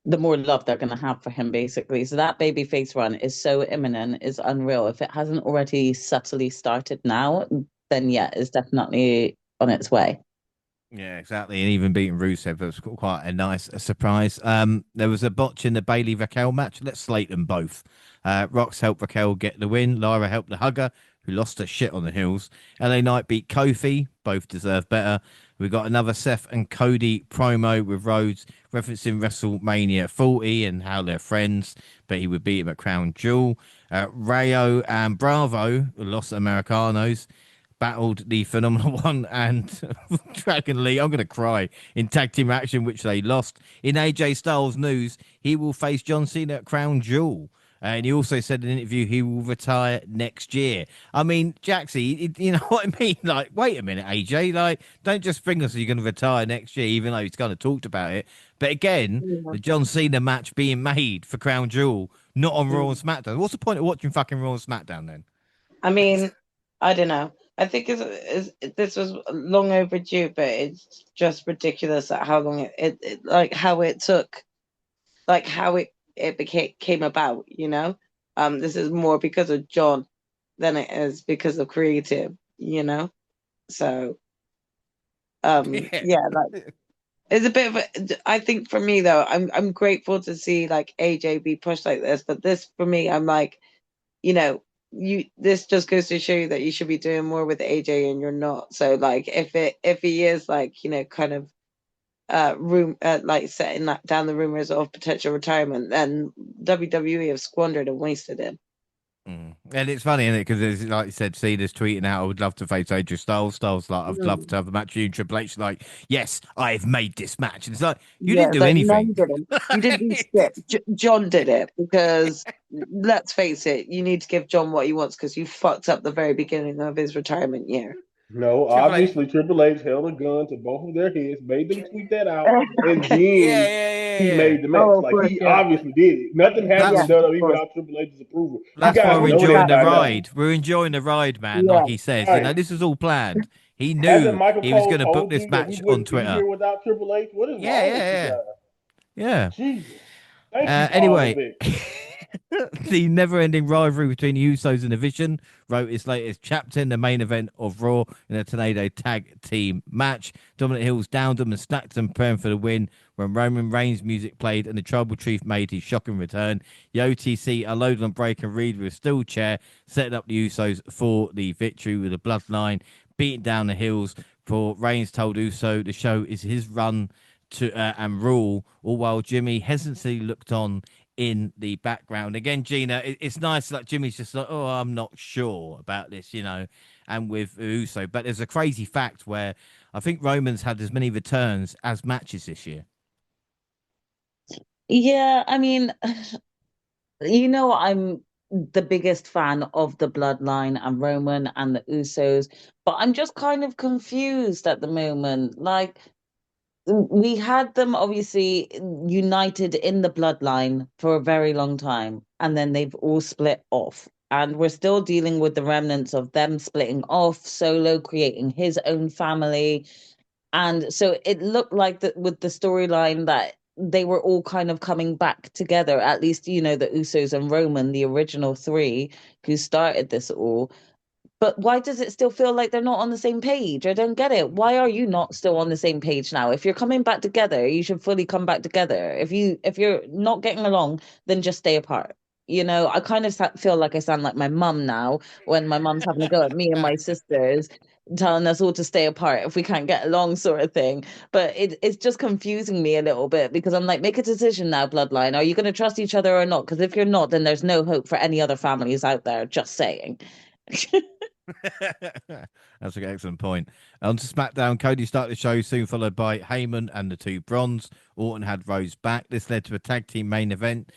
love they're going to have for him, basically. So that babyface run is so imminent, is unreal. If it hasn't already subtly started now, then yeah, it's definitely on its way. Yeah, exactly. And even beating Rusev was quite a nice surprise. There was a botch in the Bailey Raquel match. Let's slate them both. Rox helped Raquel get the win. Lyra helped the hugger, who lost her shit on the hills. LA Knight beat Kofi. Both deserve better. We got another Seth and Cody promo with Rhodes referencing WrestleMania 40 and how they're friends, but he would beat him at Crown Jewel. Rayo and Bravo, Los Americanos, battled the Phenomenal One and Dragon Lee. I'm going to cry in tag team action, which they lost. In AJ Styles news, he will face John Cena at Crown Jewel. And he also said in an interview he will retire next year. I mean, Jaxie, you know what I mean? Like, wait a minute, AJ. Like, don't just think us you're going to retire next year, even though he's kind of talked about it. But again, Yeah. the John Cena match being made for Crown Jewel, not on Raw and SmackDown. What's the point of watching fucking Raw and SmackDown then? I mean, I don't know. I think this was long overdue, but it's just ridiculous at how long it like how it took, like how it came about. This is more because of John than it is because of creative. So Yeah. yeah, like it's a bit of a. I think for me though, I'm grateful to see like AJ be pushed like this, but this for me, I'm like, you know, this just goes to show you that you should be doing more with AJ and you're not. So like if he is like, kind of like setting that down the rumors of potential retirement, then WWE have squandered and wasted him. And it's funny, isn't it? Because like you said, Cena's tweeting out, I would love to face AJ Styles. Styles like, I'd love Mm. to have the match with you. Triple H like, yes, I have made this match. And it's like, you Yeah, didn't do like no, you anything. didn't. You didn't do shit. John did it because let's face it, you need to give John what he wants because you fucked up the very beginning of his retirement year. No, Triple H. obviously Triple H held a gun to both of their heads, made them tweet that out, and Okay. Yeah, then yeah, yeah, he yeah. made the match. Oh, of Like course, he yeah. obviously did it. Nothing happened in That's Yes, of WWE course. without Triple H's approval. You that's why guys we're Oh, know enjoying that the by now. exactly. ride. We're enjoying the ride, man. Like Yeah. he says, Right. this is all planned. He Hasn't knew Michael he was Cole going to book told this you that we match on wouldn't be Twitter. here without Triple H? What is Yeah, wrong with you yeah, guys? yeah. Jesus. Thank you Yeah. for all of Anyway, it. the never-ending rivalry between the Usos and the Vision wrote its latest chapter in the main event of Raw in a Tornado tag team match. Dominic Hills downed them and stacked them, praying for the win when Roman Reigns' music played and the Tribal Chief made his shocking return. The OTC unloaded on Break and Reed with a steel chair, setting up the Usos for the victory with a bloodline, beating down the Hills. For Reigns told Uso the show is his run to and rule, all while Jimmy hesitantly looked on in the background. Again, Gina, it's nice. Like Jimmy's just like, oh, I'm not sure about this, and with Uso. But there's a crazy fact where I think Roman's had as many returns as matches this year. Yeah, I mean, I'm the biggest fan of the Bloodline and Roman and the Usos, but I'm just kind of confused at the moment. Like, we had them obviously united in the Bloodline for a very long time, and then they've all split off. And we're still dealing with the remnants of them splitting off, Solo creating his own family. And so it looked like that with the storyline that they were all kind of coming back together, at least, the Usos and Roman, the original three who started this all. But why does it still feel like they're not on the same page? I don't get it. Why are you not still on the same page now? If you're coming back together, you should fully come back together. If you're not getting along, then just stay apart. I kind of feel like I sound like my mum now when my mum's having a go at me and my sisters telling us all to stay apart if we can't get along, sort of thing. But it's just confusing me a little bit because I'm like, make a decision now, Bloodline. Are you going to trust each other or not? Because if you're not, then there's no hope for any other families out there. Just saying. That's an excellent point. On to SmackDown, Cody started the show, soon followed by Heyman and the two Bronze. Orton had Rose back. This led to a tag team main event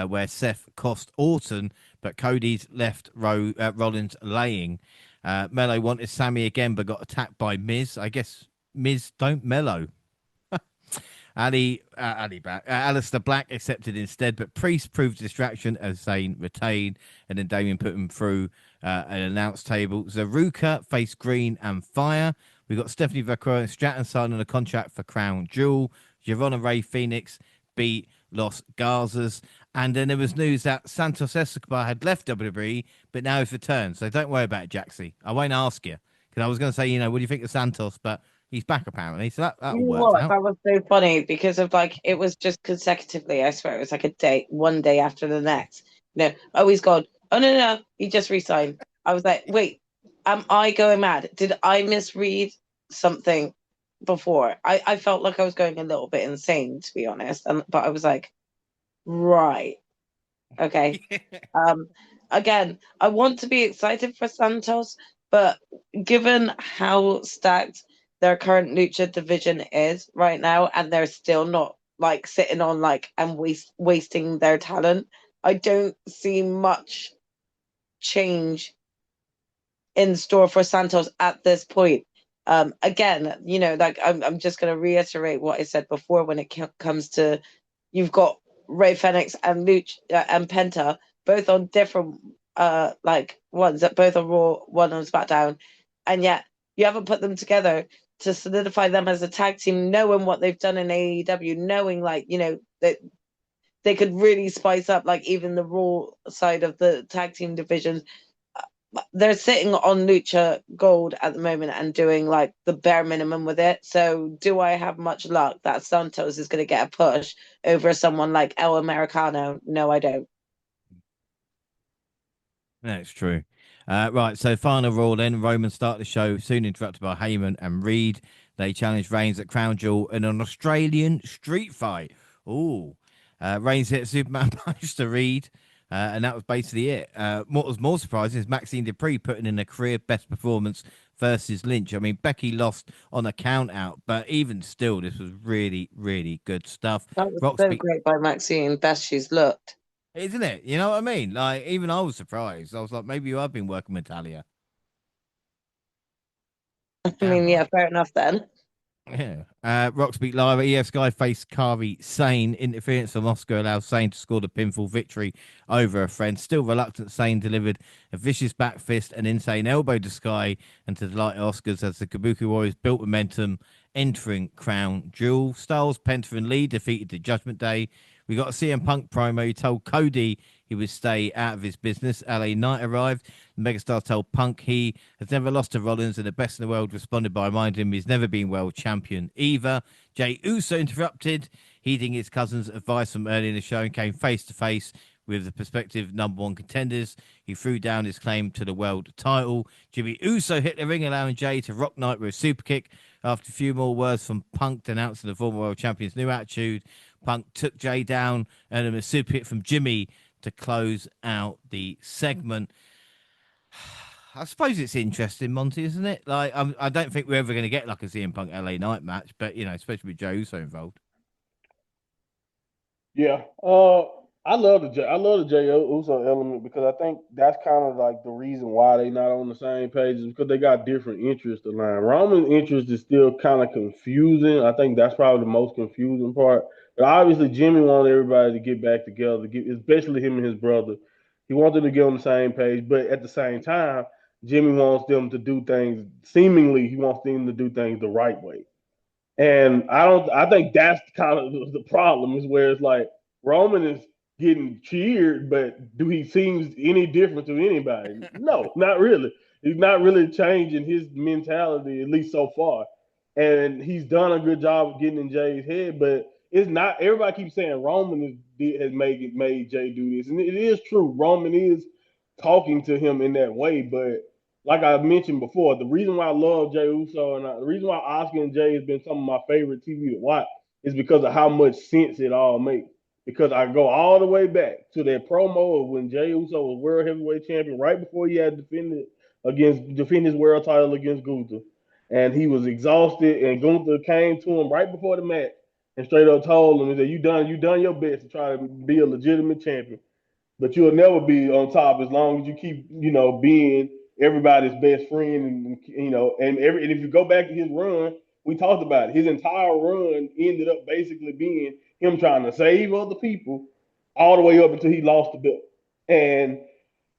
where Seth cost Orton, but Cody's left Rollins laying. Mello wanted Sammy again, but got attacked by Miz. I guess Miz don't mellow. Alistair Black accepted instead, but Priest proved distraction as Zayn retained, and then Damien put him through an announce table. Zaruka faced Green and Fire. We got Stephanie Vaquero and Stratton signing a contract for Crown Jewel. Giovanna Ray Phoenix beat Los Garzas. And then there was news that Santos Escobar had left WWE, but now he's returned. So don't worry about it, Jaxie. I won't ask you. Because I was going to say, what do you think of Santos? But he's back apparently. So that'll work out. That was so funny because of it was just consecutively. I swear it was like a day, one day after the next. Oh, he's gone. Oh, no, he just resigned. I was like, wait, am I going mad? Did I misread something before? I felt like I was going a little bit insane, to be honest. But I was like, right. Okay. Again, I want to be excited for Santos, but given how stacked their current lucha division is right now, and they're still not sitting on and wasting their talent, I don't see much change in store for Santos at this point. Again, I'm just going to reiterate what I said before when it comes to you've got Ray Fenix and Luch and Penta both on different ones that both on Raw, one on SmackDown, and yet you haven't put them together to solidify them as a tag team, knowing what they've done in AEW, knowing that they could really spice up even the Raw side of the tag team division. They're sitting on Lucha Gold at the moment and doing the bare minimum with it. So do I have much luck that Santos is going to get a push over someone like El Americano? No, I don't. That's true. Right, so final Raw then. Roman started the show, soon interrupted by Heyman and Reed. They challenged Reigns at Crown Jewel in an Australian street fight. Ooh. Reigns hit a Superman punch to Reed, and that was basically it. What was more surprising is Maxine Dupree putting in a career best performance versus Lynch. I mean, Becky lost on a count out, but even still, this was really, really good stuff. That was so great by Maxine. Best she's looked. Isn't it? You know what I mean? Even I was surprised. I was like, maybe you have been working with Talia. I mean, yeah, fair enough then. Yeah. Rox beat Lyra. EF Sky faced Kari Sane. Interference from Oscar allows Sane to score the pinfall victory over a friend. Still reluctant, Sane delivered a vicious back fist and insane elbow to Sky and to delight Oscars as the Kabuki Warriors built momentum entering Crown Jewel. Styles, Penta and Lee defeated the Judgment Day. We got a CM Punk promo. He told Cody he would stay out of his business. LA Knight arrived. The megastar told Punk he has never lost to Rollins, and the best in the world responded by reminding him he's never been world champion either. Jay Uso interrupted, heeding his cousin's advice from early in the show, and came face to face with the prospective number one contenders. He threw down his claim to the world title. Jimmy Uso hit the ring, allowing Jay to rock Knight with a super kick. After a few more words from Punk denouncing the former world champion's new attitude, Punk took Jay down and a super hit from Jimmy to close out the segment. I suppose it's interesting, Monty, isn't it? I don't think we're ever going to get a CM Punk LA Knight match, but especially with Jey Uso involved. Yeah, I love the Jey Uso element because I think that's kind of the reason why they not on the same page is because they got different interests aligned. Roman's interest is still kind of confusing. I think that's probably the most confusing part. But obviously, Jimmy wanted everybody to get back together, especially him and his brother. He wanted to get on the same page, but at the same time, Jimmy wants them to do things. Seemingly, he wants them to do things the right way. And I think that's kind of the problem is where it's Roman is getting cheered, but do he seems any different to anybody? No, not really. He's not really changing his mentality, at least so far. And he's done a good job of getting in Jay's head, but it's not. Everybody keeps saying Roman has made Jay do this, and it is true. Roman is talking to him in that way, but like I mentioned before, the reason why I love Jey Uso and the reason why Oscar and Jay has been some of my favorite TV to watch is because of how much sense it all makes. Because I go all the way back to that promo of when Jey Uso was World Heavyweight Champion right before he had defend his world title against Gunther, and he was exhausted, and Gunther came to him right before the match and straight up told him that you done your best to try to be a legitimate champion, but you'll never be on top as long as you keep, being everybody's best friend. And if you go back to his run, we talked about it. His entire run ended up basically being him trying to save other people all the way up until he lost the belt. And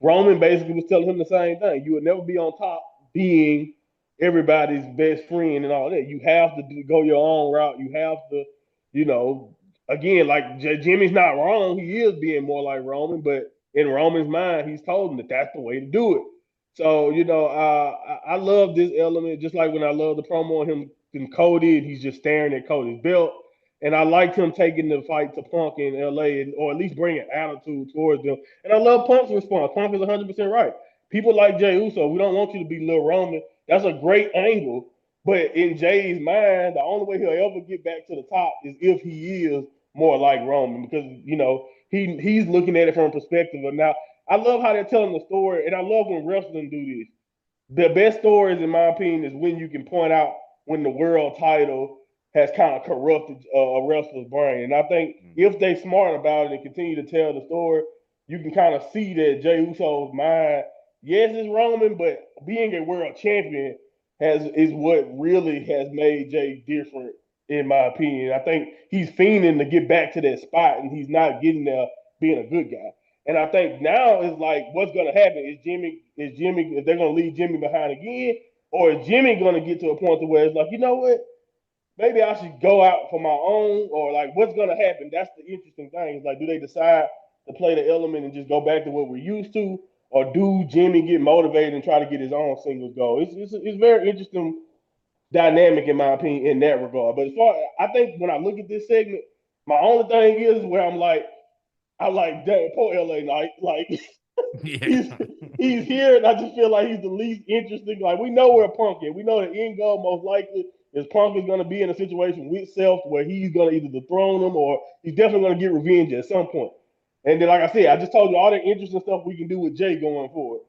Roman basically was telling him the same thing. You would never be on top being everybody's best friend and all that. You have to go your own route. You have to, you know, again, like Jimmy's not wrong. He is being more like Roman, but in Roman's mind, he's told him that that's the way to do it. So, I love this element, just like when I love the promo on him and Cody, and he's just staring at Cody's belt. And I liked him taking the fight to Punk in LA, or at least bringing attitude towards them. And I love Punk's response. Punk is 100% right. People like Jey Uso, we don't want you to be Lil Roman. That's a great angle. But in Jay's mind, the only way he'll ever get back to the top is if he is more like Roman, because he's looking at it from a perspective of now. I love how they're telling the story, and I love when wrestling do this. The best stories, in my opinion, is when you can point out when the world title has kind of corrupted a wrestler's brain. And I think if they smart about it and continue to tell the story, you can kind of see that Jey Uso's mind, yes, it's Roman, but being a world champion is what really has made Jey different, in my opinion. I think he's fiending to get back to that spot, and he's not getting there being a good guy. And I think now is like, what's going to happen? Is they're going to leave Jimmy behind again, or is Jimmy going to get to a point to where it's like, you know what? Maybe I should go out for my own, or like, what's going to happen? That's the interesting thing. It's like, do they decide to play the element and just go back to what we're used to, or do Jimmy get motivated and try to get his own singles goal? It's very interesting dynamic, in my opinion, in that regard. But as far, I think when I look at this segment, my only thing is where I'm like, I like, damn, poor LA Knight. Like, he's here, and I just feel like he's the least interesting. Like, we know where Punk is. We know the end goal most likely is Punk is going to be in a situation with Self where he's going to either dethrone him, or he's definitely going to get revenge at some point. And then, like I said, I just told you all the interesting stuff we can do with Jay going forward.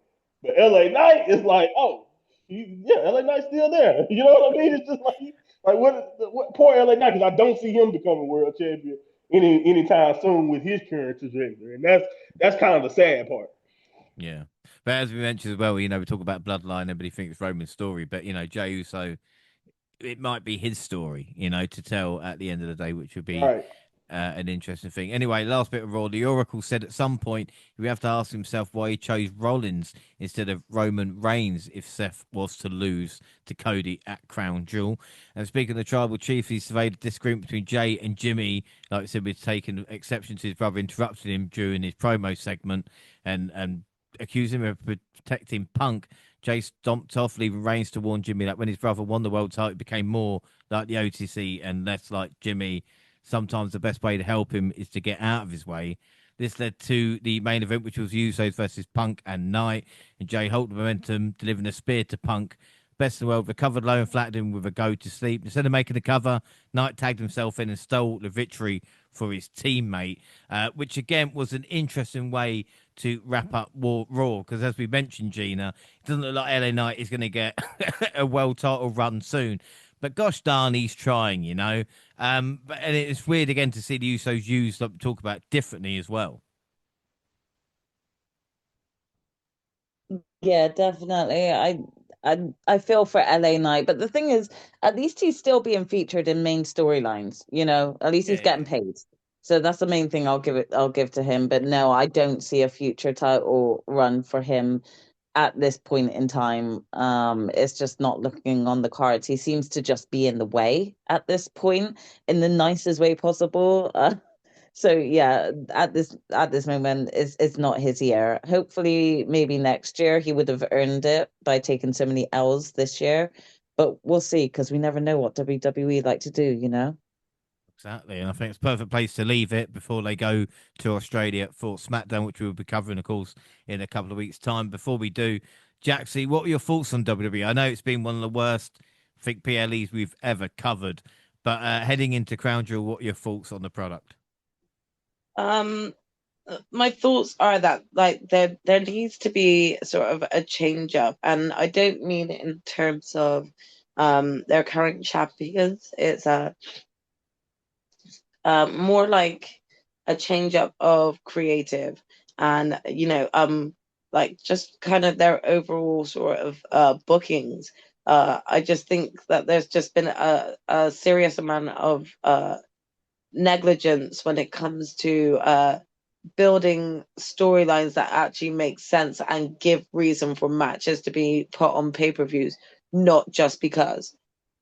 But LA Knight is like, oh, LA Knight's still there. You know what I mean? It's just like what poor LA Knight, because I don't see him becoming world champion anytime soon with his current trajectory, and that's kind of the sad part. Yeah, but as we mentioned as well, we talk about bloodline. Everybody thinks Roman's story, but Jey Uso, it might be his story, to tell at the end of the day, which would be right. An interesting thing. Anyway, last bit of Raw. The Oracle said at some point he would have to ask himself why he chose Rollins instead of Roman Reigns if Seth was to lose to Cody at Crown Jewel. And speaking of the Tribal Chief, he surveyed the disagreement between Jay and Jimmy. Like I said, we've taken exception to his brother interrupting him during his promo segment and accused him of protecting Punk. Jay stomped off, leaving Reigns to warn Jimmy that when his brother won the world title, it became more like the OTC and less like Jimmy. Sometimes the best way to help him is to get out of his way. This led to the main event, which was Usos versus Punk and Knight. And Jay held the momentum, delivering a spear to Punk. Best in the world recovered low and flattened him with a go to sleep. Instead of making the cover, Knight tagged himself in and stole the victory for his teammate, which again was an interesting way to wrap up Raw. Because as we mentioned, Gina, it doesn't look like LA Knight is going to get a world title run soon. But gosh darn, he's trying, and it's weird again to see the Usos used, talk about differently as well. Yeah, definitely. I feel for LA Knight, but the thing is, at least he's still being featured in main storylines. At least he's getting paid. So that's the main thing I'll give to him. But no, I don't see a future title run for him at this point in time. It's just not looking on the cards. He seems to just be in the way at this point, in the nicest way possible. So yeah, at this moment, it's not his year. Hopefully, maybe next year he would have earned it by taking so many L's this year. But we'll see, because we never know what WWE like to do. Exactly, and I think it's a perfect place to leave it before they go to Australia for Smackdown, which we'll be covering, of course, in a couple of weeks' time. Before we do, Jaxie, what were your thoughts on WWE? I know it's been one of the worst, I think, PLEs we've ever covered, but heading into Crown Jewel, what are your thoughts on the product? My thoughts are that like there needs to be sort of a change up, and I don't mean it in terms of their current champions. It's more like a change up of creative, and like just kind of their overall sort of bookings. I just think that there's just been a serious amount of negligence when it comes to building storylines that actually make sense and give reason for matches to be put on pay-per-views, not just because.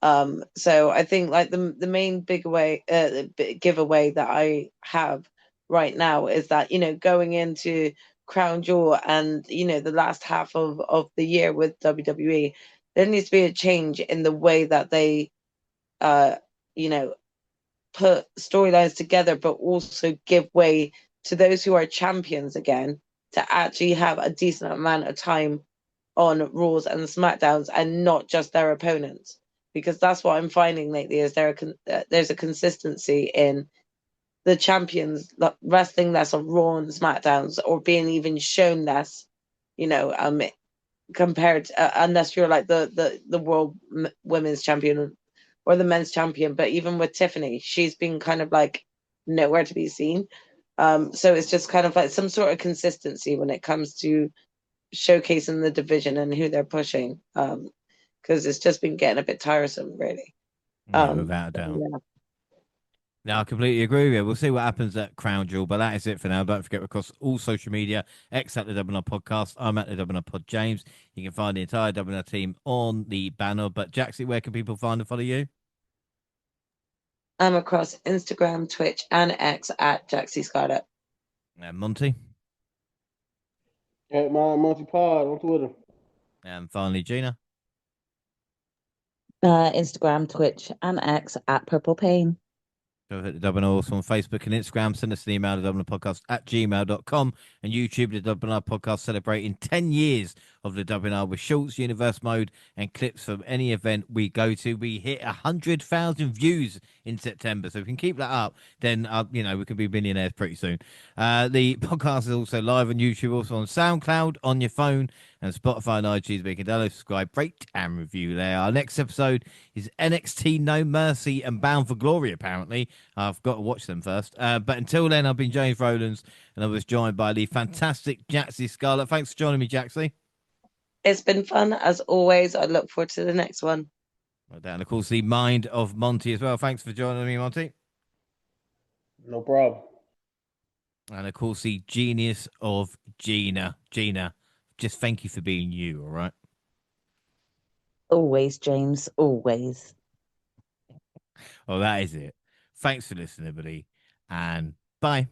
So I think like the main giveaway that I have right now is that going into Crown Jewel and the last half of the year with WWE, there needs to be a change in the way that they you know put storylines together, but also give way to those who are champions again to actually have a decent amount of time on Raws and SmackDowns and not just their opponents. Because that's what I'm finding lately is there's a consistency in the champions wrestling less on Raw and SmackDowns or being even shown less, you know, compared to, unless you're like the world women's champion or the men's champion. But even with Tiffany, she's been kind of like nowhere to be seen. So it's just kind of like some sort of consistency when it comes to showcasing the division and who they're pushing. Because it's just been getting a bit tiresome, really. Yeah, without a doubt. Yeah. No, I completely agree with you. We'll see what happens at Crown Jewel, but that is it for now. Don't forget, across all social media, X at the WNR Podcast. I'm at the WNR Pod James. You can find the entire WNR team on the banner. But Jaxie, where can people find and follow you? I'm across Instagram, Twitch, and X at Jaxie Scarlett. And Monty. At my Monty Pod on Twitter. And finally, Gina. Instagram, Twitch, and X at Purple Pain. Go hit the Double R also on Facebook and Instagram. Send us an email to Podcast at gmail.com and YouTube, the Double R Podcast, celebrating 10 years of the WNR with shorts, universe mode, and clips from any event we go to. We hit 100,000 views in September. So if we can keep that up, then, we could be millionaires pretty soon. The podcast is also live on YouTube, also on SoundCloud, on your phone, and Spotify and iTunes. We can download, subscribe, rate, and review there. Our next episode is NXT No Mercy and Bound for Glory, apparently. I've got to watch them first. But until then, I've been James Rowlands, and I was joined by the fantastic Jaxie Scarlett. Thanks for joining me, Jaxie. It's been fun, as always. I look forward to the next one. And, of course, the mind of Monty as well. Thanks for joining me, Monty. No problem. And, of course, the genius of Gina. Gina, just thank you for being you, all right? Always, James, always. Well, that is it. Thanks for listening, everybody, and bye.